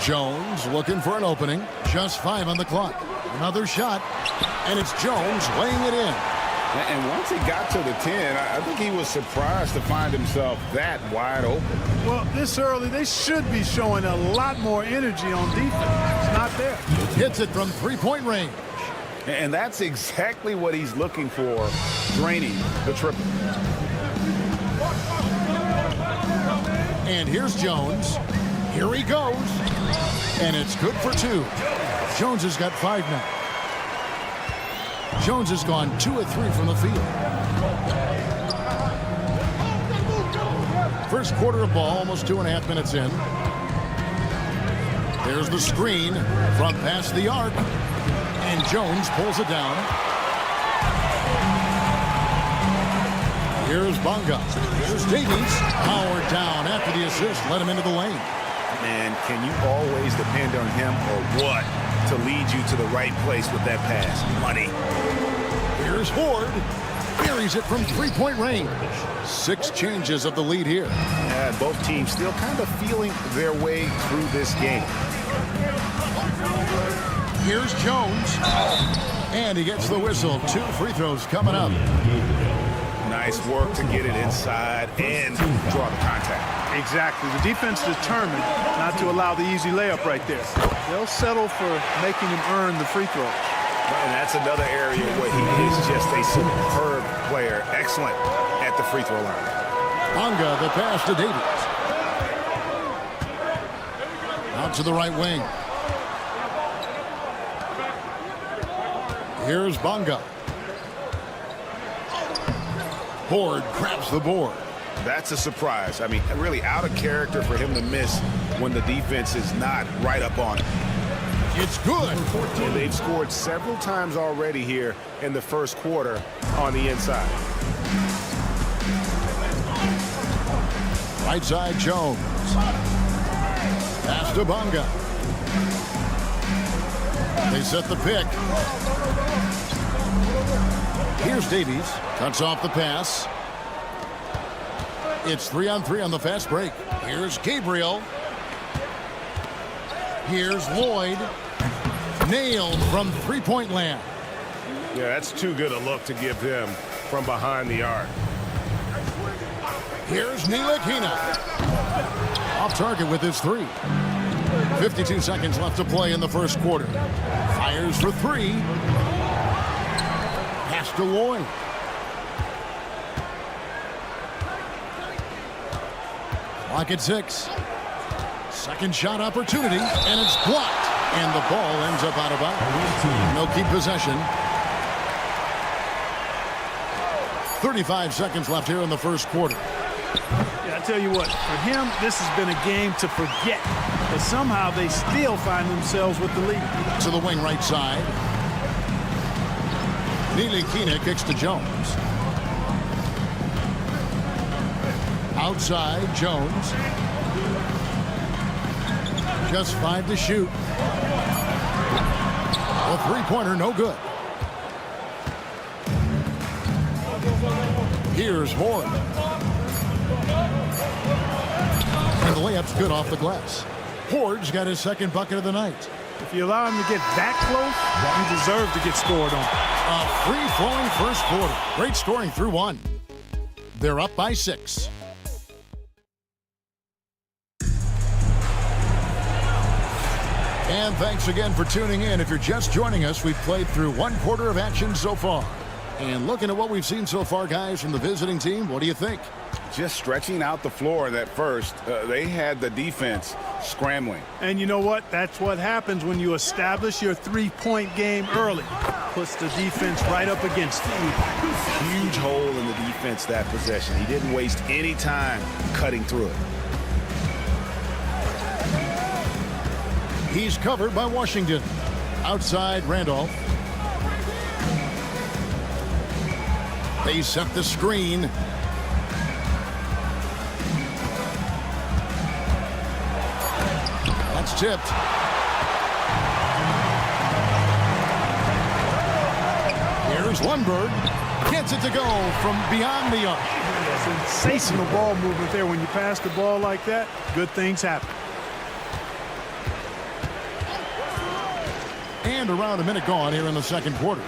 Jones looking for an opening. Just 5 on the clock. Another shot, and it's Jones laying it in. And once he got to the 10, I think he was surprised to find himself that wide open. Well, this early, they should be showing a lot more energy on defense. It's not there. Hits it from three-point range. And that's exactly what he's looking for, draining the triple. And here's Jones. Here he goes. And it's good for 2. Jones has got 5 now. Jones has gone 2 of 3 from the field. First quarter of ball, almost 2.5 minutes in. There's the screen from past the arc. And Jones pulls it down. Here's Bonga. Here's Davies. Powered down after the assist. Let him into the lane. And can you always depend on him or what to lead you to the right place with that pass? Money. Here's Ford. Buries it from three-point range. 6 changes of the lead here. And both teams still kind of feeling their way through this game. Here's Jones. And he gets the whistle. 2 free throws coming up. Nice work to get it inside and draw the contact. Exactly. The defense determined not to allow the easy layup right there. They'll settle for making him earn the free throw. And that's another area where he is just a superb player. Excellent at the free throw line. Bonga, the pass to Davies. Out to the right wing. Here's Bonga. Ford grabs the board. That's a surprise. I mean, really out of character for him to miss when the defense is not right up on it. It's good. And they've scored several times already here in the first quarter on the inside. Right side, Jones. Pass to Bonga. They set the pick. Here's Davies. Cuts off the pass. It's 3-on-3 on the fast break. Here's Gabriel. Here's Lloyd. Nailed from three-point land. Yeah, that's too good a look to give him from behind the arc. Here's Ntilikina. Off target with his 3. 52 seconds left to play in the first quarter. Fires for 3. Pass to Lloyd. Clock at 6. Second shot opportunity, and it's blocked. And the ball ends up out of bounds. No keep possession. 35 seconds left here in the first quarter. Yeah, I tell you what, for him, this has been a game to forget. But somehow they still find themselves with the lead. To the wing right side. Ntilikina kicks to Jones. Outside, Jones. Just 5 to shoot. A three-pointer, no good. Here's Horn. And the layup's good off the glass. Hord's got his second bucket of the night. If you allow him to get that close, you deserve to get scored on. A free-flowing first quarter. Great scoring through one. They're up by 6. And thanks again for tuning in. If you're just joining us, we've played through one quarter of action so far. And looking at what we've seen so far, guys, from the visiting team, what do you think? Just stretching out the floor that first. They had the defense scrambling. And you know what? That's what happens when you establish your three-point game early. Puts the defense right up against it. Huge hole in the defense that possession. He didn't waste any time cutting through it. He's covered by Washington. Outside Randolph. They set the screen. That's tipped. Here's Lundberg. Gets it to go from beyond the arc. Sensational ball movement there. When you pass the ball like that, good things happen. And around a minute gone here in the second quarter.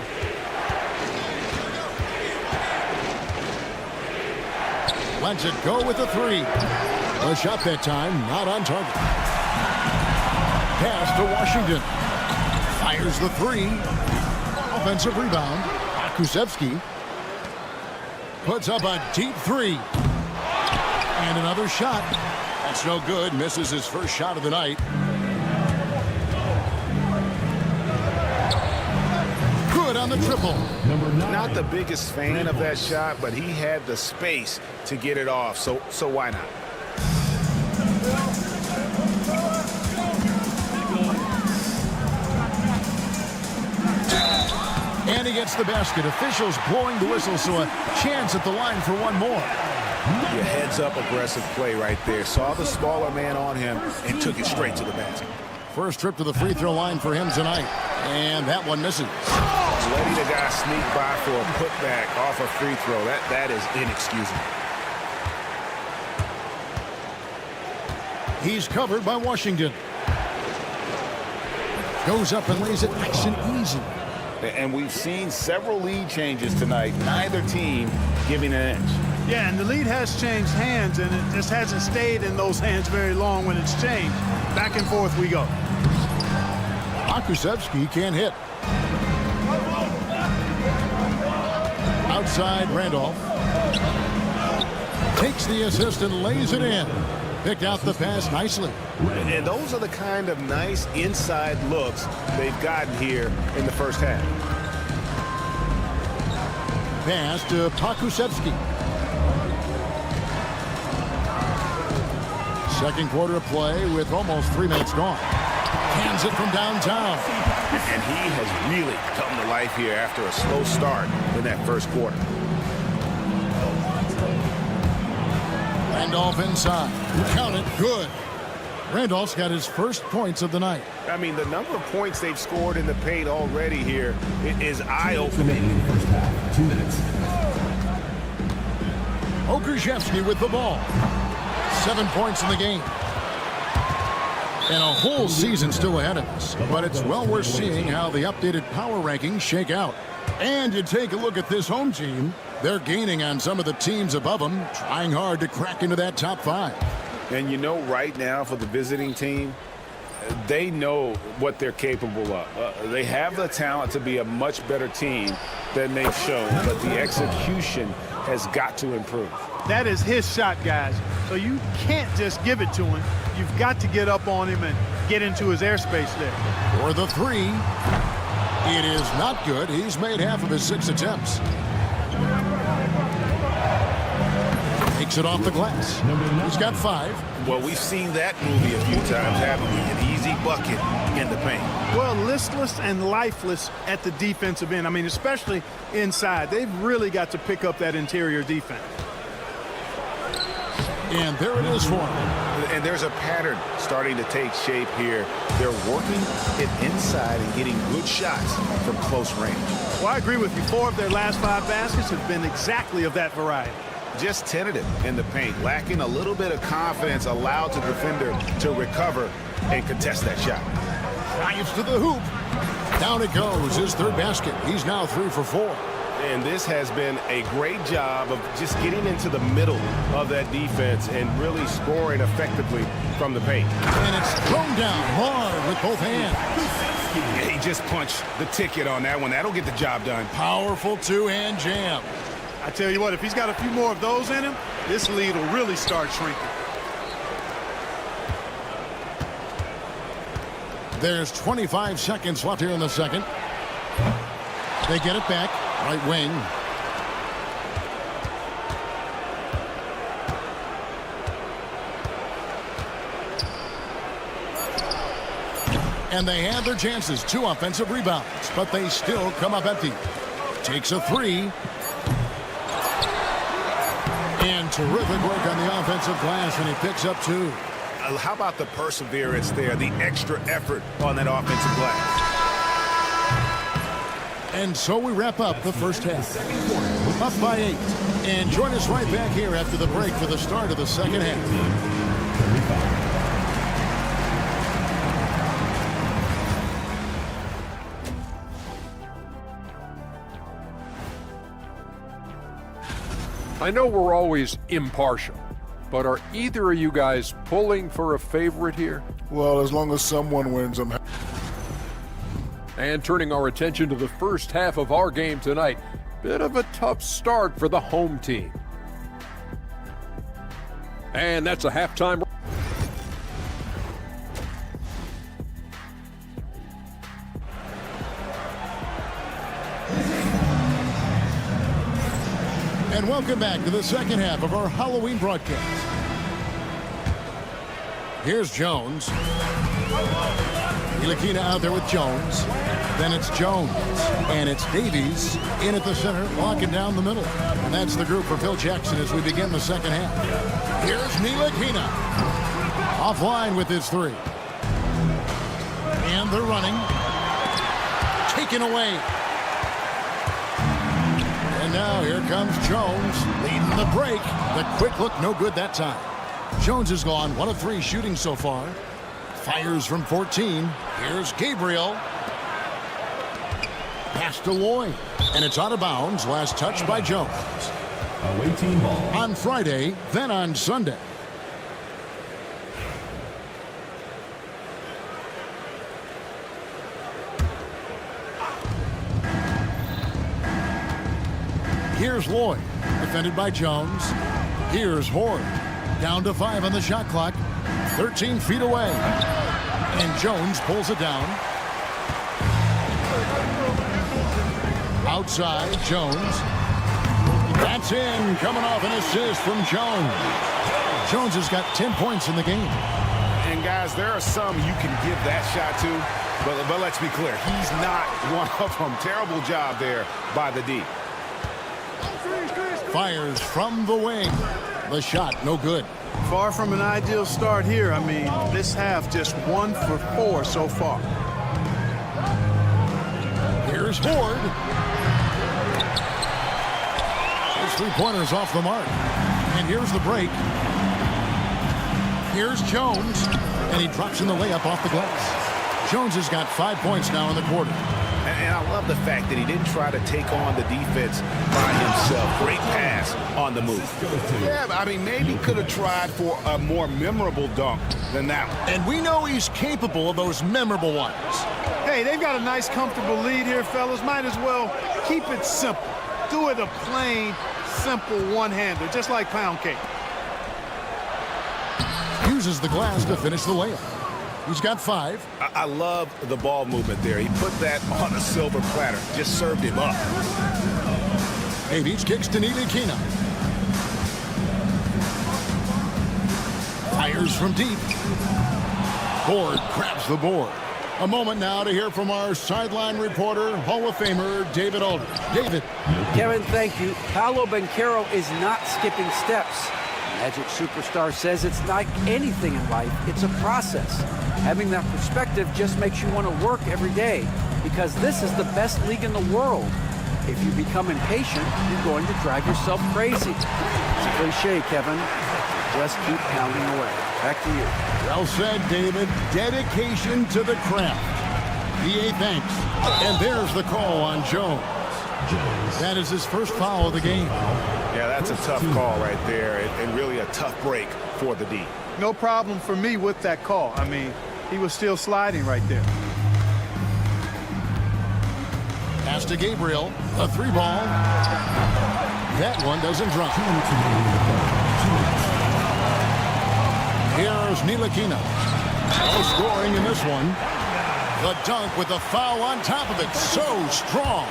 Lets it go with a three. A shot that time, not on target. Pass to Washington. Fires the three. Offensive rebound. Kusevsky puts up a deep three. And another shot. That's no good. Misses his first shot of the night. Good on the triple. Not the biggest fan of that shot, but he had the space to get it off, so why not? And he gets the basket. Officials blowing the whistle, so a chance at the line for one more. Your heads-up aggressive play right there. Saw the smaller man on him and took it straight to the basket. First trip to the free throw line for him tonight. And that one misses. Letting the guy sneak by for a putback off a free throw. That is inexcusable. He's covered by Washington. Goes up and lays it nice and easy. And we've seen several lead changes tonight. Neither team giving an inch. Yeah, and the lead has changed hands, and it just hasn't stayed in those hands very long when it's changed. Back and forth we go. Kusevsky can't hit. Outside Randolph. Takes the assist and lays it in. Picked out the pass nicely. And those are the kind of nice inside looks they've gotten here in the first half. Pass to Kusevsky. Second quarter of play with almost 3 minutes gone. Hands it from downtown. And he has really come to life here after a slow start in that first quarter. Randolph inside. Count it. Good. Randolph's got his first points of the night. I mean, the number of points they've scored in the paint already here is eye-opening. First half, 2 minutes. Okrzyjewski with the ball. 7 points in the game. And a whole season still ahead of us. But it's well worth seeing how the updated power rankings shake out. And you take a look at this home team. They're gaining on some of the teams above them, trying hard to crack into that top 5. And you know, right now for the visiting team, they know what they're capable of. They have the talent to be a much better team than they've shown, but the execution has got to improve. That is his shot, guys. So you can't just give it to him. You've got to get up on him and get into his airspace there. For the three, it is not good. He's made half of his 6 attempts. Takes it off the glass. He's got 5. Well, we've seen that movie a few times, haven't we? An easy bucket in the paint. Well, listless and lifeless at the defensive end. I mean, especially inside. They've really got to pick up that interior defense. And there it is for him. And there's a pattern starting to take shape here. They're working it inside and getting good shots from close range. Well, I agree with you. 4 of their last 5 baskets have been exactly of that variety. just tentative in the paint, lacking a little bit of confidence, allowed the defender to recover and contest that shot. Drives to the hoop. Down it goes, his third basket. He's now 3 for 4. And this has been a great job of just getting into the middle of that defense and really scoring effectively from the paint. And it's thrown down hard with both hands. Yeah, he just punched the ticket on that one. That'll get the job done. Powerful two-hand jam. I tell you what, if he's got a few more of those in him, this lead will really start shrinking. There's 25 seconds left here in the second. They get it back. Right wing. And they had their chances. 2 offensive rebounds, but they still come up empty. Takes a 3. And terrific work on the offensive glass, and he picks up 2. How about the perseverance there, the extra effort on that offensive glass? And so we wrap up the first half. Up by 8. And join us right back here after the break for the start of the second half. I know we're always impartial, but are either of you guys pulling for a favorite here? Well, as long as someone wins, I'm happy. And turning our attention to the first half of our game tonight, bit of a tough start for the home team. And that's a halftime. And welcome back to the second half of our Halloween broadcast. Here's Jones. Ntilikina out there with Jones. Then it's Jones. And it's Davies in at the center, locking down the middle. And that's the group for Phil Jackson as we begin the second half. Here's Ntilikina. Offline with his 3. And they're running. Taken away. And now here comes Jones leading the break. The quick look, no good that time. Jones has gone 1 of 3 shooting so far. Fires from 14. Here's Gabriel. Pass to Lloyd. And it's out of bounds. Last touch by Jones. Away team ball. On Friday, then on Sunday. Here's Lloyd, defended by Jones. Here's Horde, down to 5 on the shot clock, 13 feet away. And Jones pulls it down. Outside, Jones. That's in, coming off an assist from Jones. Jones has got 10 points in the game. And guys, there are some you can give that shot to, but let's be clear, he's not one of them. Terrible job there by the D. Fires from the wing. The shot, no good. Far from an ideal start here. I mean, this half just 1 for 4 so far. Here's Ford. His 3-pointers off the mark. And here's the break. Here's Jones. And he drops in the layup off the glass. Jones has got 5 points now in the quarter. And I love the fact that he didn't try to take on the defense by himself. Great pass on the move. Yeah, I mean, maybe could have tried for a more memorable dunk than that one. And we know he's capable of those memorable ones. Hey, they've got a nice, comfortable lead here, fellas. Might as well keep it simple. Do it a plain, simple one-hander, just like pound cake. Uses the glass to finish the layup. He's got 5. I love the ball movement there. He put that on a silver platter. Just served him up. Davies kicks to Ntilikina. Fires from deep. Ford grabs the board. A moment now to hear from our sideline reporter, Hall of Famer David Aldridge. David. Kevin, thank you. Paolo Banchero is not skipping steps. Magic Superstar says it's like anything in life, it's a process. Having that perspective just makes you want to work every day because this is the best league in the world. If you become impatient, you're going to drive yourself crazy. It's a cliche, Kevin. Just keep pounding away. Back to you. Well said, David. Dedication to the craft. EA thanks. And there's the call on Jones. That is his first foul of the game. Yeah, that's a tough call right there, and really a tough break for the D. No problem for me with that call. I mean, he was still sliding right there. Pass to Gabriel. A 3-ball. That one doesn't drop. Here's Ntilikina. No scoring in this one. The dunk with the foul on top of it. So strong.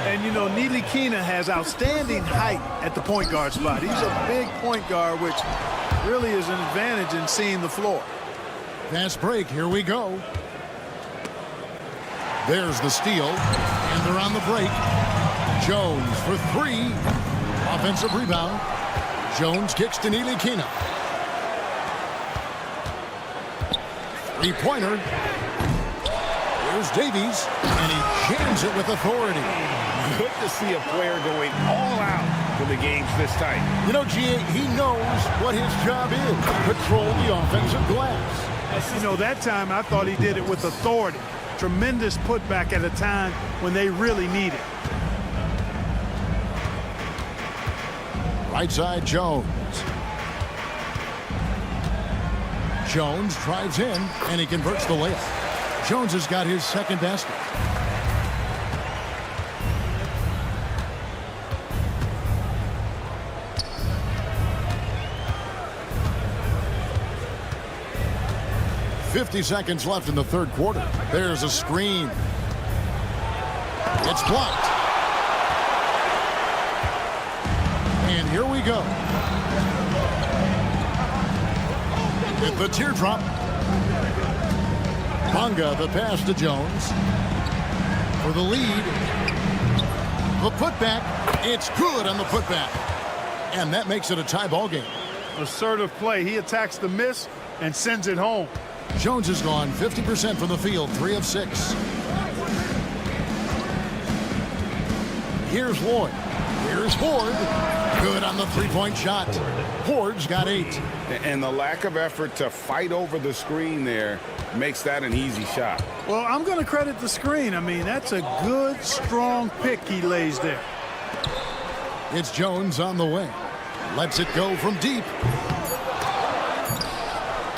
And, you know, Ntilikina has outstanding height at the point guard spot. He's a big point guard, which really is an advantage in seeing the floor. Fast break. Here we go. There's the steal. And they're on the break. Jones for 3. Offensive rebound. Jones kicks to Ntilikina. Three-pointer. Here's Davies, and he jams it with authority. Good to see a player going all out when the game's this tight. You know, G.A., he knows what his job is. Control the offensive glass. You know, that time I thought he did it with authority. Tremendous putback at a time when they really need it. Right side, Jones. Jones drives in, and he converts the layup. Jones has got his second basket. .50 seconds left in the third quarter. There's a screen. It's blocked. And here we go. With the teardrop. Bonga, the pass to Jones. For the lead. The putback. It's good on the putback. And that makes it a tie ball game. Assertive play. He attacks the miss and sends it home. Jones has gone 50% from the field, 3 of 6. Here's Lloyd. Here's Ford. Good on the three-point shot. Ford's got 8. And the lack of effort to fight over the screen there makes that an easy shot. Well, I'm going to credit the screen. I mean, that's a good, strong pick he lays there. It's Jones on the way. Lets it go from deep.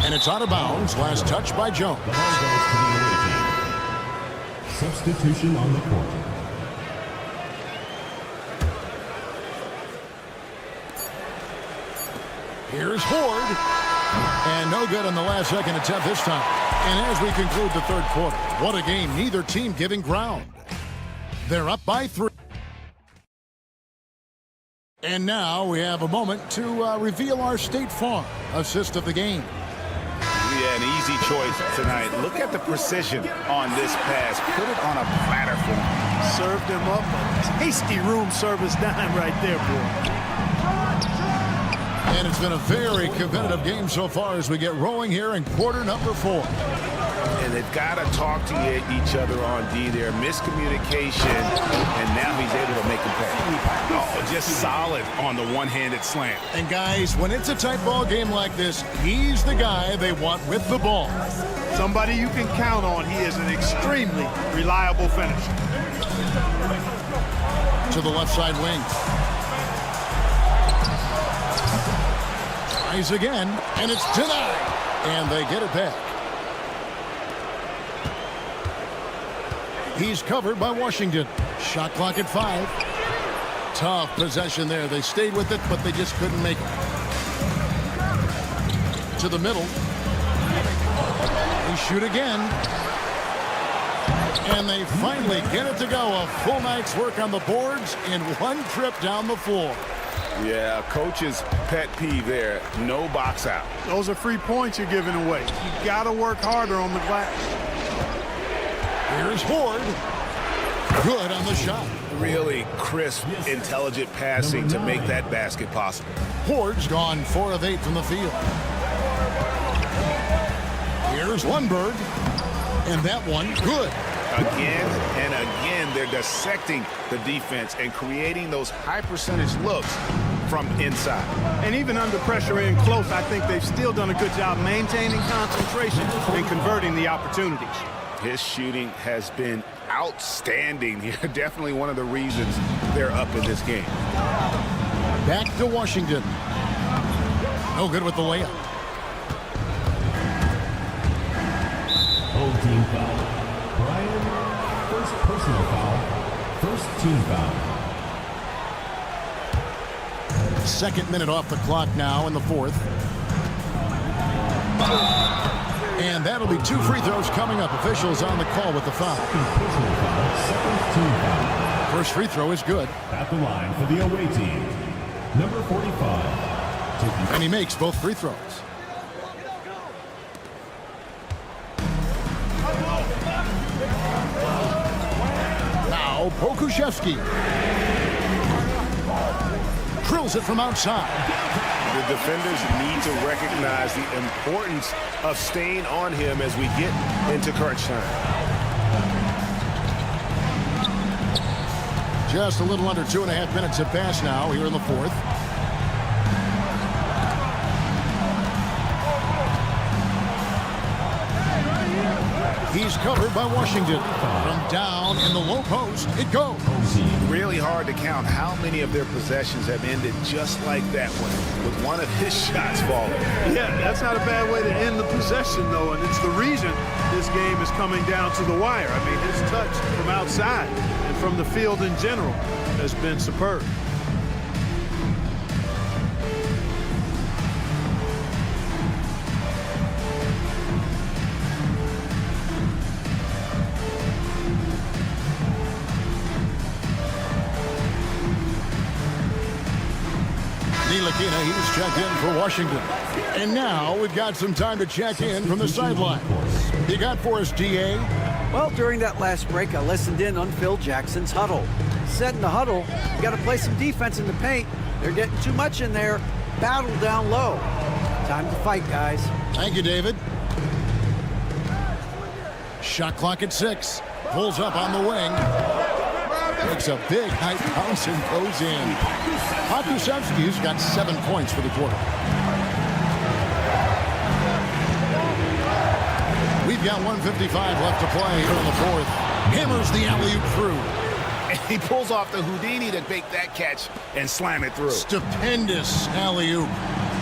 And it's out of bounds. Last touch by Jones. Substitution on the court. Here's Ford. And no good on the last second attempt this time. And as we conclude the third quarter, what a game. Neither team giving ground. They're up by 3. And now we have a moment to reveal our State Farm assist of the game. Yeah, an easy choice tonight. Look at the precision on this pass. Put it on a platter for him. Served him up a tasty room service dime right there, boy. And it's been a very competitive game so far as we get rolling here in quarter number 4. And they've got to talk to each other on D there. Miscommunication, and now he's able to make him pay. Oh, just solid on the one-handed slam. And guys, when it's a tight ball game like this, he's the guy they want with the ball. Somebody you can count on. He is an extremely reliable finisher. To the left side wing. Tries again, and it's denied. And they get it back. He's covered by Washington. Shot clock at 5. Tough possession there. They stayed with it, but they just couldn't make it. To the middle. They shoot again. And they finally get it to go. A full night's work on the boards in one trip down the floor. Yeah, coach's pet peeve there. No box out. Those are free points you're giving away. You got to work harder on the glass. Here's Ford. Good on the shot. Really crisp, intelligent passing to make that basket possible. Ford's gone 4 of 8 from the field. Here's Lundberg. And that one, good. Again and again, they're dissecting the defense and creating those high percentage looks from inside. And even under pressure in close, I think they've still done a good job maintaining concentration and converting the opportunities. His shooting has been outstanding here. Definitely one of the reasons they're up in this game. Back to Washington. No good with the layup. Whole team foul. Brian, first personal foul. First team foul. Second minute off the clock now in the fourth. And that'll be 2 free throws coming up. Officials on the call with the foul. Personal foul. Second team foul. First free throw is good. At the line for the away team. Number 45. And he makes both free throws. Now Pokuševski drills it from outside. The defenders need to recognize the importance of staying on him as we get into crunch time. Just a little under 2.5 minutes have passed now here in the fourth. He's covered by Washington. From down in the low post, it goes. Really hard to count how many of their possessions have ended just like that one, with one of his shots falling. Yeah, that's not a bad way to end the possession, though, and it's the reason this game is coming down to the wire. I mean, his touch from outside and from the field in general has been superb. He's checked in for Washington. And now we've got some time to check in from the sideline. You got for us, DA? Well, during that last break, I listened in on Phil Jackson's huddle. He said in the huddle, you got to play some defense in the paint. They're getting too much in there. Battle down low. Time to fight, guys. Thank you, David. Shot clock at 6. Pulls up on the wing. Makes a big high bounce and goes in. Pokuševski's got 7 points for the quarter. We've got 1:55 left to play here in the fourth. Hammers the alley-oop through. And he pulls off the Houdini to make that catch and slam it through. Stupendous alley-oop.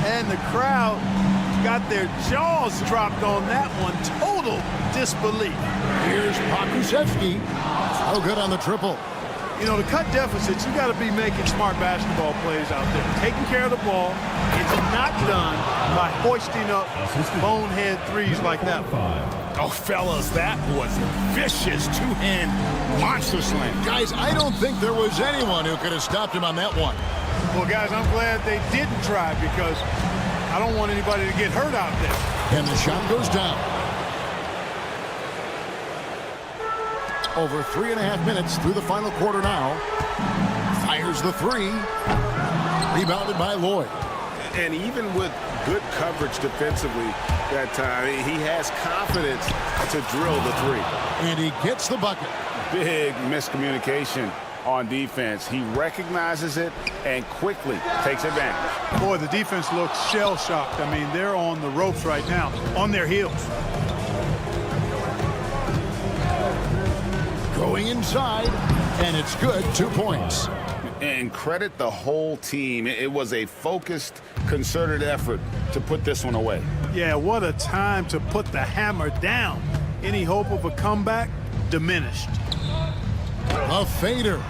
And the crowd got their jaws dropped on that one. Total disbelief. Here's Pokuševski. Oh, good on the triple. You know, to cut deficits, you got to be making smart basketball plays out there. Taking care of the ball. It's not done by hoisting up bonehead threes like that one. Oh, fellas, that was vicious two-hand monster slam. Guys, I don't think there was anyone who could have stopped him on that one. Well, guys, I'm glad they didn't try because I don't want anybody to get hurt out there. And the shot goes down. Over 3.5 minutes through the final quarter now. Fires the three. Rebounded by Lloyd. And even with good coverage defensively that time, he has confidence to drill the three. And he gets the bucket. Big miscommunication on defense. He recognizes it and quickly takes advantage. Boy, the defense looks shell-shocked. I mean, they're on the ropes right now, on their heels. Going inside, and it's good. 2 points. And credit the whole team. It was a focused, concerted effort to put this one away. Yeah, what a time to put the hammer down. Any hope of a comeback? Diminished. A fader.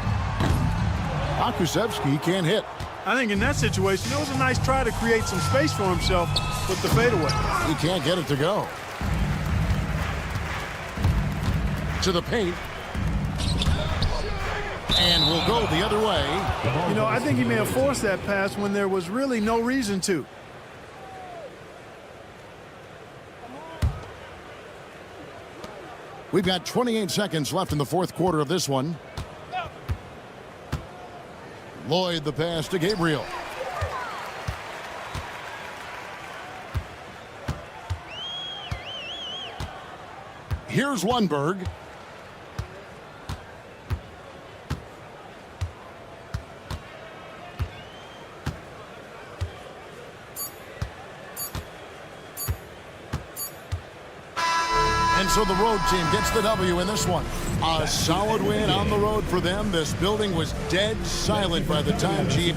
Pokuševski can't hit. I think in that situation, it was a nice try to create some space for himself with the fadeaway. He can't get it to go. To the paint. And we'll go the other way. You know, I think he may have forced that pass when there was really no reason to. We've got 28 seconds left in the fourth quarter of this one. Lloyd the pass to Gabriel. Here's Lundberg. And so the road team gets the W in this one. A solid win on the road for them. This building was dead silent by the time G.